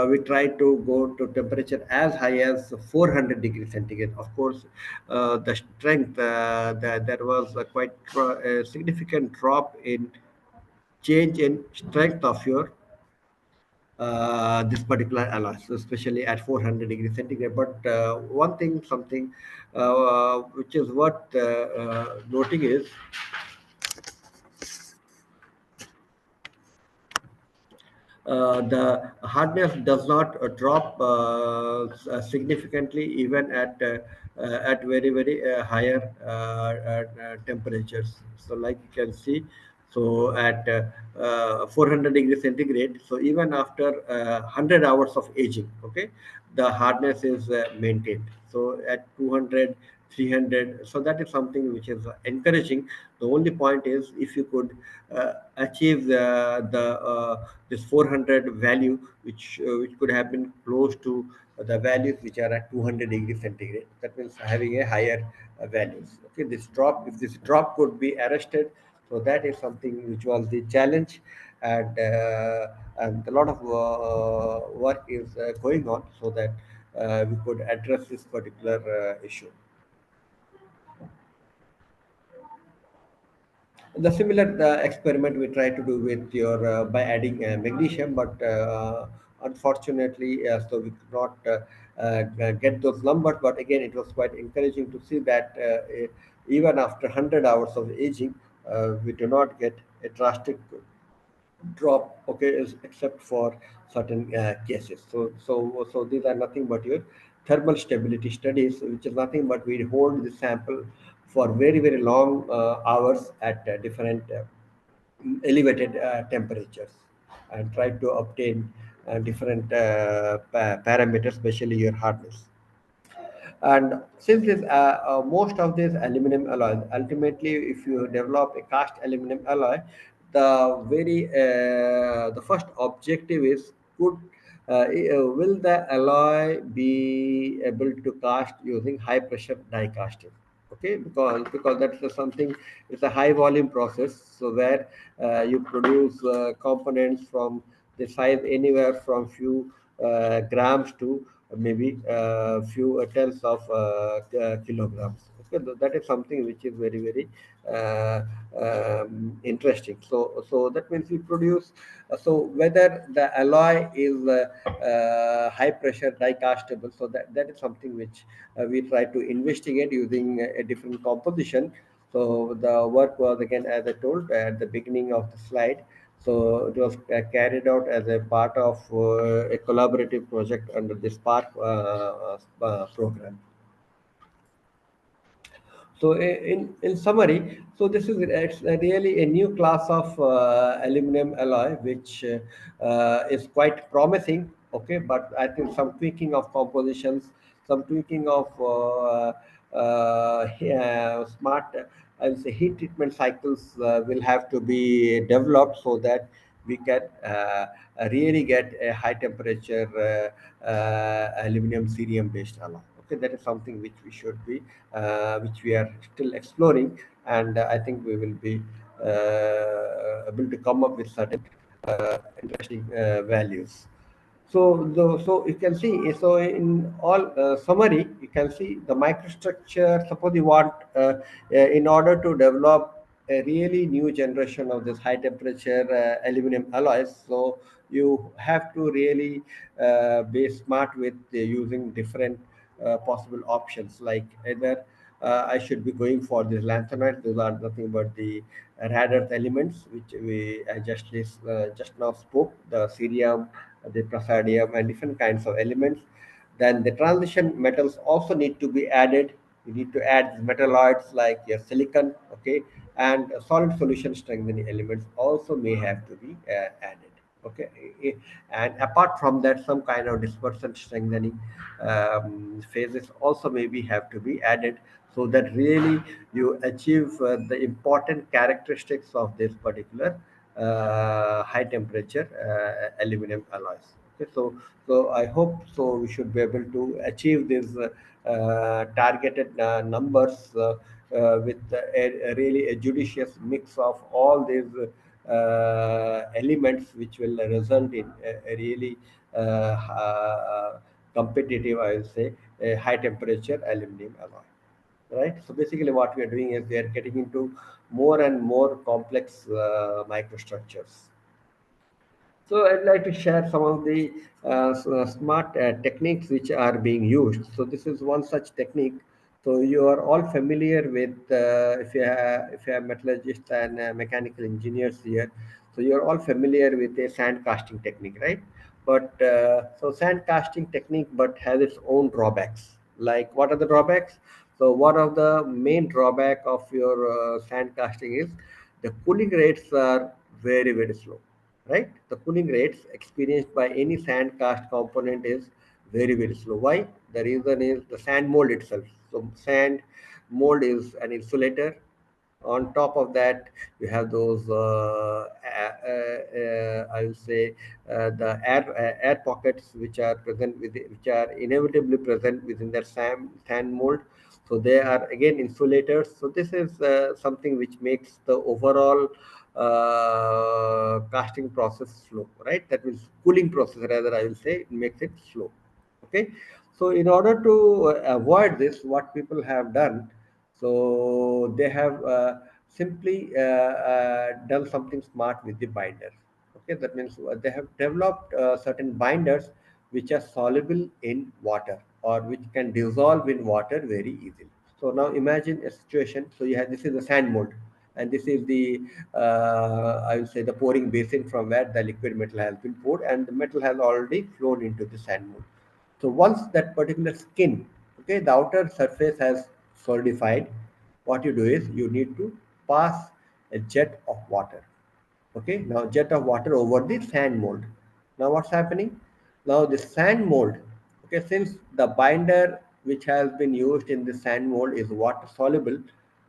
we try to go to temperature as high as 400 degrees centigrade. Of course, the strength, there was a quite significant drop in change in strength of your this particular alloy, so especially at 400 degrees centigrade. But one thing, something which is worth noting is the hardness does not drop significantly even at very higher temperatures. So like you can see, so at 400 degrees centigrade, so even after 100 hours of aging, okay, the hardness is maintained. So at 200, 300, so that is something which is encouraging. The only point is if you could achieve the this 400 value, which could have been close to the values which are at 200 degrees centigrade, that means having a higher values, okay. This drop, if this drop could be arrested, so that is something which was the challenge. And a lot of work is going on so that we could address this particular issue. The similar experiment we try to do with your by adding magnesium, but Unfortunately, so we could not get those numbers. But again, it was quite encouraging to see that even after 100 hours of aging, we do not get a drastic drop, okay, except for certain cases. So these are nothing but your thermal stability studies, which is nothing but we hold the sample for very, very long hours at different elevated temperatures and try to obtain different parameters, especially your hardness. And since this, most of these aluminum alloys, ultimately, if you develop a cast aluminum alloy, the first objective is will the alloy be able to cast using high pressure die casting? Okay, because that's something, it's a high volume process, so where you produce components from the size anywhere from few grams to maybe few tens of kilograms. Okay, that is something which is very, very uh, interesting. So that means we produce. So whether the alloy is high pressure die castable, so that is something which we try to investigate using a different composition. So the work was, again, as I told at the beginning of the slide, so it was carried out as a part of a collaborative project under the Spark program. So in summary, so this is, it's really a new class of aluminum alloy, which is quite promising. Okay, but I think some tweaking of compositions, some tweaking of smart, I'll say, heat treatment cycles will have to be developed so that we can really get a high temperature aluminum cerium based alloy. Okay, that is something which we should be, which we are still exploring, and I think we will be able to come up with certain interesting values. So you can see, so in all summary, you can see the microstructure. Suppose you want, in order to develop a really new generation of this high temperature aluminum alloys, so you have to really be smart with using different possible options, like either I should be going for this lanthanoid. Those are nothing but the rare earth elements, which I just now spoke, the cerium, the praseodymium, and different kinds of elements. Then the transition metals also need to be added. You need to add metalloids like your silicon, okay, and solid solution strengthening elements also may have to be added. Okay, and apart from that, some kind of dispersion strengthening phases also maybe have to be added, so that really you achieve the important characteristics of this particular high temperature aluminum alloys. Okay, so I hope so we should be able to achieve these targeted numbers with a really a judicious mix of all these elements, which will result in a really competitive, I will say, a high temperature aluminum alloy. Right. So basically, what we are doing is we are getting into more and more complex microstructures. So I'd like to share some of the smart techniques which are being used. So this is one such technique. So you are all familiar with, if you have metallurgists and mechanical engineers here, so you're all familiar with a sand casting technique, right? But so sand casting technique, but has its own drawbacks. Like, what are the drawbacks? So one of the main drawback of your sand casting is the cooling rates are very, very slow, right? The cooling rates experienced by any sand cast component is very, very slow. Why? The reason is the sand mold itself. So sand mold is an insulator. On top of that, you have those I will say the air pockets which are present with which are inevitably present within that sand mold. So they are again insulators. So this is something which makes the overall casting process slow, right? That means cooling process, rather, I will say, it makes it slow. Okay, so in order to avoid this, what people have done, so they have simply done something smart with the binder. Okay, that means they have developed certain binders which are soluble in water or which can dissolve in water very easily. So now imagine a situation. So you have, this is the sand mold, and this is the I will say the pouring basin from where the liquid metal has been poured, and the metal has already flown into the sand mold. So once that particular skin, okay, the outer surface has solidified, what you do is you need to pass a jet of water. Okay, now jet of water over the sand mold. Now what's happening? Now the sand mold, okay, since the binder which has been used in the sand mold is water soluble,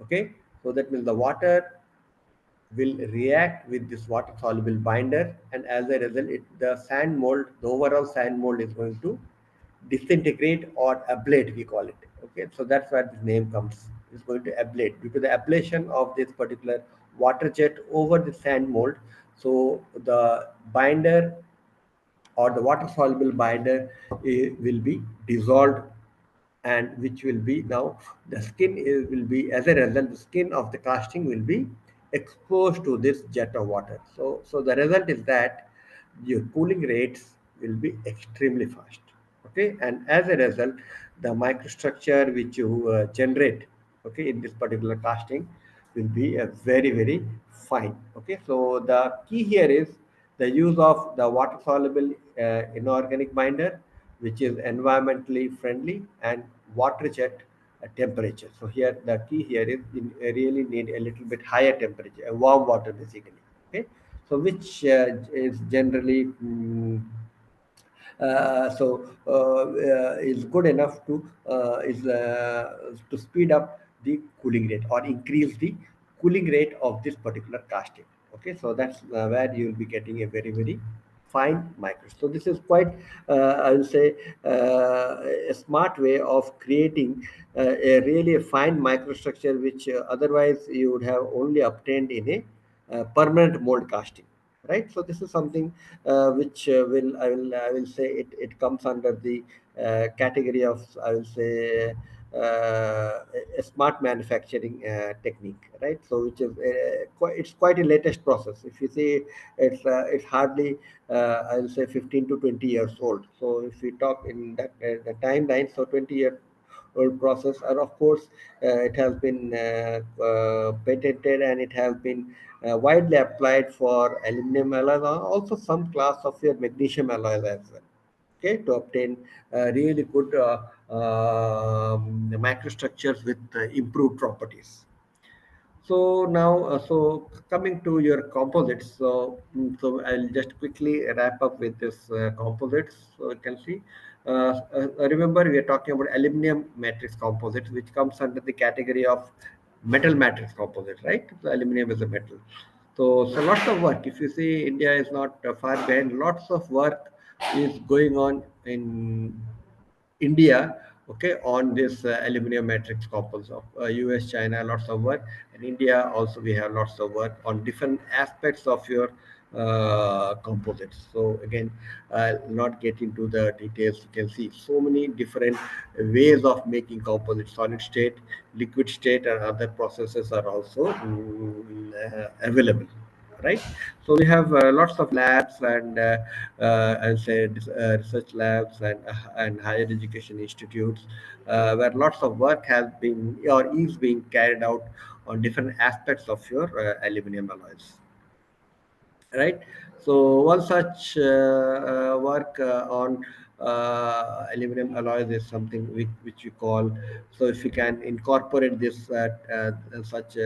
okay, so that means the water will react with this water soluble binder, and as a result the sand mold, the overall sand mold is going to disintegrate or ablate, we call it. Okay, so that's where the name comes. It's going to ablate due to the ablation of this particular water jet over the sand mold. So the binder or the water soluble binder will be dissolved, and which will be now the skin will be, as a result the skin of the casting will be exposed to this jet of water. So the result is that your cooling rates will be extremely fast. Okay, and as a result the microstructure which you generate, okay, in this particular casting will be a very fine. Okay, so the key here is the use of the water soluble inorganic binder, which is environmentally friendly, and water jet temperature. So here the key here is you really need a little bit higher temperature, a warm water basically. Okay, so which is generally is good enough to speed up the cooling rate or increase the cooling rate of this particular casting. Okay, so that's where you will be getting a very fine micro. So this is quite, I will say, a smart way of creating a really fine microstructure, which otherwise you would have only obtained in a permanent mold casting, right? So this is something which I will say it comes under the category of, I will say, a smart manufacturing technique, right? So which is it's quite a latest process. If you see, it's hardly I will say 15 to 20 years old. So if we talk in that the timeline, so 20-year old process, and of course it has been patented, and it has been widely applied for aluminum alloys, or also some class of your magnesium alloys as well. Okay, to obtain really good microstructures with improved properties. So now, so coming to your composites, so I'll just quickly wrap up with this composites. So you can see, remember we are talking about aluminum matrix composites, which comes under the category of metal matrix composite, right? So aluminum is a metal. So lots of work. If you see, India is not far behind. Lots of work is going on in India, okay, on this aluminum matrix compounds of US, China, lots of work, and India also we have lots of work on different aspects of your composites. So again, I'll not get into the details. You can see so many different ways of making composites: solid state, liquid state, and other processes are also available, right? So we have lots of labs and I said research labs and higher education institutes where lots of work has been or is being carried out on different aspects of your aluminum alloys, right? So one such work on aluminum alloys is something which we call, so if you can incorporate this such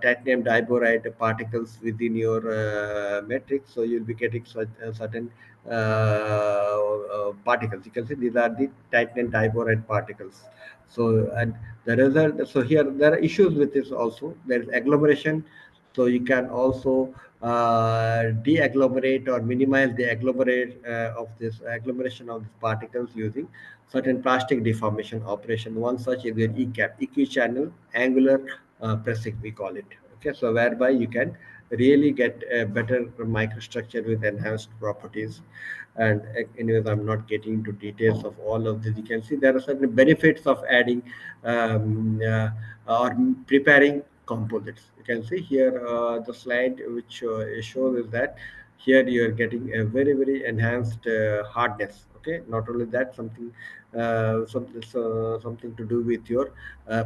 titanium diboride particles within your matrix, so you'll be getting such certain particles. You can see these are the titanium diboride particles. So and the result, so here there are issues with this also. There is agglomeration, so you can also de-agglomerate or minimize the agglomeration of these particles using certain plastic deformation operation. One such is an ECAP, equichannel angular pressing, we call it. Okay, so whereby you can really get a better microstructure with enhanced properties. And anyways, I'm not getting into details of all of this. You can see there are certain benefits of adding or preparing composites. You can see here the slide which shows is that here you are getting a very enhanced hardness. Okay, not only that, something to do with your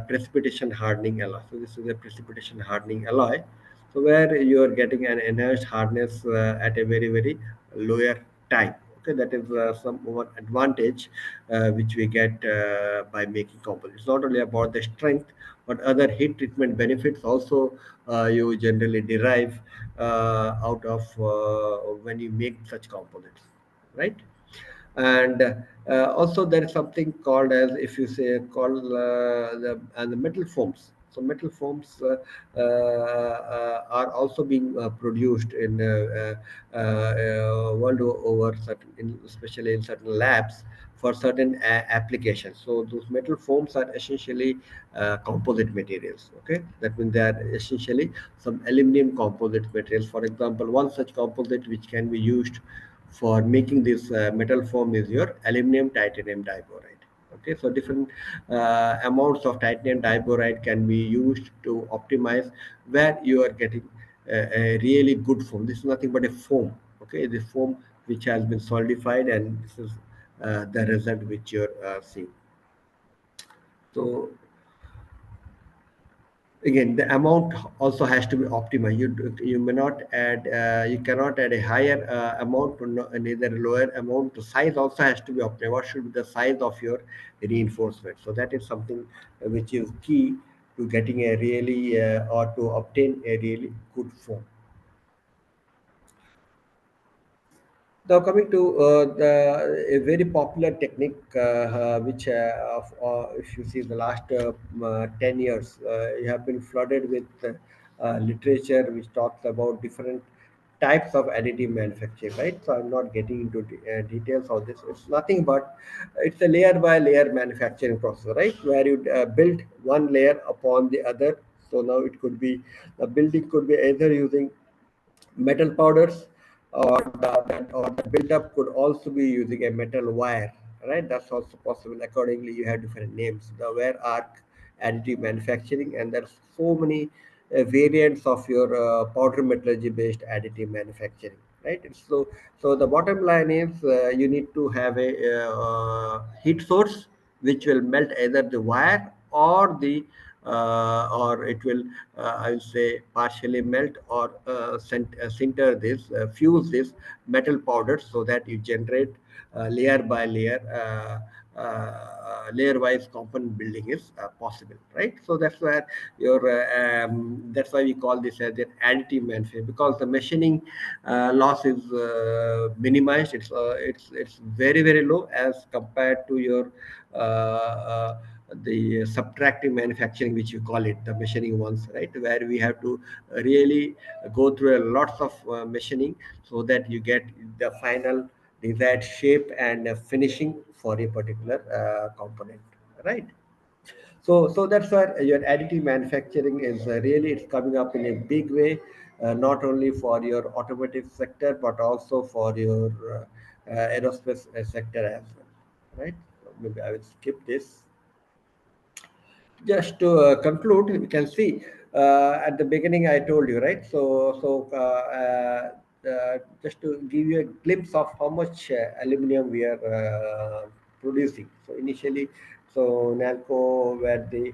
precipitation hardening alloy. So this is a precipitation hardening alloy, so where you are getting an enhanced hardness at a very lower time. Okay, that is some one advantage which we get by making composites. It's not only about the strength, but other heat treatment benefits also you generally derive out of when you make such composites, right? And also there is something called as, if you say, called the metal foams. So metal foams are also being produced in world over, especially in certain labs for certain applications. So those metal foams are essentially composite materials. Okay, that means they are essentially some aluminum composite materials. For example, one such composite which can be used for making this metal foam is your aluminum titanium diboride. Okay, so different amounts of titanium diboride can be used to optimize where you are getting a really good foam. This is nothing but a foam. Okay, the foam which has been solidified, and this is the result which you're seeing. So again, the amount also has to be optimized. You may not add, you cannot add a higher amount to neither lower amount. The size also has to be optimized. What should be the size of your reinforcement? So that is something which is key to getting a really or to obtain a really good form. Now coming to a very popular technique, which if you see the last 10 years, you have been flooded with literature which talks about different types of additive manufacturing, right? So I'm not getting into details of this. It's nothing but it's a layer by layer manufacturing process, right? Where you build one layer upon the other. So now it could be, the building could be either using metal powders, or the buildup could also be using a metal wire, right? That's also possible. Accordingly, you have different names: the wire arc additive manufacturing, and there's so many variants of your powder metallurgy based additive manufacturing, right? So the bottom line is you need to have a heat source which will melt either the wire or the or it will, I will say, partially melt or sinter this, fuse this metal powder, so that you generate layer by layer, layer wise component building is possible, right? So that's where your that's why we call this as an additive manufacturing, because the machining loss is minimized. It's very low as compared to your the subtractive manufacturing, which you call it, the machining ones, right? Where we have to really go through a lots of machining, so that you get the final desired shape and finishing for a particular component, right? So that's why your additive manufacturing is really, it's coming up in a big way, not only for your automotive sector, but also for your aerospace sector as well, right? So maybe I will skip this. Just to conclude, we can see at the beginning I told you, right? Just to give you a glimpse of how much aluminum we are producing. So initially, so Nalco were the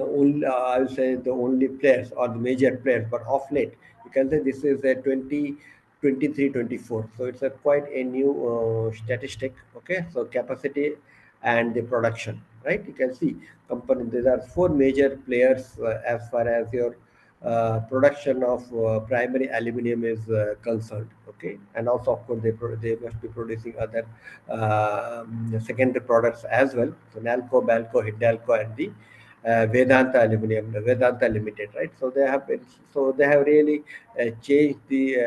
only, I would say, the only players or the major players, but off late, you can say this is a 2023-24. So it's a quite a new statistic. Okay, so capacity and the production, right? You can see company, there are four major players as far as your production of primary aluminum is concerned. Okay, and also of course they must be producing other secondary products as well. So Nalco, Balco, Hindalco, and the Vedanta Aluminum, Vedanta Limited, right? So they have been, so they have really changed the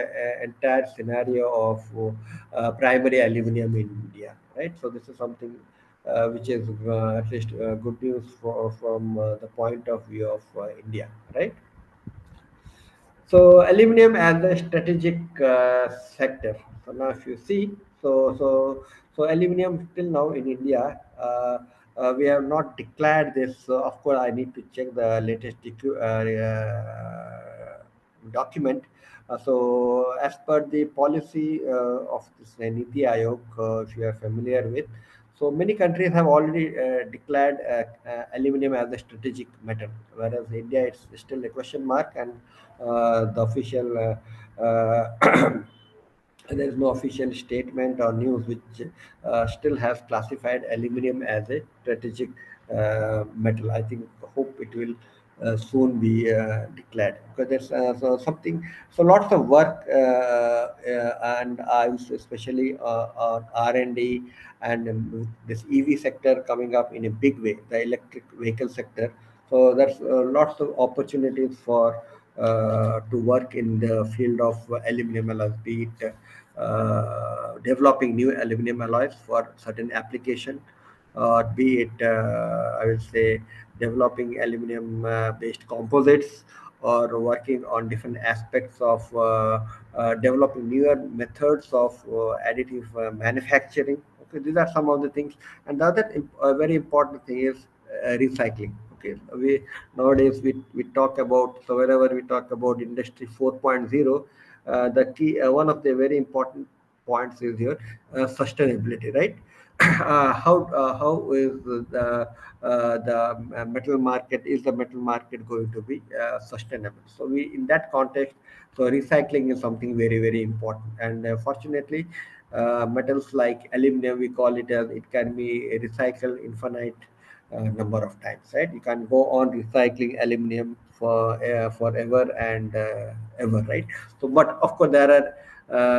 entire scenario of primary aluminum in India, right? So this is something which is at least good news from the point of view of India, right? So aluminum as a strategic sector. So now if you see, so aluminum till now in India, we have not declared this. So of course, I need to check the latest document. So as per the policy of this Niti Aayog, if you are familiar with, so many countries have already declared aluminum as a strategic metal, whereas India it's still a question mark, and the official there is no official statement or news which still has classified aluminum as a strategic metal. I think hope it will soon be declared, because there's something. So lots of work and I was especially on R&D and with this EV sector coming up in a big way, the electric vehicle sector. So there's lots of opportunities for to work in the field of aluminum alloys, be it developing new aluminum alloys for certain application, or be it I will say developing aluminum based composites, or working on different aspects of developing newer methods of additive manufacturing. Okay, these are some of the things. And the other very important thing is recycling. Okay, we nowadays we talk about, so wherever we talk about industry 4.0, the key one of the very important points is here sustainability, right? How is the metal market, is the metal market going to be sustainable? So we, in that context, so recycling is something very very important. And fortunately, metals like aluminum, we call it as, it can be recycled infinite number of times, right? You can go on recycling aluminum for forever and ever, right? So but of course there are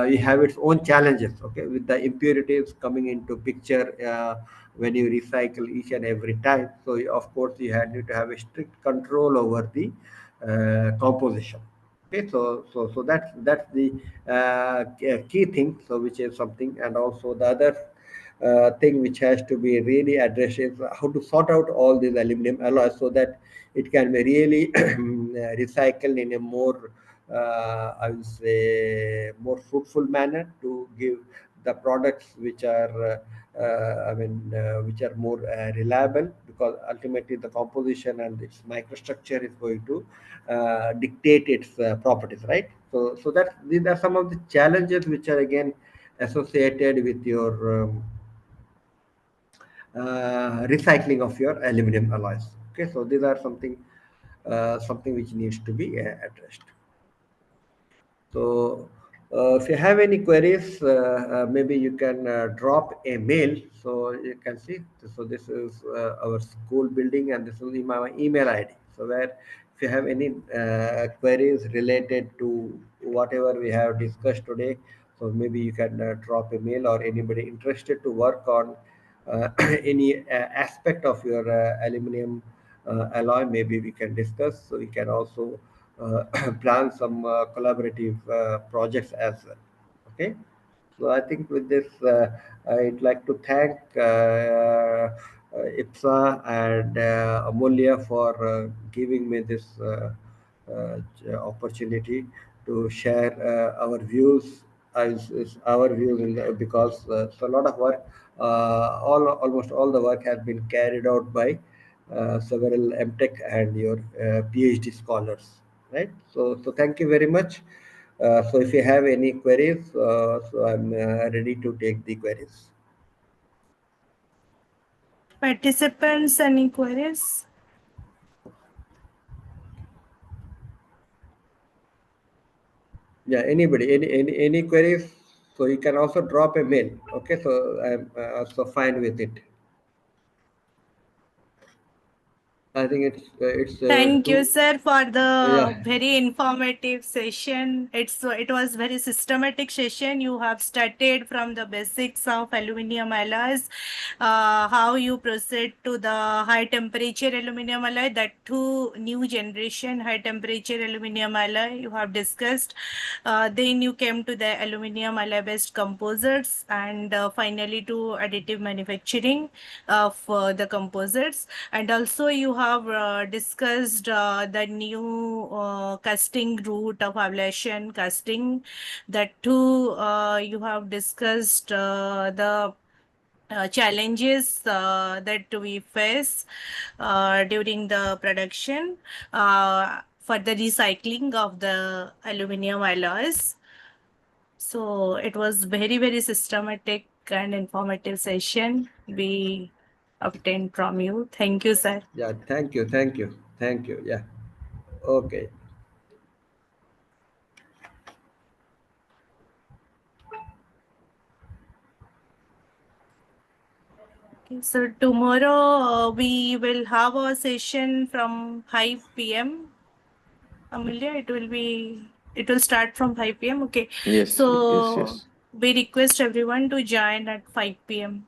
you have its own challenges, okay, with the impurities coming into picture when you recycle each and every time. So of course you need to have a strict control over the composition. Okay, so that's the key thing, so which is something. And also the other thing which has to be really addressed is how to sort out all these aluminum alloys so that it can be really recycled in a more I would say more fruitful manner, to give the products which are which are more reliable, because ultimately the composition and its microstructure is going to dictate its properties, right? So that these are some of the challenges which are again associated with your recycling of your aluminum alloys. Okay, so these are something which needs to be addressed. So if you have any queries, maybe you can drop a mail. So you can see, so this is our school building, and this is my email ID. So where if you have any queries related to whatever we have discussed today, so maybe you can drop a mail, or anybody interested to work on any aspect of your aluminum alloy, maybe we can discuss. So we can also plan some collaborative projects as well. Okay, so I think with this, I'd like to thank IPSA and Amulya for giving me this opportunity to share our views, as our views in because so a lot of work, almost all the work has been carried out by several MTech and your PhD scholars, right? So thank you very much. So if you have any queries, so I'm ready to take the queries. Participants, any queries? Yeah, anybody, any queries? So you can also drop a mail. Okay, so I'm also fine with it. I think it's Thank you, too. sir, for the Yeah. very informative session. It was very systematic session. You have started from the basics of aluminum alloys, how you proceed to the high temperature aluminum alloy, that too new generation high temperature aluminum alloy you have discussed. Then you came to the aluminum alloy based composites, and finally to additive manufacturing of the composites. And also you have discussed the new casting route of ablation casting. That too you have discussed the challenges that we face during the production. for the recycling of the aluminum alloys. So it was very systematic and informative session we obtained from you. Thank you, sir. Yeah, thank you. Yeah. Okay. Okay, so tomorrow we will have a session from 5 p.m. Amulya, it will start from 5 p.m. Okay. Yes, So yes. we request everyone to join at 5 p.m.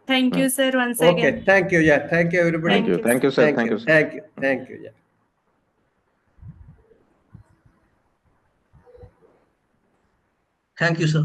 Thank you, sir, once Okay, again. thank you. Yeah, thank you, everybody. Thank you. Thank you, sir. Thank Thank you. you, sir. Thank you. Thank you. Yeah. Thank you, sir.